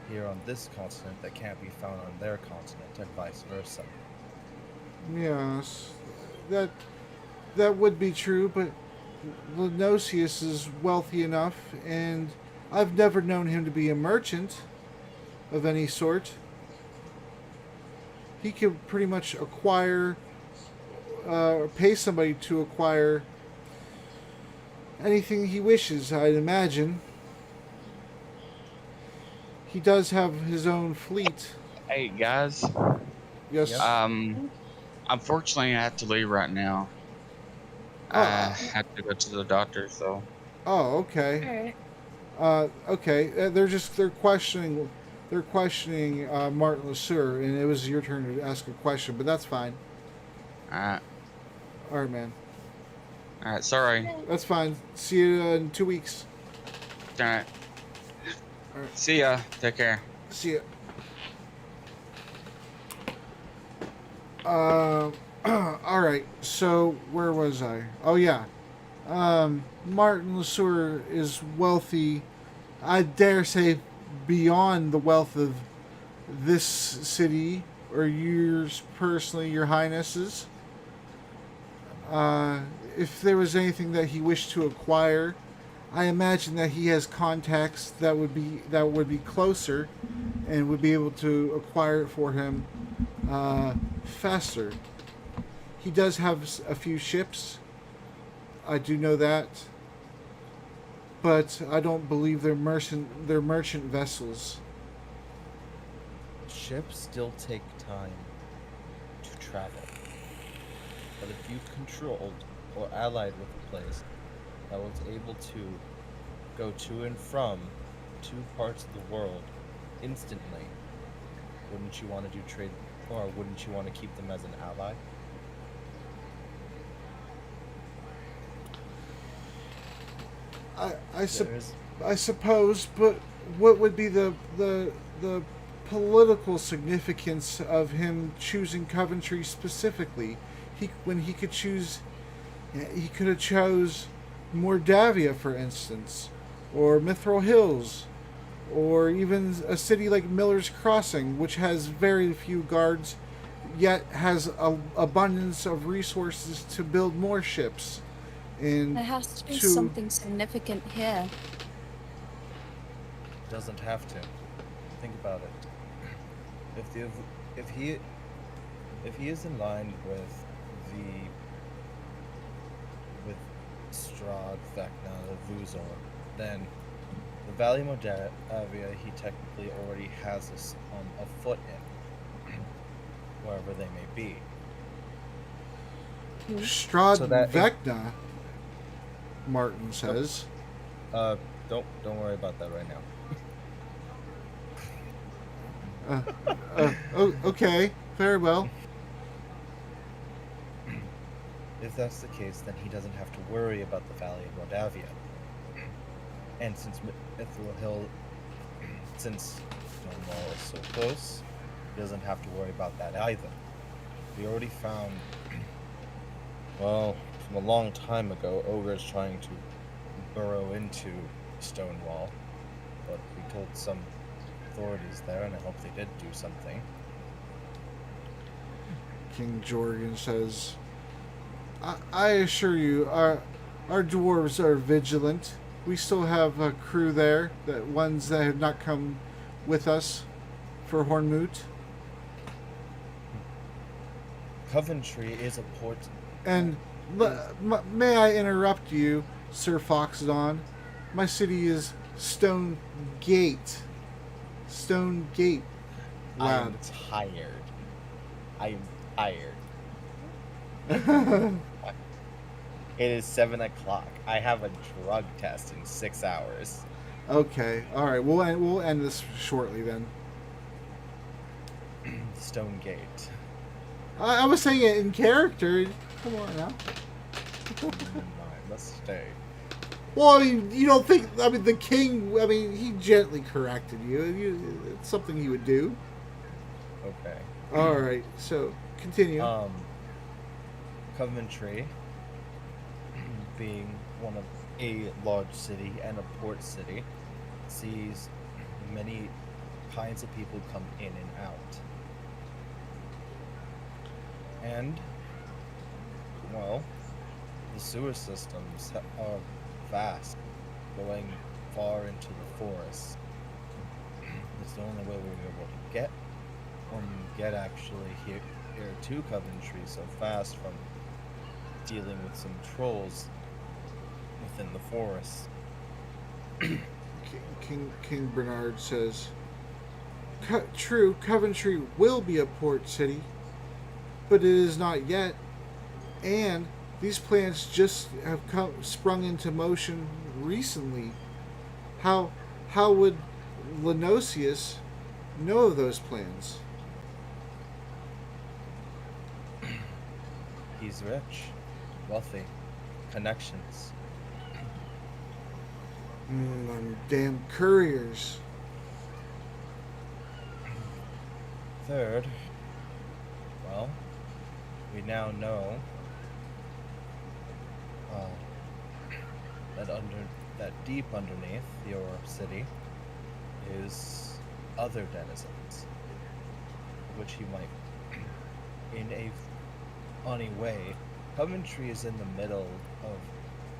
here on this continent that can't be found on their continent, and vice versa. Yes. That would be true, but Lenosius is wealthy enough, and I've never known him to be a merchant of any sort. He could pretty much acquire, pay somebody to acquire anything he wishes, I'd imagine. He does have his own fleet. Hey guys, Yes. Yep. unfortunately I have to leave right now. Oh. I have to go to the doctor, so Oh, okay. Alright. Okay. They're questioning Martin Lesuer, and it was your turn to ask a question, but that's fine. alright, All right, man. sorry. That's fine. See you in 2 weeks. Alright. Alright. See ya. Take care. See ya. All right. So where was I? Oh yeah. Martin Lesueur is wealthy. I dare say beyond the wealth of this city or yours personally, your highnesses. If there was anything that he wished to acquire, I imagine that he has contacts that would be closer and would be able to acquire it for him faster. He does have a few ships. I do know that, but I don't believe they're merchant vessels. Ships still take time to travel. But if you controlled or allied with a place that was able to go to and from two parts of the world instantly, wouldn't you want to do trade, or wouldn't you want to keep them as an ally? I suppose, but what would be the political significance of him choosing Coventry specifically? When he could choose He could have chose Mordavia, for instance, or Mithril Hills, or even a city like Miller's Crossing, which has very few guards, yet has an abundance of resources to build more ships. And There has to be to something significant here. Doesn't have to. Think about it. If the if he is in line with Strahd, Vecna, Vuzor, then the Valley Modavia he technically already has a foot in, wherever they may be. Strahd So that- Vecna, Martin says. Don't worry about that right now. Okay, very well. If that's the case, then he doesn't have to worry about the Valley of Modavia. And since Mithril Hill, since Stonewall is so close, he doesn't have to worry about that either. We already found, well, from a long time ago, ogres trying to burrow into Stonewall, but we told some authorities there, and I hope they did do something. King Jorgen says, I assure you, our dwarves are vigilant. We still have a crew there, ones that have not come with us for Hornmoot. Coventry is a port. And may I interrupt you, Sir Foxdon? My city is Stone Gate. Stone Gate, lad. I'm tired. I'm tired. It is 7 o'clock. I have a drug test in 6 hours. Okay, all right. We'll end this shortly then. Stonegate. I was saying it in character. Come on now. Never mind, let's stay. Well, I mean, you don't think? I mean, the king. I mean, he gently corrected you. It's something he would do. Okay. All right. So continue. Coventry, being one of a large city and a port city, sees many kinds of people come in and out. And, well, the sewer systems are vast, going far into the forest. It's the only way we were able to get actually here to Coventry so fast from dealing with some trolls within the forest. King Bernard says, "True, Coventry will be a port city, but it is not yet, and these plans just have sprung into motion recently. How would Lenosius know of those plans?" He's rich, wealthy, connections. Them damn couriers. Third, well, we now know that deep underneath your city is other denizens, which he might, in a funny way, Coventry is in the middle of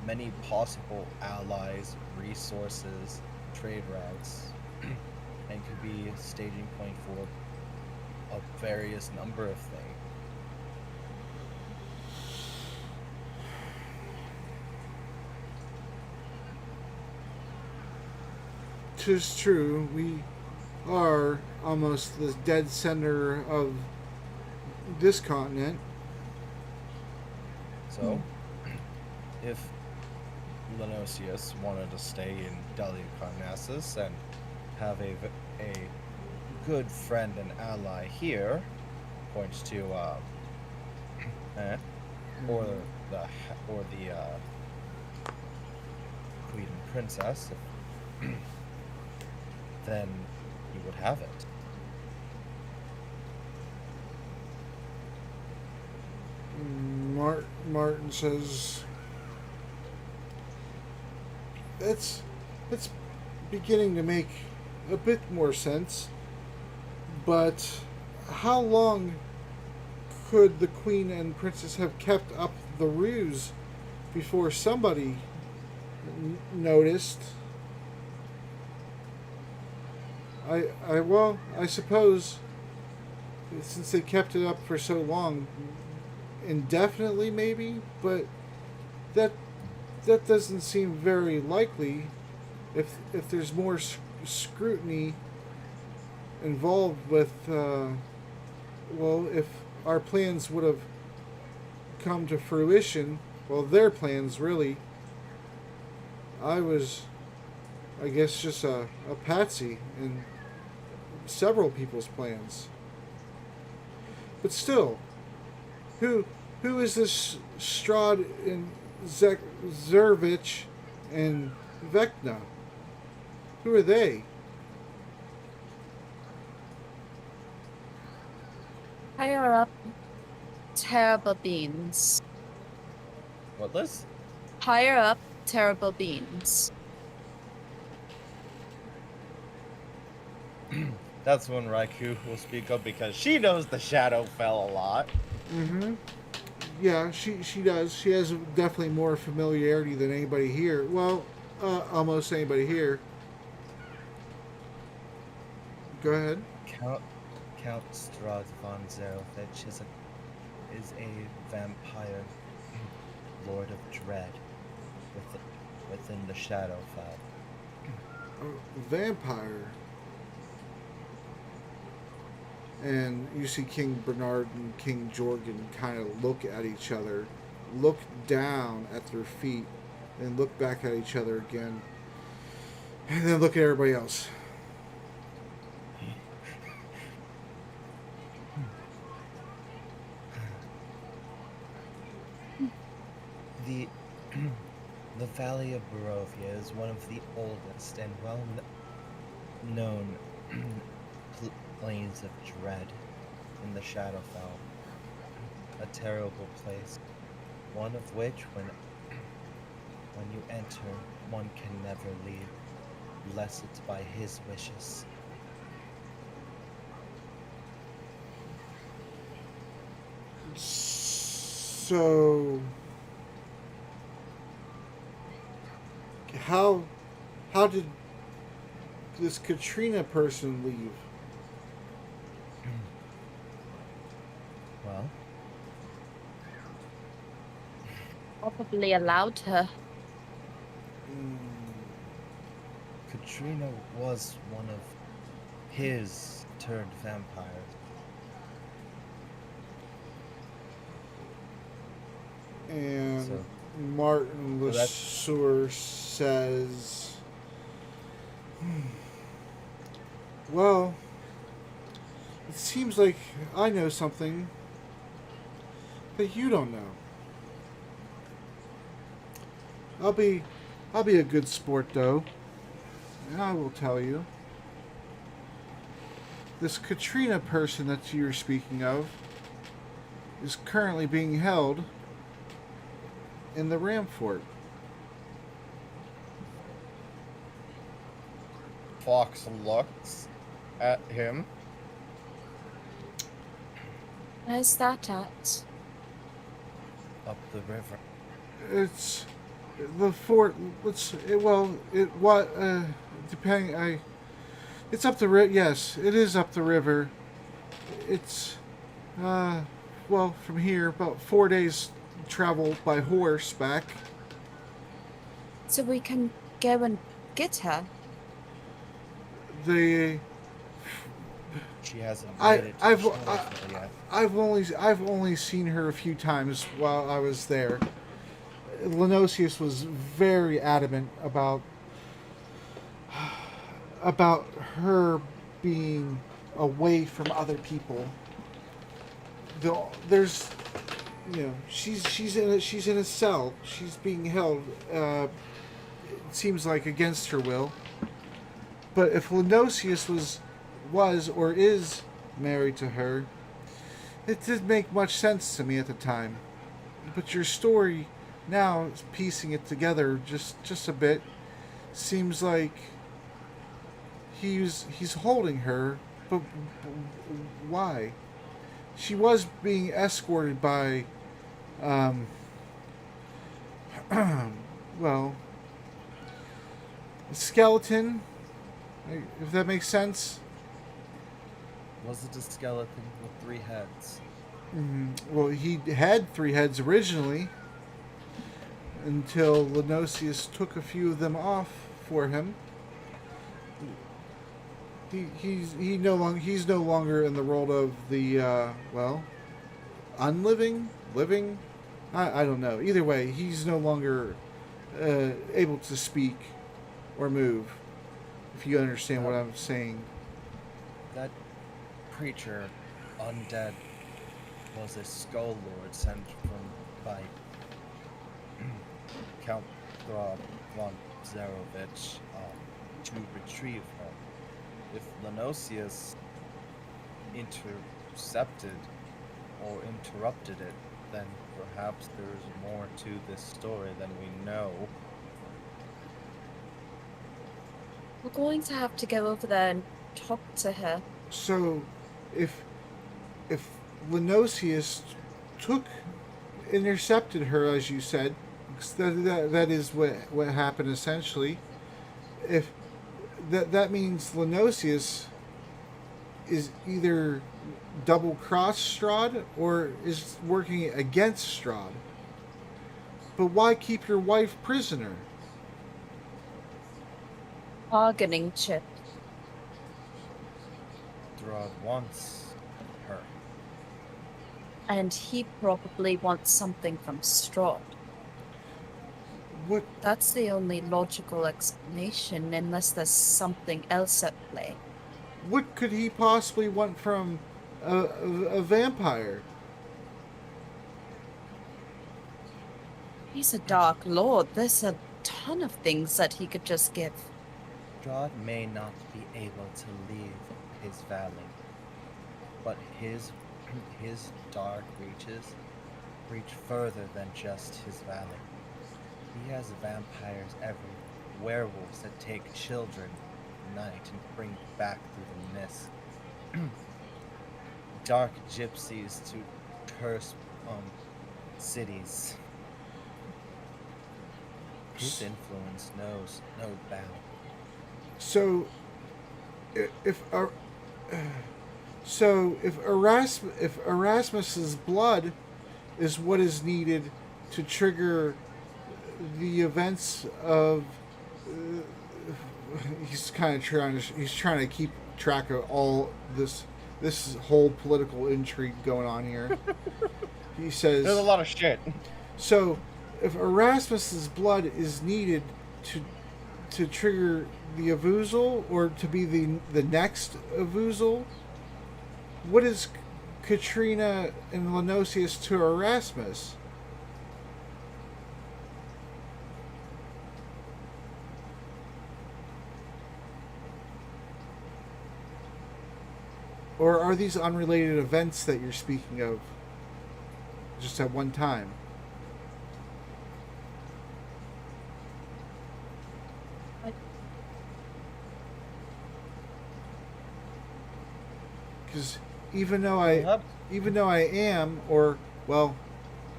many possible allies, resources, trade routes, and could be a staging point for a various number of things. 'Tis true, we are almost the dead center of this continent. So, if Lenosius wanted to stay in Delicarnassus and have a good friend and ally here, points to or the Queen and Princess, then you would have it. Martin says, It's beginning to make a bit more sense, but how long could the Queen and Princess have kept up the ruse before somebody noticed? I suppose since they kept it up for so long, indefinitely maybe, but that that doesn't seem very likely. If there's more scrutiny involved with, well, if our plans would have come to fruition, well, their plans really. I was, I guess, just a patsy in several people's plans. But still, who is this Strahd and Zervich and Vecna? Who are they? Higher up, terrible beings. What, Liz? Higher up, terrible beings. That's when Raikou will speak up because she knows the Shadowfell a lot. Mm-hmm. Yeah, she does. She has definitely more familiarity than anybody here. Well, almost anybody here. Go ahead. Count Strahd von Zarovich is a vampire lord of dread within the Shadowfell. Vampire. And you see King Bernard and King Jorgen kind of look at each other, look down at their feet, and look back at each other again, and then look at everybody else. The the Valley of Barovia is one of the oldest and well-known plains of dread in the Shadowfell. A terrible place, one of which, when you enter, one can never leave, unless it's by his wishes. So, how did this Katrina person leave? Well, Probably allowed her. Katrina was one of his turned vampires. And So- Martin so that's- Lesuer says, well, it seems like I know something that you don't know. I'll be a good sport though, and I will tell you. This Katrina person that you're speaking of is currently being held in the Ram Fort. Fox looks at him. Where's that at? Up the river. It's the fort. Depending. It's up the river. Yes, it is up the river. It's, from here about 4 days travel by horseback. So we can go and get her. The She hasn't I- made it to I've- the Shadowfell yet. I've only seen her a few times while I was there. Lenosius was very adamant about her being away from other people. There's, she's in a cell. She's being held. It seems like against her will. But if Lenosius was or is married to her, it didn't make much sense to me at the time. but your story now, piecing it together just a bit, seems like he's holding her, but why? She was being escorted by, um, well, a skeleton, if that makes sense. Was it a skeleton with 3 heads? Well, he had 3 heads originally, until Lenosius took a few of them off for him. He's no longer in the role of the unliving, living. I don't know. Either way, he's no longer able to speak or move. If you understand what I'm saying. That creature, undead, was a skull lord sent by Count Throb von Zarovich to retrieve her. If Lenosius intercepted or interrupted it, then perhaps there's more to this story than we know. We're going to have to go over there and talk to her. So, if Lenosius intercepted her, as you said, 'cause that is what happened essentially. If that means Lenosius is either double cross Strahd or is working against Strahd. But why keep your wife prisoner? Bargaining chip. Throg wants her. And he probably wants something from Strahd. What? That's the only logical explanation, unless there's something else at play. What could he possibly want from a vampire? He's a Dark Lord. There's a ton of things that he could just give. Strahd may not be able to leave his valley, but his dark reach further than just his valley. He has vampires everywhere, werewolves that take children at night and bring back through the mist. Dark gypsies to curse cities. His influence knows no bound. So, if Erasmus's blood is what is needed to trigger the events of, he's trying to keep track of all this whole political intrigue going on here. He says There's a lot of shit. so. If Erasmus's blood is needed to trigger the Avuzal, or to be the next Avuzal, what is Katrina and Lenosius to Erasmus? Or are these unrelated events that you're speaking of just at one time? Because even though I am, or well,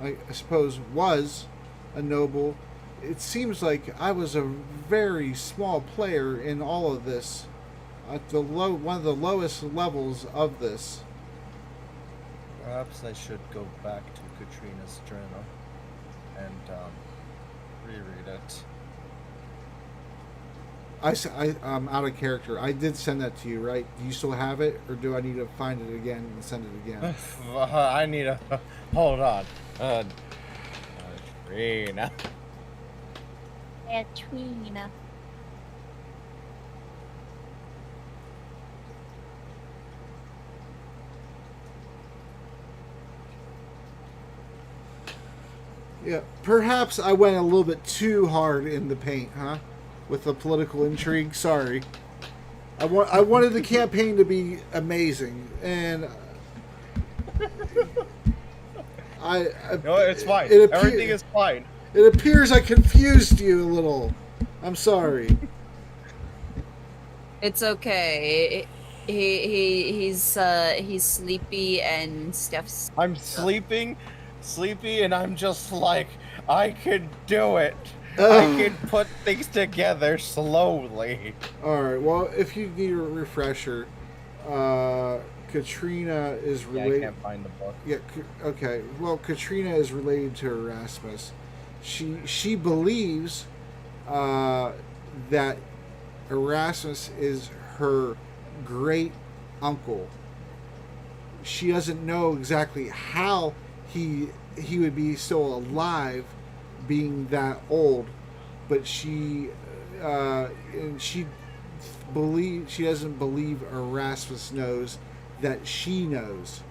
I suppose was a noble, it seems like I was a very small player in all of this, at one of the lowest levels of this. Perhaps I should go back to Katrina's journal and reread it. I'm out of character. I did send that to you, right? Do you still have it, or do I need to find it again and send it again? I need a... Hold on. Katrina. Katrina. Yeah, perhaps I went a little bit too hard in the paint, huh? With the political intrigue. Sorry. I wanted the campaign to be amazing, and No, it's fine. Everything is fine. It appears I confused you a little. I'm sorry. It's okay. He's sleepy and Steph's. I'm sleepy, and I'm just like, I can do it. I can put things together slowly. All right. Well, if you need a refresher, Katrina is Yeah, I related. can't find the book. Yeah. Okay. Well, Katrina is related to Erasmus. She believes that Erasmus is her great uncle. She doesn't know exactly how he would be still alive, being that old, but she doesn't believe Erasmus knows that she knows.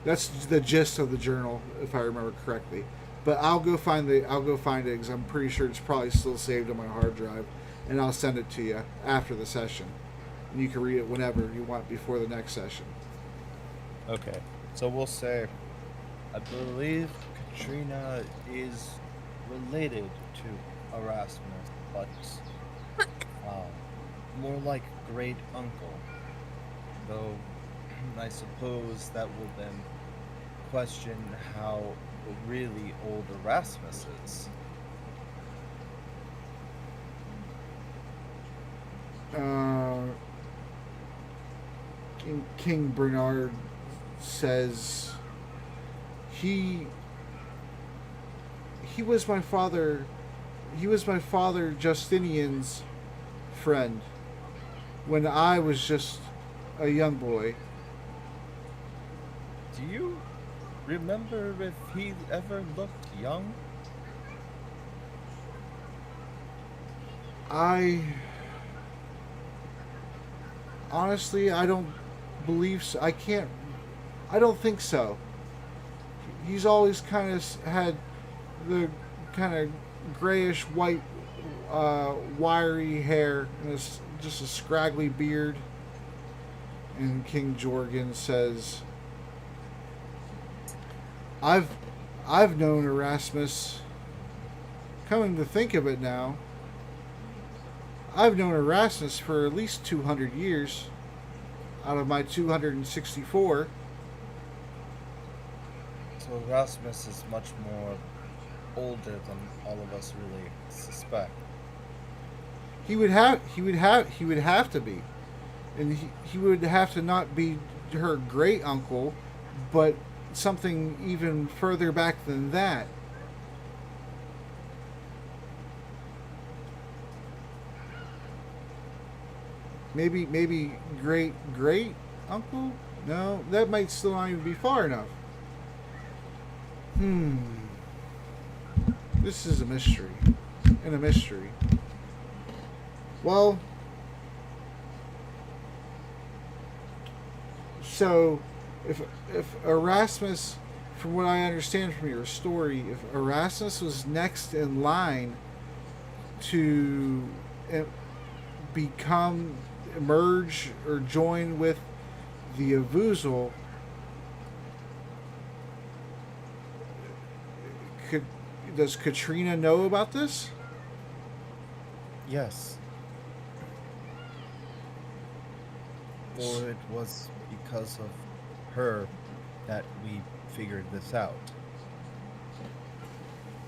That's the gist of the journal, if I remember correctly. But I'll go find it because I'm pretty sure it's probably still saved on my hard drive, and I'll send it to you after the session. And you can read it whenever you want before the next session. Okay, so we'll say, I believe Katrina is related to Erasmus, but more like great uncle. Though I suppose that will then question how really old Erasmus is. King Bernard says he was my father. He was my father Justinian's friend when I was just a young boy. Do you remember if he ever looked young? Honestly, I don't believe so. I don't think so. He's always kind of had the kind of grayish white, wiry hair and just a scraggly beard. And King Jorgen says, I've known Erasmus. Coming to think of it now, I've known Erasmus for at least 200 years out of my 264. So Erasmus is much more older than all of us really suspect. He would have to be. And he would have to not be her great uncle, but something even further back than that. Maybe great uncle? No, that might still not even be far enough. This is a mystery. And a mystery. Well, so if Erasmus, from what I understand from your story, if Erasmus was next in line to merge or join with the Avuzal, does Katrina know about this? Yes. Or it was because of her that we figured this out.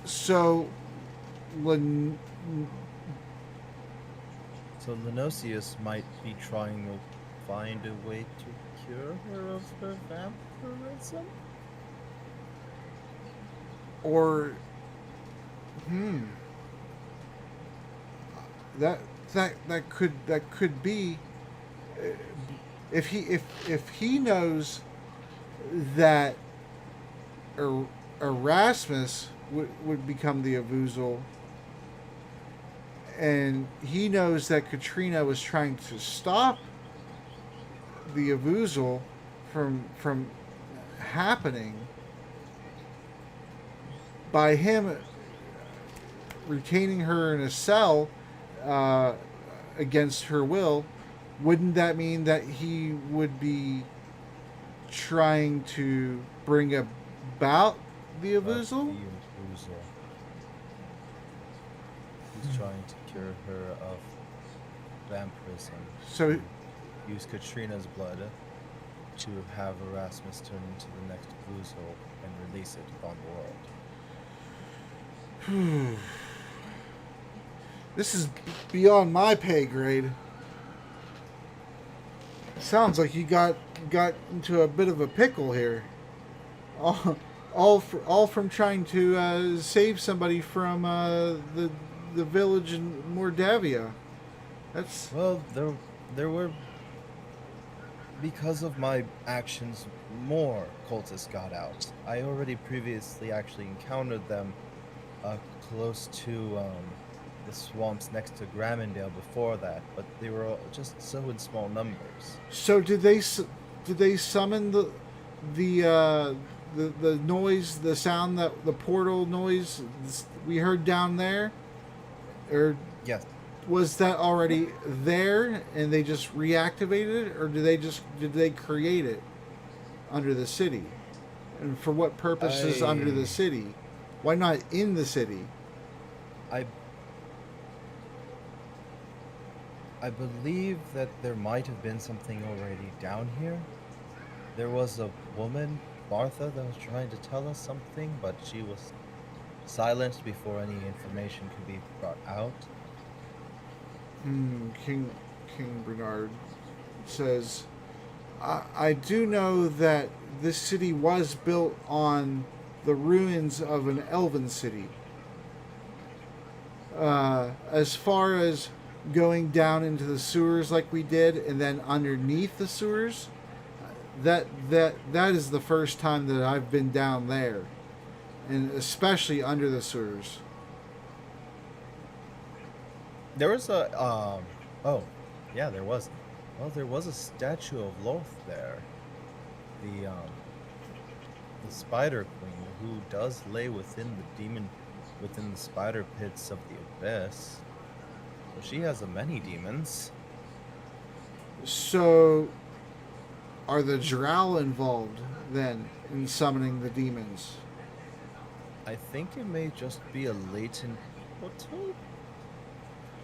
So, So Lenosius might be trying to find a way to cure her of her vampirism? or that could be, if he knows that Erasmus would become the Avuzal, and he knows that Katrina was trying to stop the Avuzal from happening by him retaining her in a cell against her will. Wouldn't that mean that he would be trying to bring about the About Avuzal? the Avuzal. He's trying to cure her of vampirism. So, To use Katrina's blood to have Erasmus turn into the next Avuzal and release it upon the world. this is beyond my pay grade. Sounds like you got into a bit of a pickle here. All from trying to save somebody from the village in Mordavia. That's Well, there were, because of my actions, more cultists got out. I already previously actually encountered them close to the swamps next to Grammondale before that, but they were all just so in small numbers. so. Did they summon the noise, the sound, that the portal noise we heard down there, or Yes, was that already there and they just reactivated it, or did they create it under the city, and for what purposes under the city? Why not in the city? I believe that there might have been something already down here. There was a woman, Martha, that was trying to tell us something, but she was silenced before any information could be brought out. King Bernard says, I do know that this city was built on the ruins of an elven city. As far as going down into the sewers like we did, and then underneath the sewers, that is the first time that I've been down there, and especially under the sewers. There was a oh, yeah, there was. Well, there was a statue of Loth there. The Spider Queen, who does lay within the spider pits of the abyss. So she has many demons. So, are the Drow involved then in summoning the demons? I think it may just be a latent portal.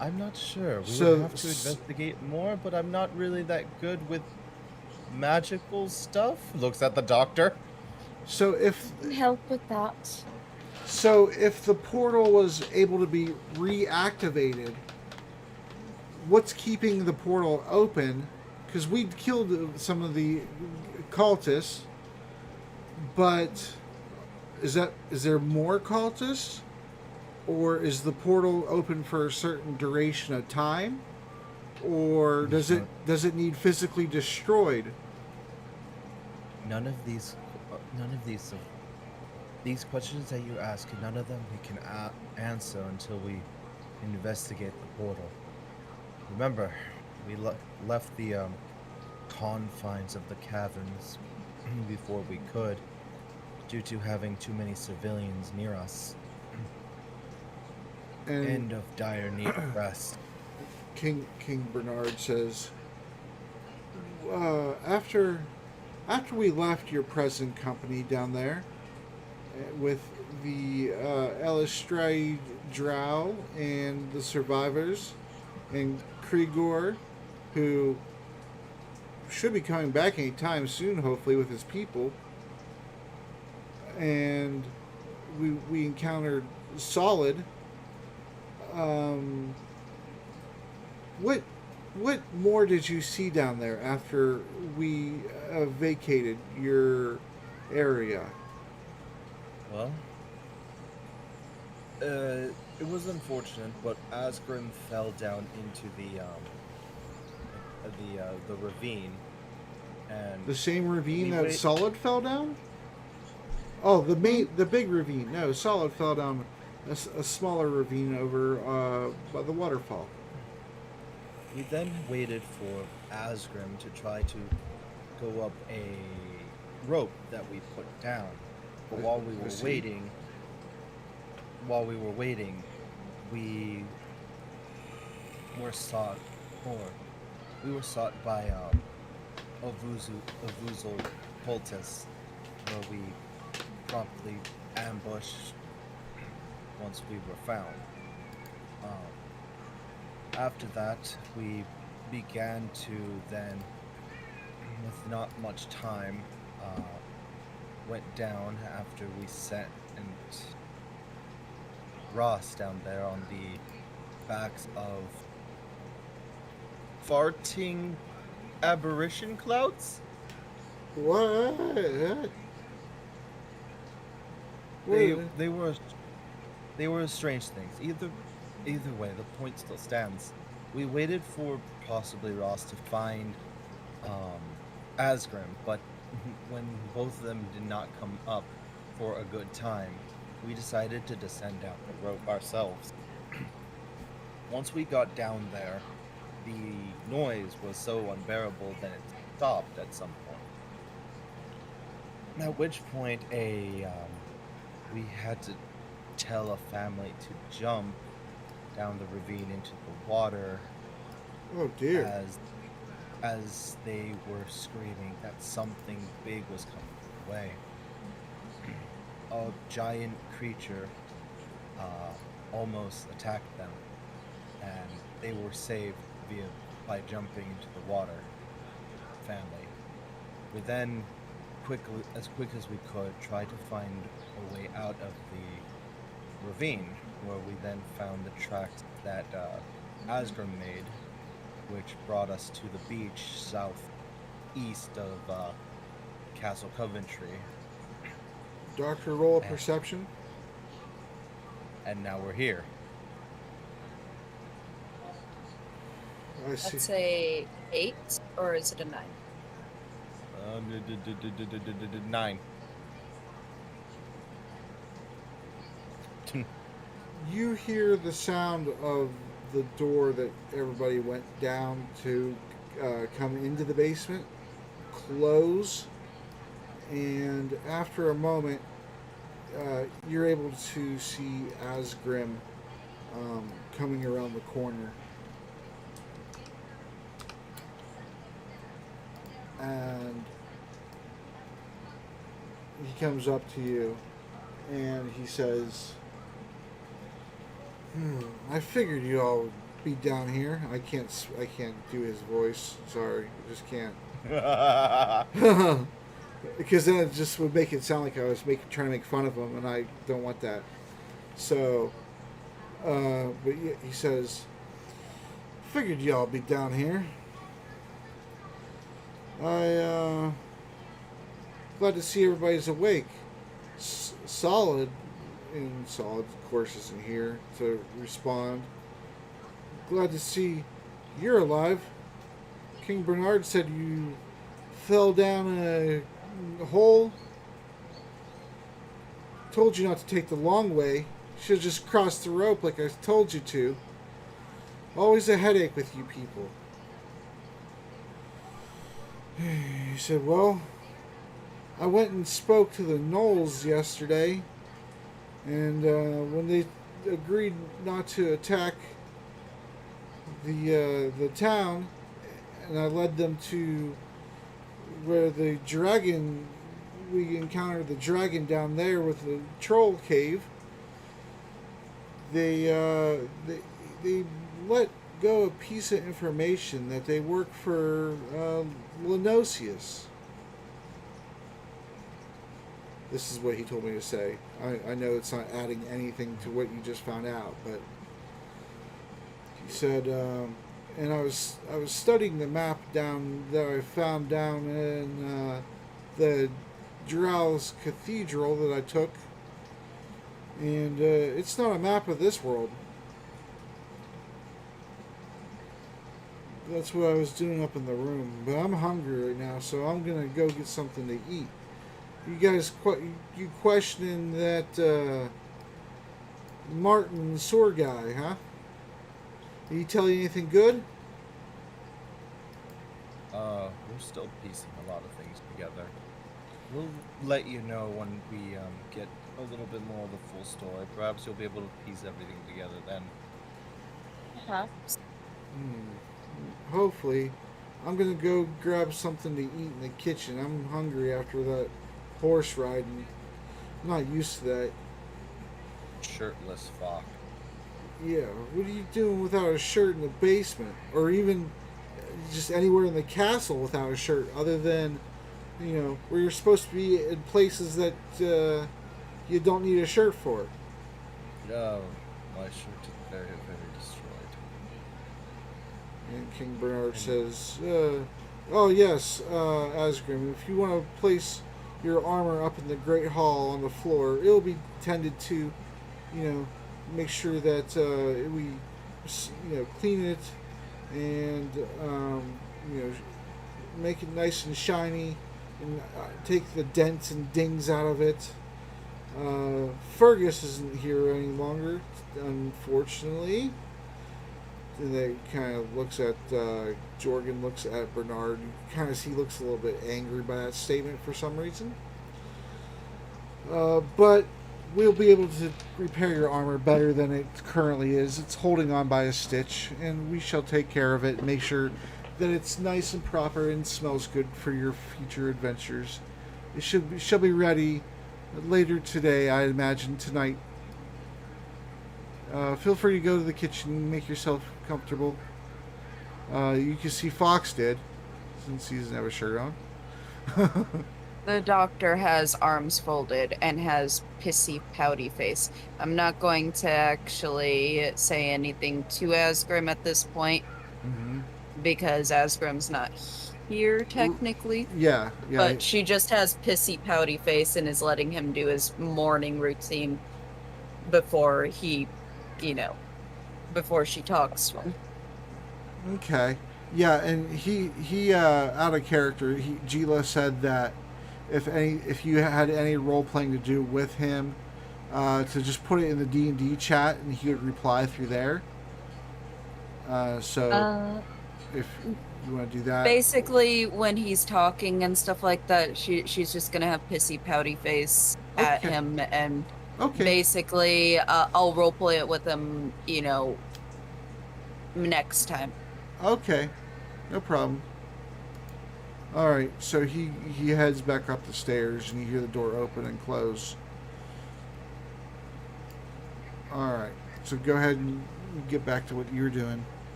I'm not sure. We would have to investigate more, but I'm not really that good with magical stuff. Looks at the doctor. So if Help with that. the portal was able to be reactivated, what's keeping the portal open? Because we killed some of the cultists, but is there more cultists, or is the portal open for a certain duration of time, or does it need physically destroyed? None of these questions that you ask, none of them we can answer until we investigate the portal. Remember, we left the confines of the caverns before we could, due to having too many civilians near us. And of dire need of rest. King Bernard says, after we left your present company down there with the Elistrade Drow and the survivors and Kriegor, who should be coming back anytime soon, hopefully, with his people, and we encountered Solid. What more did you see down there after we vacated your area? Well, it was unfortunate, but Asgrim fell down into the ravine, and The same ravine that Anyway- Solid fell down? Oh, the big ravine. No, Solid fell down a smaller ravine over by the waterfall. we then waited for Asgrim to try to go up a rope that we put down. But while we I were see. waiting, we were sought by Avuzal cultists, where we promptly ambushed once we were found. After that, we began to then, with not much time, went down after we sent Ross down there on the backs of farting aberration clouds. What? They What? they were they were strange things. Either way, the point still stands. We waited for possibly Ross to find Asgrim, but when both of them did not come up for a good time, we decided to descend down the rope ourselves. Once we got down there, the noise was so unbearable that it stopped at some point. At which point, we had to tell a family to jump down the ravine into the water Oh dear. as they were screaming that something big was coming their way. A giant creature almost attacked them, and they were saved by jumping into the water. Family. We then, quick as we could, tried to find a way out of the ravine, where we then found the tracks that Asgrim made, which brought us to the beach southeast of Castle Coventry, Doctor, roll a perception. and now we're here. I see. Let's say 8, or is it a 9? 9. You hear the sound of the door that everybody went down to come into the basement close, and after a moment, you're able to see Asgrim coming around the corner. And he comes up to you and he says, I figured you all would be down here. I can't do his voice. Sorry, I just can't. Because then it just would make it sound like I was trying to make fun of him, and I don't want that. So, but he says, figured y'all be down here. Glad to see everybody's awake. Solid, and Solid, of course, isn't here to respond. Glad to see you're alive. King Bernard said you fell down a hole. Told you not to take the long way. Should have just crossed the rope like I told you to. Always a headache with you people. He said, well, I went and spoke to the Knolls yesterday, and when they agreed not to attack the town, and I led them to where the dragon, we encountered the dragon down there with the troll cave. They let go a piece of information that they work for Lenosius. This is what he told me to say. I know it's not adding anything to what you just found out, but he said, and I was studying the map down that I found down in the Drow's Cathedral that I took, and it's not a map of this world. That's what I was doing up in the room, but I'm hungry right now, so I'm gonna go get something to eat. You guys, you questioning that Martin Soar guy, huh? Did he tell you anything good? We're still piecing a lot of things together. We'll let you know when we get a little bit more of the full story. Perhaps you'll be able to piece everything together then. Perhaps. Hopefully. I'm gonna go grab something to eat in the kitchen. I'm hungry after that horse riding. I'm not used to that. Shirtless fuck. Yeah, what are you doing without a shirt in the basement? Or even just anywhere in the castle without a shirt, other than, where you're supposed to be in places that you don't need a shirt for. No, my shirt is very, very destroyed. And King Bernard says, oh yes, Asgrim, if you want to place your armor up in the Great Hall on the floor, it'll be tended to, make sure that we, clean it and, make it nice and shiny and take the dents and dings out of it. Fergus isn't here any longer, unfortunately. And they kind of looks at Jorgen, looks at Bernard. You kind of see he looks a little bit angry by that statement for some reason. But we'll be able to repair your armor better than it currently is. It's holding on by a stitch, and we shall take care of it and make sure that it's nice and proper and smells good for your future adventures. It shall be ready later today, I imagine tonight. Feel free to go to the kitchen and make yourself comfortable. You can see Fox did, since he doesn't have a shirt on. The doctor has arms folded and has pissy, pouty face. I'm not going to actually say anything to Asgrim at this point, because Asgrim's not here technically. Yeah. But she just has pissy, pouty face and is letting him do his morning routine before he, before she talks to him. Okay. Yeah, and he out of character, Gila said that if you had any role playing to do with him, to just put it in the D&D chat and he would reply through there. So if you want to do that. Basically, when he's talking and stuff like that, she's just gonna have pissy, pouty face at him, and basically, I'll roleplay it with him, next time. Okay, no problem. All right, so he heads back up the stairs, and you hear the door open and close. All right, so go ahead and get back to what you're doing.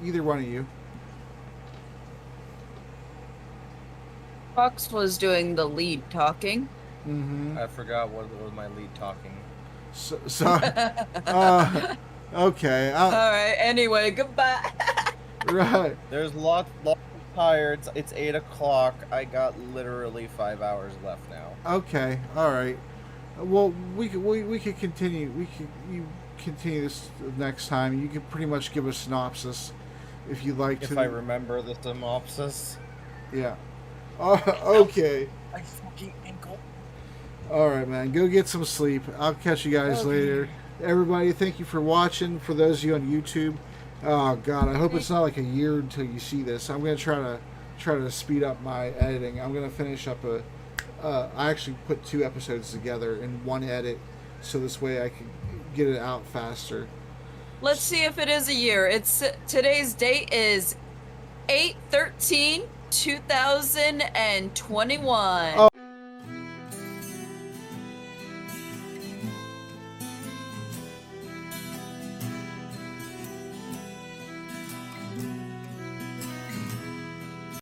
Either one of you. Fox was doing the lead talking. I forgot what was my lead talking. So okay. All right. Anyway, goodbye. Right. There's lots of tired. It's 8 o'clock. I got literally 5 hours left now. Okay. All right. Well, we could continue. You continue this next time. You could pretty much give a synopsis if you'd like to. If I remember the synopsis. Yeah. Okay. My fucking ankle. All right, man. Go get some sleep. I'll catch you guys later. Everybody, thank you for watching. For those of you on YouTube, oh God, I hope it's not like a year until you see this. I'm gonna try to speed up my editing. I'm gonna finish up I actually put 2 episodes together in one edit, so this way I can get it out faster. Let's see if it is a year. Today's date is 8/13/2021.